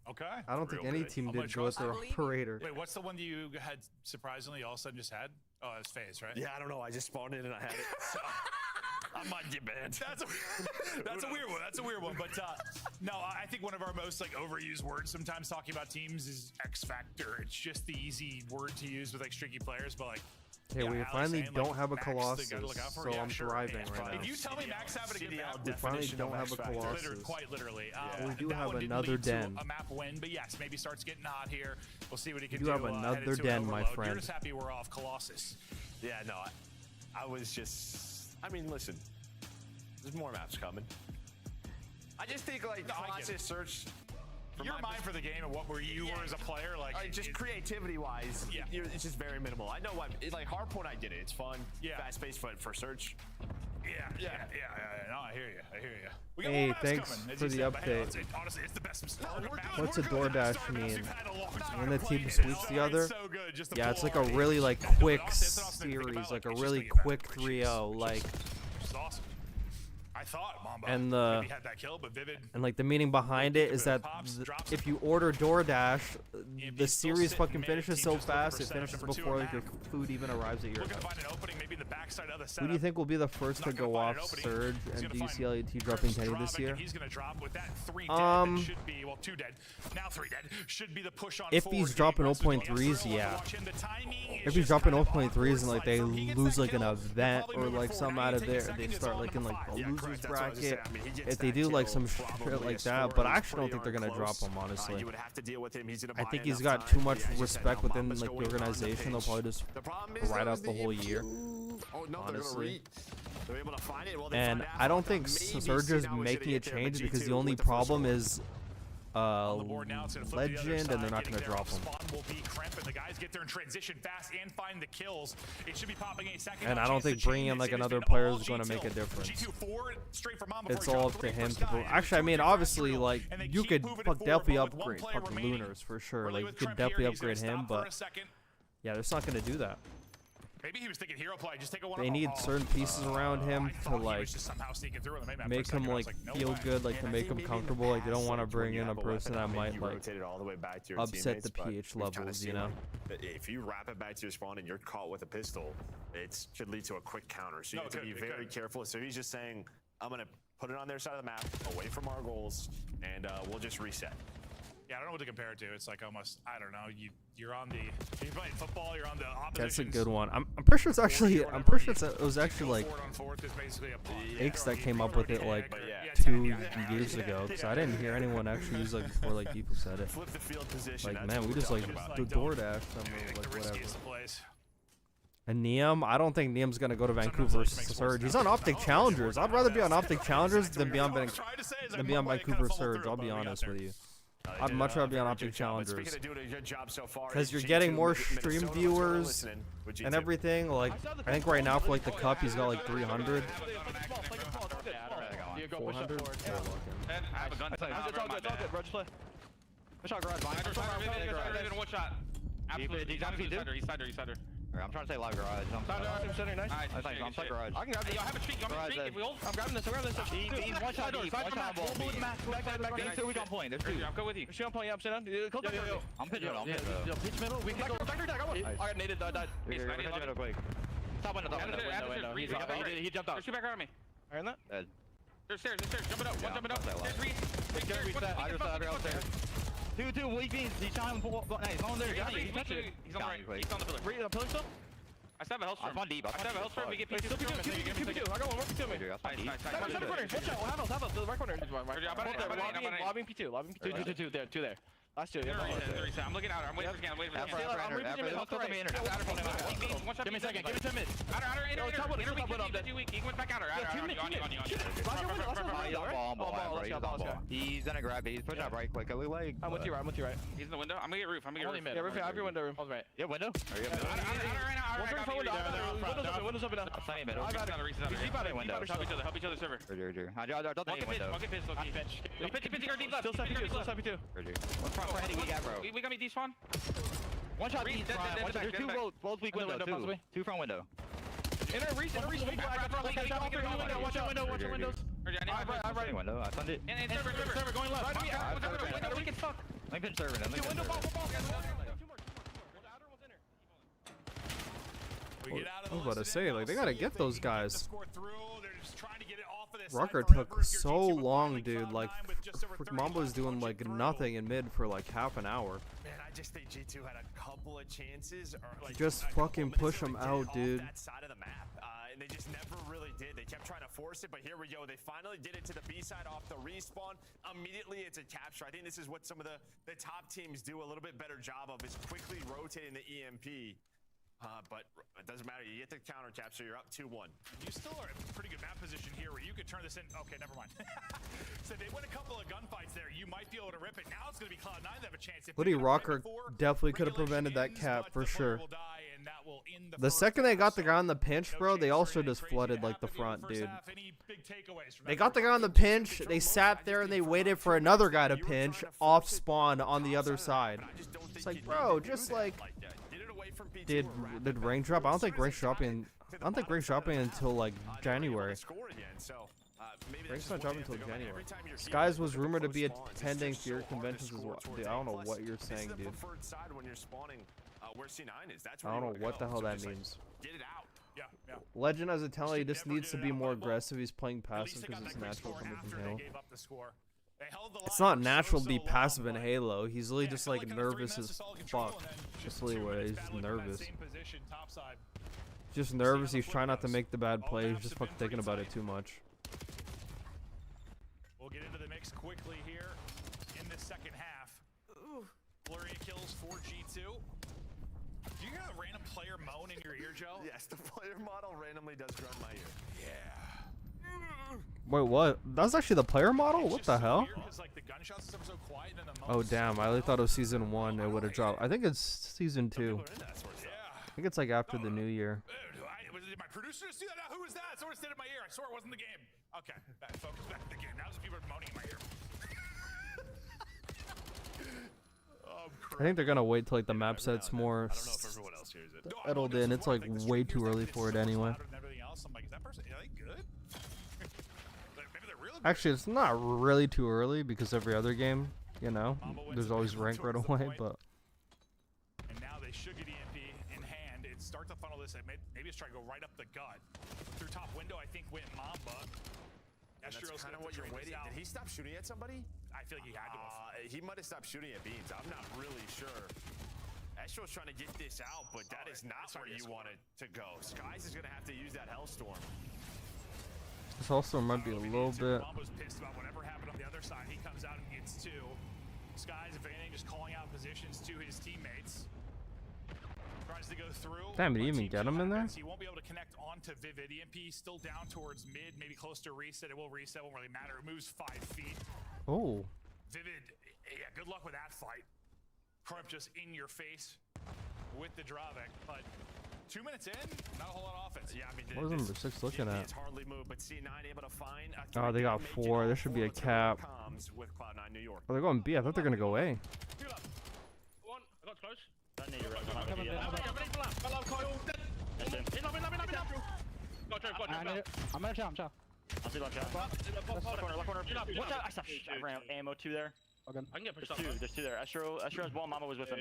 Okay. I don't think Real any good. team I'm did gonna go with trust their you. operator. Wait, what's the one that you had surprisingly all of a sudden just had? Oh, it was FaZe, right? Yeah, I don't know. I just spawned in and I had it. So. I'm on your bed. That's a weird one. That's a weird one. But no, I think one of our most like overused words sometimes talking about teams is X factor. It's just the easy word to use with like streaky players, but like. Hey, we finally don't have a Max, Colossus, so I'm thriving right now. If you tell me Max having a good map, we finally don't have a Colossus. Quite literally. We do have another den. A map win, but yes, maybe starts getting hot here. We'll see what he can do. do. You have another den, my friend. You're just happy we're off Colossus. Yeah, no, I was just. I mean, listen, there's more maps coming. I just think like Colossus search. Your mind for the game and what were you were as a player, like just creativity wise, it's just very minimal. I know what like hardpoint, I get it. It's fun, fast paced, but for search, yeah. No, I hear you. We got hey, more thanks coming, for the update. Honestly, it's the best. What's a DoorDash mean? When the team sweeps the other? Yeah, it's like a really like quick series, like a really quick 3-0, like. Awesome. I thought Mamba and maybe had that kill, but Vivid. And like the meaning behind it is that if you order DoorDash, the series fucking finishes so fast, it finishes before like your food even arrives at your house. Who do you think will be the first to go off Surge, and do you see LET dropping Teddy this year? He's gonna drop with that 3 dead. Should be 2 dead. Now 3 dead. Should be the push on. If he's dropping 0.3s, yeah. If he's dropping 0.3s and like they lose like an event or like some out of there, they start like in like a losers bracket. If they do like some shit like that, but I actually don't think they're gonna drop him, honestly. I think he's got too much respect within like the organization. They'll probably just ride out the whole year, honestly. And I don't think Surge is making a change because the only problem is Legend, and they're not going to drop him. The guys get there and transition fast and find the kills. It should be popping a second. And I don't think bringing in like another player is going to make a difference. It's all up to him to prove. Actually, I mean, obviously, like you could definitely upgrade fucking Lunars for sure. Like you could definitely upgrade him, but yeah, they're not going to do that. Maybe he was thinking hero play. Just take a one. They need certain pieces around him to like make him like feel good, like to make him comfortable. Like they don't want to bring in a person that might like upset the pH levels, you know. If you wrap it back to your spawn and you're caught with a pistol, it should lead to a quick counter. So you have to be very careful. So he's just saying, I'm gonna put it on their side of the map, away from our goals, and we'll just reset. Yeah, I don't know what to compare it to. It's like almost, I don't know. You're on the, you're playing football. You're on the opposition. That's a good one. I'm pretty sure it's actually. I'm pretty sure it was actually like Aches that came up with it like 2 years ago. Because I didn't hear anyone actually use like before like people said it. Like man, we just like do DoorDash them or like whatever. And Neum, I don't think Neum's gonna go to Vancouver Surge. He's on OpTic Challengers. I'd rather be on OpTic Challengers than be on Vancouver Surge. I'll be honest with you. I'd much rather be on OpTic Challengers because you're getting more stream viewers and everything. Like I think right now for like the cup, he's got like 300. 400. I have a gun. It's all good, bro. Just play. One shot garage. One shot. Absolutely. He's cider. I'm trying to say live garage. I'm sitting nice. I'm side garage. I can grab this. I have a streak. You want me to streak? If we hold? I'm grabbing this. He's one shot deep. One shot ball. Back. There's 2 weak on point. There's 2. I'm good with you. Shoot on point. Yeah, I'm sitting down. I'm pitching middle. Pitch middle. We can go. Factory tag. I got one. I got naded. Died. He's middle quick. Top window. He jumped out. Shoot back around me. I heard that. Dead. There's stairs. Jumping up. One jumping up. There's 3. He's gonna reset. I just upstairs. 2 weak beans. He's trying to pull. He's on there. He's on the right. He's on the pillar. Pillar still? I still have a health strip. I'm on deep. I have a health strip. We get P2. I got one. Work to me. Nice. Corner. Have health. The right corner. Lobbing P2. 2 there. 2 there. Last 2. I'm looking out. I'm waiting for scan. I'm repeating it. Give me a second. Give me 10 minutes. He went back out. He's gonna grab it. He's pushing up right quick. I'm with you right. He's in the window. I'm gonna get roof. Yeah, roof. I have your window room. Right. Yeah, window. Window's open now. Help each other server. Walk in pistol. Still step you too. We got me despawn. One shot deep. There's 2 both weak window. 2 front window. Inner reach. Watch out windows. I'm right window. I found it. And server going left. Window we can fuck. I'm pinch server. Window ball. I was about to say, like, they gotta get those guys. Just trying to get it off of this Rucker side took forever. so long, dude. Like, Mambo's doing like nothing in mid for like half an hour. Man, I just think G2 had a couple of chances. Or like Just fucking push him out, dude. That side of the map, and they just never really did. They kept trying to force it, but here we go. They finally did it to the B side off the respawn. Immediately, it's a capture. I think this is what some of the top teams do a little bit better job of, is quickly rotating the EMP. But it doesn't matter. You get the counter capture. You're up 2-1. You still are in a pretty good map position here where you could turn this in. Okay, never mind. So they win a couple of gunfights there. You might be able to rip it. Now it's going to be Cloud9 that have a chance. Woody Rocker definitely could have prevented that cap for sure. The second they got the guy on the pinch, bro, they also just flooded like the front, dude. They got the guy on the pinch. They sat there and they waited for another guy to pinch off spawn on the other side. It's like, bro, just like. Did rank drop? I don't think rank dropping. I don't think rank dropping until like January. Rank's not dropping until January. Skies was rumored to be attending Fear conventions as well. Dude, I don't know what you're saying, dude. I don't know what the hell that means. Legend has a talent. He just needs to be more aggressive. He's playing passive because it's natural coming from Halo. It's not natural to be passive in Halo. He's really just like nervous as fuck. Just really what it is. He's just nervous. Just nervous. He's trying not to make the bad play. He's just fucking thinking about it too much. We'll get into the mix quickly here in the second half. Flurry of kills for G2. Do you hear a random player moan in your ear, Joe? Yes, the player model randomly does grunt my ear. Yeah. Wait, what? That's actually the player model? What the hell? Oh, damn. I really thought it was season 1. It would have dropped. I think it's season 2. I think it's like after the new year. Did my producer just do that? Who was that? Someone stayed in my ear. I swear it wasn't the game. Okay, focus back to the game. Now there's people moaning in my ear. I think they're gonna wait till like the map set's more settled in. It's like way too early for it anyway. Actually, it's not really too early because every other game, you know, there's always rank right away. But and now they should get EMP in hand and start to funnel this. Maybe it's trying to go right up the gut through top window. I think went Mamba. That's kind of what you're waiting. Did he stop shooting at somebody? I feel like he had to. He might have stopped shooting at Beans. I'm not really sure. Astro's trying to get this out, but that is not where you want it to go. Skies is going to have to use that Hellstorm. This Hellstorm might be a little bit. Mambo's pissed about whatever happened on the other side. He comes out and gets 2. Skies, if anything, just calling out positions to his teammates. Tries to go through. Damn, did he even get him in there? He won't be able to connect onto Vivid. EMP still down towards mid, maybe close to reset. It will reset, won't really matter. It moves 5 feet. Oh. Vivid, yeah, good luck with that fight. Crump just in your face with the drawback, but 2 minutes in, not a whole lot of offense. Yeah, I mean, what was number 6 looking at? Hardly moved, but C9 able to find Oh, they got 4. There should be a cap. With Cloud9 New York. Oh, they're going B. I thought they're gonna go A. One, I got close. Don't need your res. I'm gonna jump. I'll see left corner. Watch out! I ran ammo 2 there. Okay. I can get pushed up. There's 2 there. Astro's wall. Mama was with him.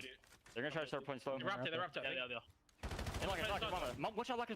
They're gonna try to start playing slow. They wrapped it. Yeah. Watch out, Lucas.